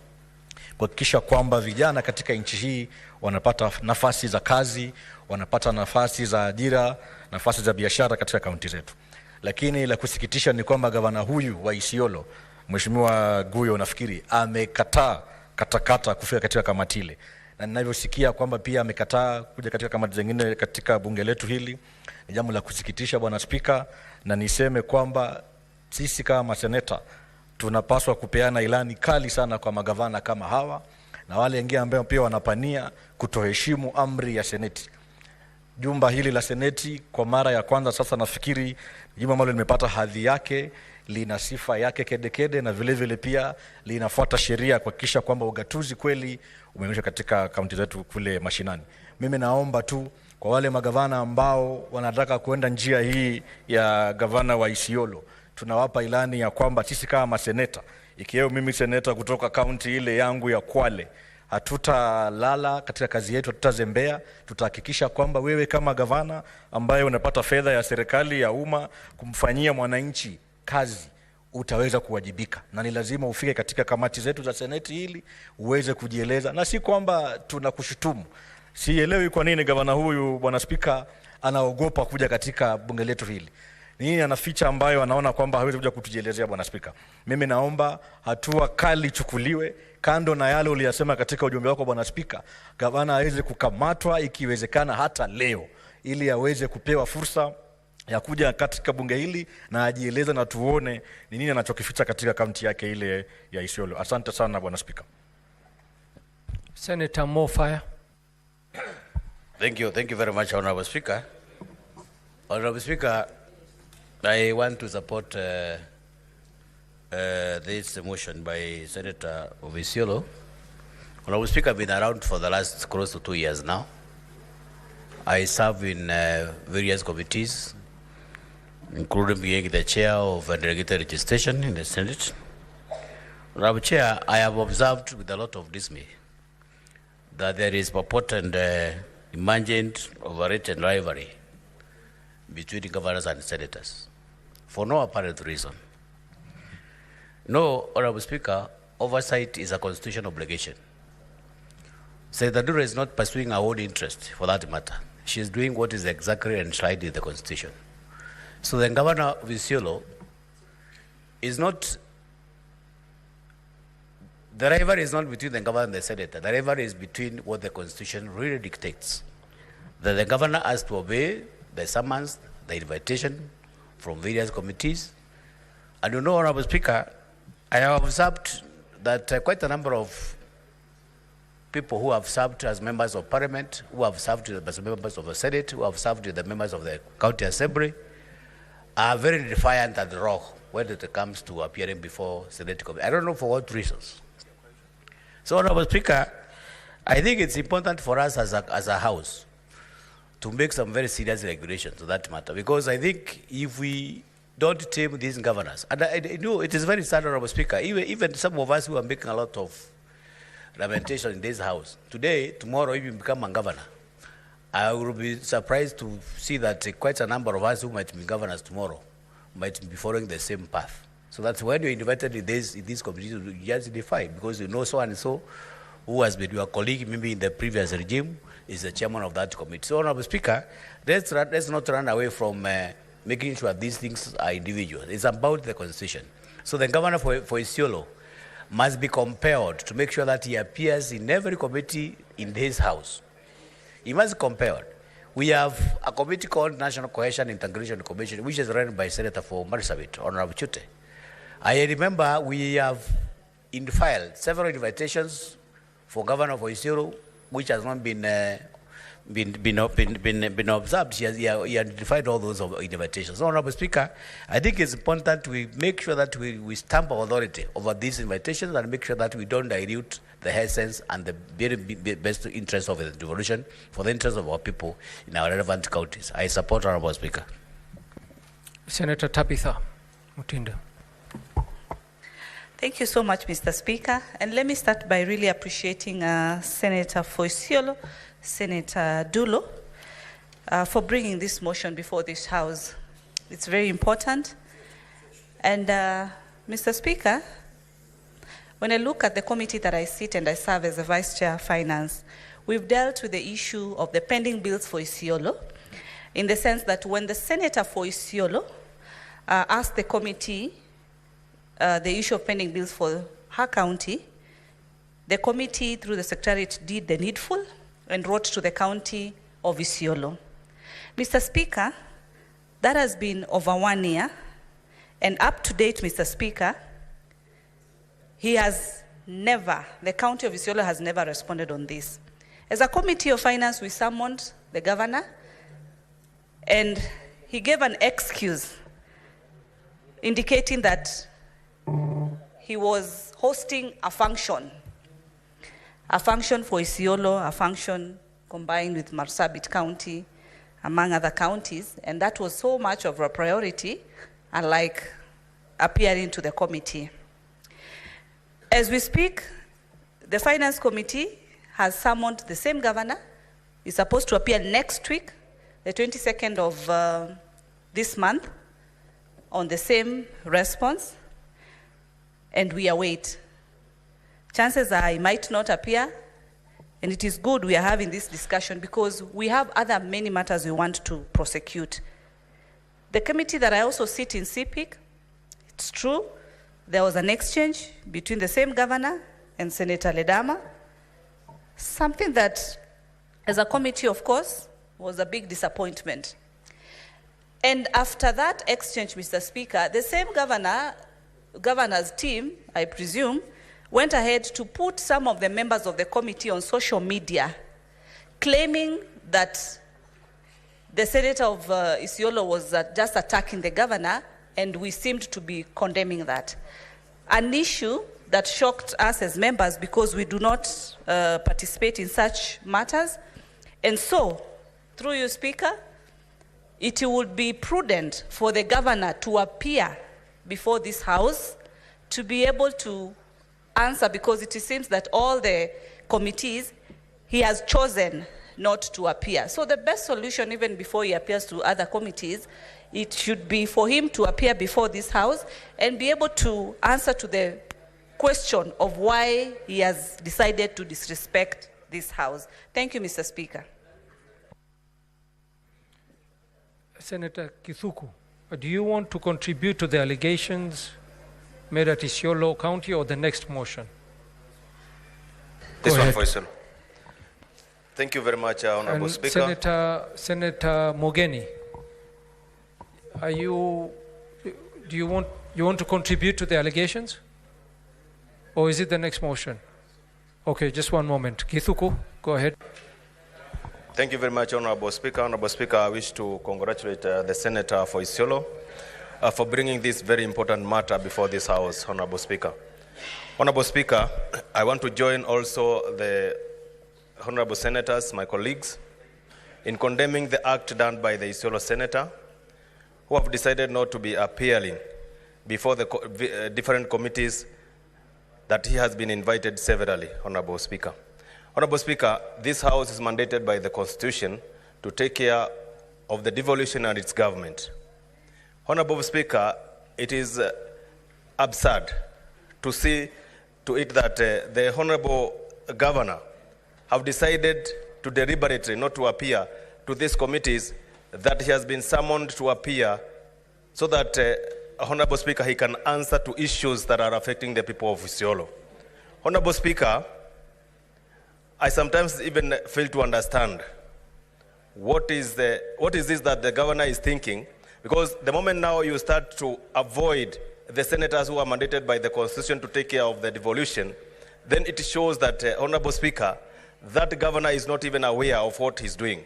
kuhakikisha kwamba vijana katika nchi hii wanapata nafasi za kazi, wanapata nafasi za ajira, nafasi za biashara katika kaunti zetu. Lakini la kusikitisha ni kwamba gavana huyu wa Isiolo, Mheshimiwa Guyo, nafikiri amekataa katakata kufika katika kamati ile, na ninavyosikia kwamba pia amekataa kuja katika kamati zingine katika bunge letu hili. Ni jambo la kusikitisha Bwana Spika, na niseme kwamba sisi kama seneta tunapaswa kupeana ilani kali sana kwa magavana kama hawa na wale wengine ambao pia wanapania kutoheshimu amri ya seneti. Jumba hili la seneti kwa mara ya kwanza sasa nafikiri jumba ambalo limepata hadhi yake, lina sifa yake kedekede, na vile vile pia linafuata sheria kuhakikisha kwamba ugatuzi kweli umeonyeshwa katika kaunti zetu kule mashinani. Mimi naomba tu kwa wale magavana ambao wanataka kuenda njia hii ya gavana wa Isiolo, tunawapa ilani ya kwamba sisi kama seneta, ikiwemo mimi seneta kutoka kaunti ile yangu ya Kwale, hatutalala katika kazi yetu, hatutazembea. Tutahakikisha kwamba wewe kama gavana ambaye unapata fedha ya serikali ya umma kumfanyia mwananchi kazi, utaweza kuwajibika, na ni lazima ufike katika kamati zetu za seneti hili uweze kujieleza, na si kwamba tunakushutumu. Sielewi kwa nini gavana huyu, bwana spika, anaogopa kuja katika bunge letu hili. Nini anaficha ambayo anaona kwamba hawezi kuja kutujielezea, bwana spika? Mimi naomba hatua kali chukuliwe, kando na yale uliyasema katika ujumbe wako, bwana spika. Gavana aweze kukamatwa ikiwezekana hata leo, ili aweze kupewa fursa ya kuja katika bunge hili na ajieleza na tuone ni nini anachokificha katika kaunti yake ile ya Isolo. Asante sana bwana spika. Senator Mofaya. Thank you very much, Honorable Speaker. Honorable Speaker, I want to support this motion by Senator Isolo. Honorable Speaker, I've been around for the last close to 2 years now. I serve in various committees, including being the chair of delegated registration in the Senate. Honorable Chair, I have observed with a lot of dismay that there is purported emergent overrated rivalry between governors and senators for no apparent reason. No, Honorable Speaker, oversight is a constitutional obligation. Senator Duro is not pursuing her own interest for that matter. She is doing what is exactly enshrined in the Constitution. So the governor of Isolo is not, the rivalry is not between the governor and the senator. The rivalry is between what the Constitution really dictates. That the governor has to obey the summons, the invitation from various committees. And you know, Honorable Speaker, I have observed that quite a number of people who have served as members of parliament, who have served as members of the Senate, who have served as the members of the county assembly, are very defiant and raw when it comes to appearing before Senate committee. I don't know for what reasons. So, Honorable Speaker, I think it's important for us as a house to make some very serious regulations on that matter, because I think if we don't tame these governors, and I know it is very sad, Honorable Speaker, even some of us who are making a lot of lamentation in this house, today, tomorrow, if you become a governor, I will be surprised to see that quite a number of us who might be governors tomorrow might be following the same path. So that's when you're invited in these committees, you just defy, because you know so and so who has been your colleague maybe in the previous regime is the chairman of that committee. So, Honorable Speaker, let's not run away from making sure these things are individual. It's about the Constitution. So the governor for Isolo must be compelled to make sure that he appears in every committee in his house. He must be compelled. We have a committee called National Cohesion Integration Commission, which is run by Senator for Marsabit, Honorable Chute. I remember we have filed several invitations for Governor for Isolo, which has not been observed. He identified all those invitations. So, Honorable Speaker, I think it's important we make sure that we stamp our authority over these invitations and make sure that we don't dilute the essence and the very best interest of the devolution for the interest of our people in our relevant counties. I support, Honorable Speaker. Senator Tabitha Mutinda. Thank you so much, Mr. Speaker. And let me start by really appreciating Senator for Isolo, Senator Dulo, for bringing this motion before this House. It's very important. And Mr. Speaker, when I look at the committee that I sit and I serve as the Vice Chair of Finance, we've dealt with the issue of the pending bills for Isolo, in the sense that when the Senator for Isolo asked the committee the issue of pending bills for her county, the committee through the Secretariat did the needful and wrote to the county of Isolo. Mr. Speaker, that has been over 1 year, and up to date, Mr. Speaker, the county of Isolo has never responded on this. As a committee of finance, we summoned the governor, and he gave an excuse indicating that he was hosting a function for Isolo, a function combined with Marsabit County, among other counties, and that was so much of a priority, unlike appearing to the committee. As we speak, The Finance Committee has summoned the same governor. He's supposed to appear next week, the 22nd of this month, on the same response, and we await. Chances are he might not appear, and it is good we are having this discussion because we have other many matters we want to prosecute. The committee that I also sit in, CPIC, it's true, there was an exchange between the same governor and Senator Ledama, something that, as a committee, of course, was a big disappointment. And after that exchange, Mr. Speaker, the same governor's team, I presume, went ahead to put some of the members of the committee on social media, claiming that the senator of Isolo was just attacking the governor, and we seemed to be condemning that. An issue that shocked us as members because we do not participate in such matters. And so, through you, Speaker, it would be prudent for the governor to appear before this House to be able to answer, because it seems that all the committees, he has chosen not to appear. So the best solution, even before he appears to other committees, it should be for him to appear before this House and be able to answer to the question of why he has decided to disrespect this House. Thank you, Mr. Speaker. Senator Kithuku, do you want to contribute to the allegations made at Isolo County or the next motion? This one for Isolo. Thank you very much, Honorable And Speaker. Senator Mogeni, do you want to contribute to the allegations? Or is it the next motion? Okay, just one moment. Kithuku, go ahead. Thank you very much, Honorable Speaker. Honorable Speaker, I wish to congratulate the Senator for Isolo for bringing this very important matter before this House, Honorable Speaker. Honorable Speaker, I want to join also the Honorable Senators, my colleagues, in condemning the act done by the Isolo Senator, who have decided not to be appearing before the different committees that he has been invited severally, Honorable Speaker. Honorable Speaker, this House is mandated by the Constitution to take care of the devolution and its government. Honorable Speaker, it is absurd to see to it that the Honorable Governor have decided to deliberately not to appear to these committees that he has been summoned to appear so that, Honorable Speaker, he can answer to issues that are affecting the people of Isolo. Honorable Speaker, I sometimes even fail to understand what is this that the governor is thinking, because the moment now you start to avoid the senators who are mandated by the Constitution to take care of the devolution, then it shows that, Honorable Speaker, that governor is not even aware of what he's doing.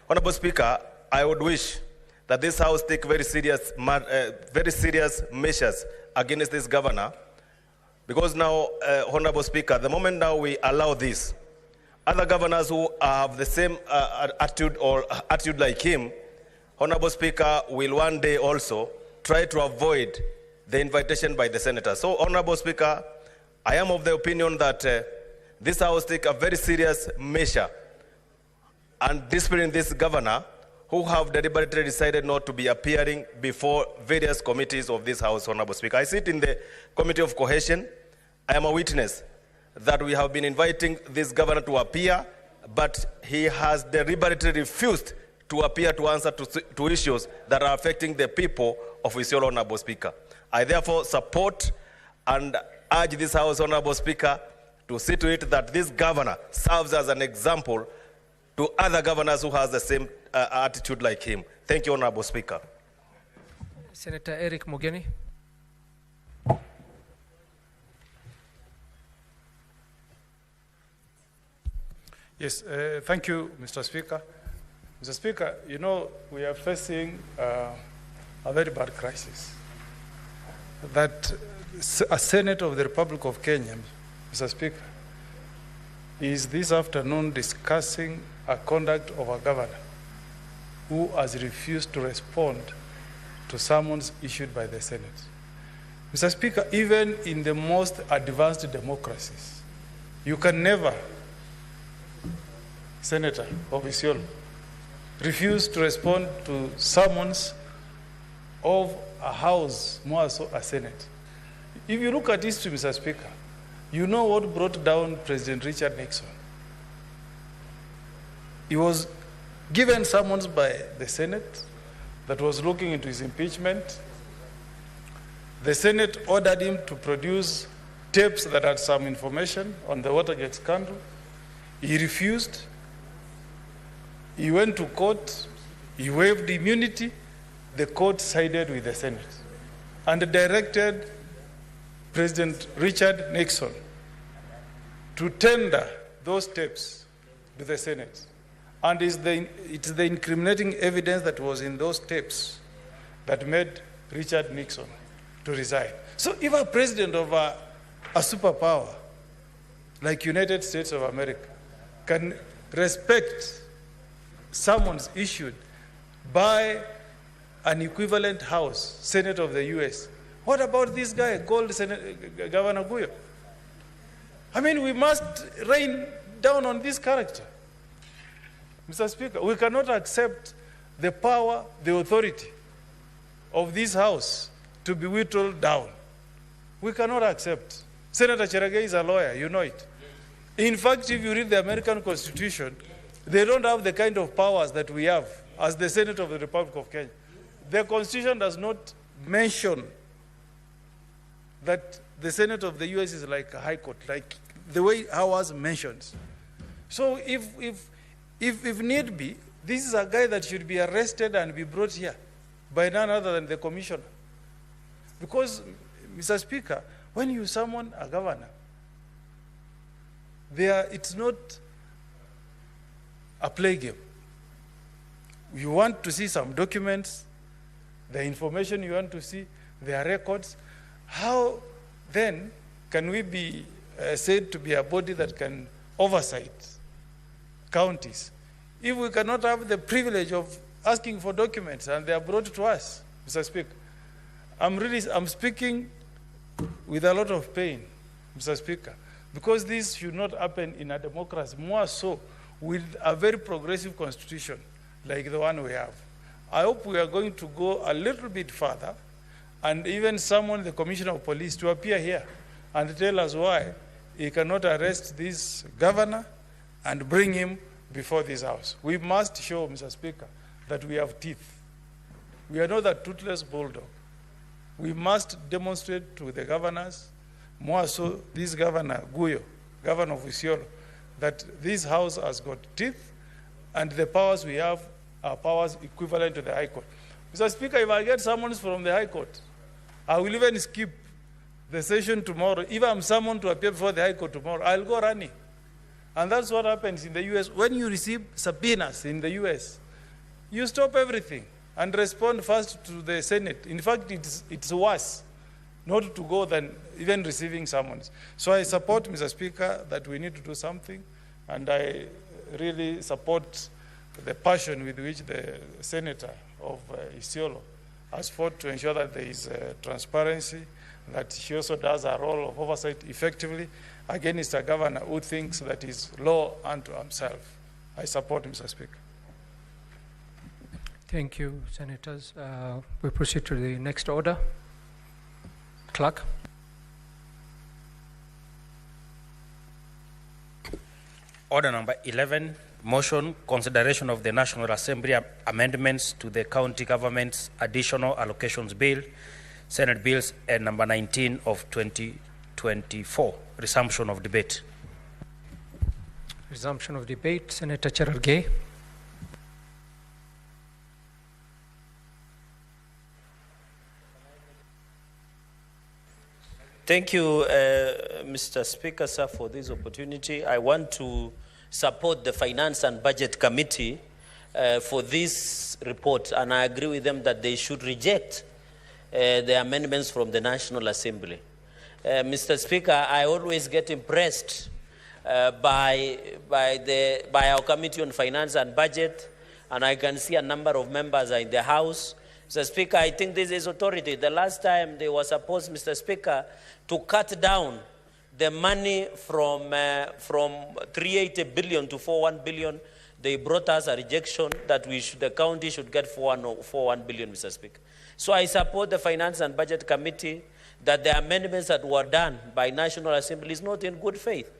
Honorable Speaker, I would wish that this House take very serious measures against this governor, because now, Honorable Speaker, the moment now we allow this, other governors who have the same attitude like him, Honorable Speaker, will one day also try to avoid the invitation by the senator. So, Honorable Speaker, I am of the opinion that this House take a very serious measure and discipline this governor who have deliberately decided not to be appearing before various committees of this House, Honorable Speaker. I sit in the Committee of Cohesion. I am a witness that we have been inviting this governor to appear, but he has deliberately refused to appear to answer to issues that are affecting the people of Isolo, Honorable Speaker. I therefore support and urge this House, Honorable Speaker, to see to it that this governor serves as an example to other governors who has the same attitude like him. Thank you, Honorable Speaker. Senator Eric Mogeni. Yes, thank you, Mr. Speaker. Mr. Speaker, you know, we are facing a very bad crisis. That a Senate of the Republic of Kenya, Mr. Speaker, is this afternoon discussing a conduct of a governor who has refused to respond to summons issued by the Senate. Mr. Speaker, even in the most advanced democracies, You can never, Senator of Isiolo, refuse to respond to summons of a House, more so a Senate. If you look at history, Mr. Speaker, you know what brought down President Richard Nixon. He was given summons by the Senate that was looking into his impeachment. The Senate ordered him to produce tapes that had some information on the Watergate scandal. He refused. He went to court. He waived immunity. The court sided with the Senate and directed President Richard Nixon to tender those tapes to the Senate. And it's the incriminating evidence that was in those tapes that made Richard Nixon to resign. So if a president of a superpower like United States of America can respect summons issued by an equivalent House, Senate of the US, what about this guy called Governor Guyo? I mean, we must rain down on this character. Mr. Speaker, we cannot accept the power, the authority of this House to be whittled down. We cannot accept. Senator Cherage is a lawyer, you know it. In fact, if you read the American Constitution, they don't have the kind of powers that we have as the Senate of the Republic of Kenya. The Constitution does not mention that the Senate of the US is like a high court, like the way ours mentions. So if need be, this is a guy that should be arrested and be brought here by none other than the commissioner. Because, Mr. Speaker, when you summon a governor, it's not a play game. You want to see some documents, the information you want to see, their records. How then can we be said to be a body that can oversight counties if we cannot have the privilege of asking for documents and they are brought to us, Mr. Speaker? I'm speaking with a lot of pain, Mr. Speaker, because this should not happen in a democracy, more so with a very progressive constitution like the one we have. I hope we are going to go a little bit further and even summon the Commissioner of Police to appear here and tell us why he cannot arrest this governor and bring him before this House. We must show, Mr. Speaker, that we have teeth. We are not a toothless bulldog. We must demonstrate to the governors, more so this Governor Guyo, Governor of Isiolo, that this House has got teeth and the powers we have are powers equivalent to the High Court. Mr. Speaker, if I get summons from the High Court, I will even skip the session tomorrow. If I'm summoned to appear before the High Court tomorrow, I'll go running. And that's what happens in the US. When you receive subpoenas in the US, you stop everything and respond first to the Senate. In fact, it's worse not to go than even receiving summons. So I support, Mr. Speaker, that we need to do something, and I really support the passion with which the Senator of Isiolo has fought to ensure that there is transparency, that she also does her role of oversight effectively against a governor who thinks that is law unto himself. I support, Mr. Speaker. Thank you, Senators. We proceed to the next order. Clerk. Order number 11, motion consideration of the National Assembly amendments to the County Government's Additional Allocations Bill, Senate Bills number 19 of 2024. Resumption of debate. Resumption of debate. Senator Cherargei. Thank you, Mr. Speaker, sir, for this opportunity. I want to support the Finance and Budget Committee for this report, and I agree with them that they should reject the amendments from the National Assembly. Mr. Speaker, I always get impressed by our Committee on Finance and Budget, and I can see a number of members are in the House. Mr. Speaker, I think this is authority. The last time they were supposed, Mr. Speaker, to cut down the money from 380 billion to 41 billion, they brought us a rejection that the county should get 41 billion, Mr. Speaker. So I support the Finance and Budget Committee that the amendments that were done by National Assembly is not in good faith.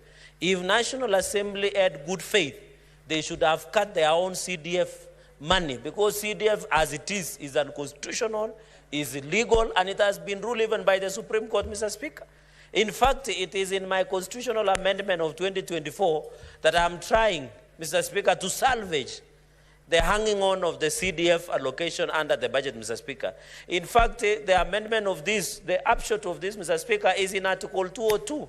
If National Assembly had good faith, they should have cut their own CDF money, because CDF as it is unconstitutional, is illegal, and it has been ruled even by the Supreme Court, Mr. Speaker. In fact, it is in my constitutional amendment of 2024 that I'm trying, Mr. Speaker, to salvage the hanging on of the CDF allocation under the budget, Mr. Speaker. In fact, the amendment of this, the upshot of this, Mr. Speaker, is in Article 202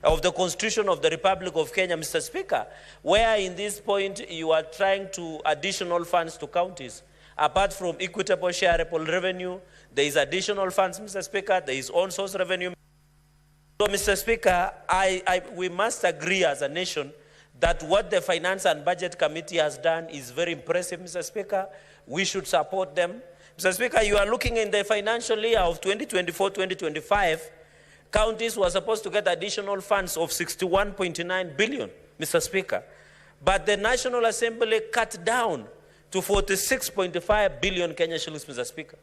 of the Constitution of the Republic of Kenya, Mr. Speaker, where in this point you are trying to additional funds to counties. Apart from equitable shareable revenue, there is additional funds, Mr. Speaker, there is own source revenue. So, Mr. Speaker, we must agree as a nation that what the Finance and Budget Committee has done is very impressive, Mr. Speaker. We should support them. Mr. Speaker, you are looking in the financial year of 2024-2025, counties were supposed to get additional funds of 61.9 billion, Mr. Speaker. But the National Assembly cut down to 46.5 billion Kenya shillings, Mr. Speaker.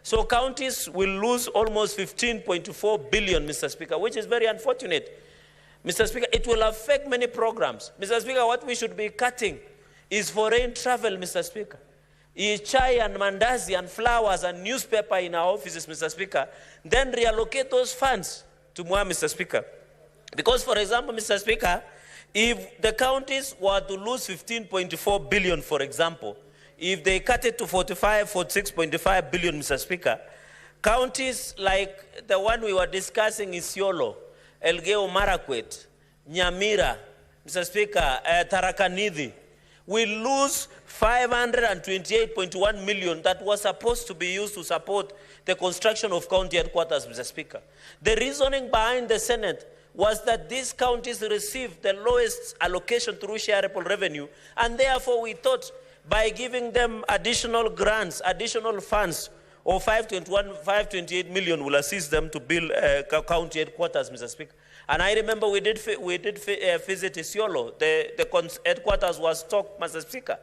So counties will lose almost 15.4 billion, Mr. Speaker, which is very unfortunate. Mr. Speaker, it will affect many programs. Mr. Speaker, what we should be cutting is foreign travel, Mr. Speaker. Chai and mandazi and flowers and newspaper in our offices, Mr. Speaker. Then reallocate those funds to more, Mr. Speaker. Because, for example, Mr. Speaker, if the counties were to lose 15.4 billion, for example, if they cut it to 46.5 billion, Mr. Speaker, counties like the one we were discussing, Isolo, Elgeyo Marakwet, Nyamira, Mr. Speaker, Tharaka Nithi, will lose 528.1 million that was supposed to be used to support the construction of county headquarters, Mr. Speaker. The reasoning behind the Senate was that these counties received the lowest allocation through shareable revenue, and therefore we thought by giving them additional grants, additional funds of 528 million will assist them to build county headquarters, Mr. Speaker. And I remember we did visit Isolo. The headquarters was stocked, Mr. Speaker.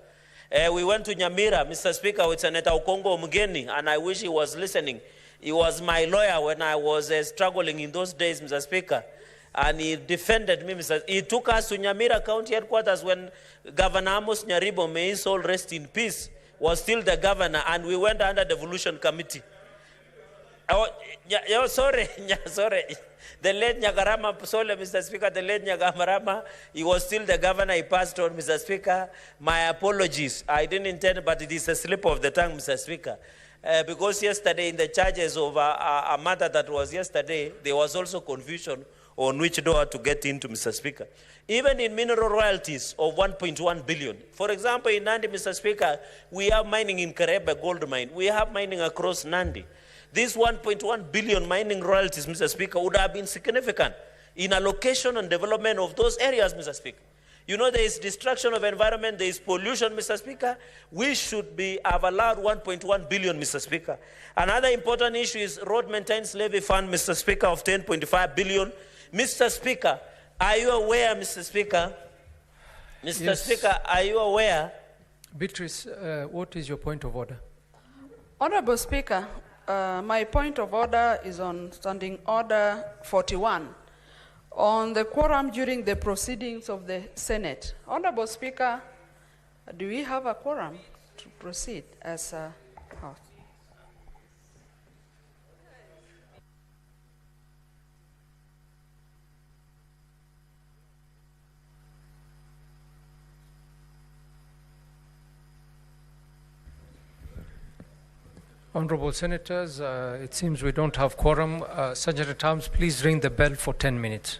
We went to Nyamira, Mr. Speaker, with Senator Okongo Mugeni, and I wish he was listening. He was my lawyer when I was struggling in those days, Mr. Speaker. And he defended me, Mr. He took us to Nyamira County headquarters when Governor Amos Nyaribo, may his soul rest in peace, was still the governor, and we went under devolution committee. Sorry. The late Nyagarama, sorry, Mr. Speaker, the late Nyagarama, he was still the governor, he passed on, Mr. Speaker. My apologies. I didn't intend, but it is a slip of the tongue, Mr. Speaker. Because yesterday, in the charges of a matter that was yesterday, there was also confusion on which door to get into, Mr. Speaker. Even in mineral royalties of 1.1 billion. For example, in Nandi, Mr. Speaker, we have mining in Kareba gold mine. We have mining across Nandi. This 1.1 billion mining royalties, Mr. Speaker, would have been significant in allocation and development of those areas, Mr. Speaker. You know, there is destruction of environment, there is pollution, Mr. Speaker. We should have allowed 1.1 billion, Mr. Speaker. Another important issue is road maintenance levy fund, Mr. Speaker, of 10.5 billion. Mr. Speaker, are you aware, Mr. Speaker? Mr. Yes. Speaker, are you aware? Beatrice, what is your point of order? Honorable Speaker, my point of order is on Standing Order 41 on the quorum during the proceedings of the Senate. Honorable Speaker, do we have a quorum to proceed as a House? Honorable Senators, it seems we don't have quorum. Sergeant at Arms, please ring the bell for 10 minutes.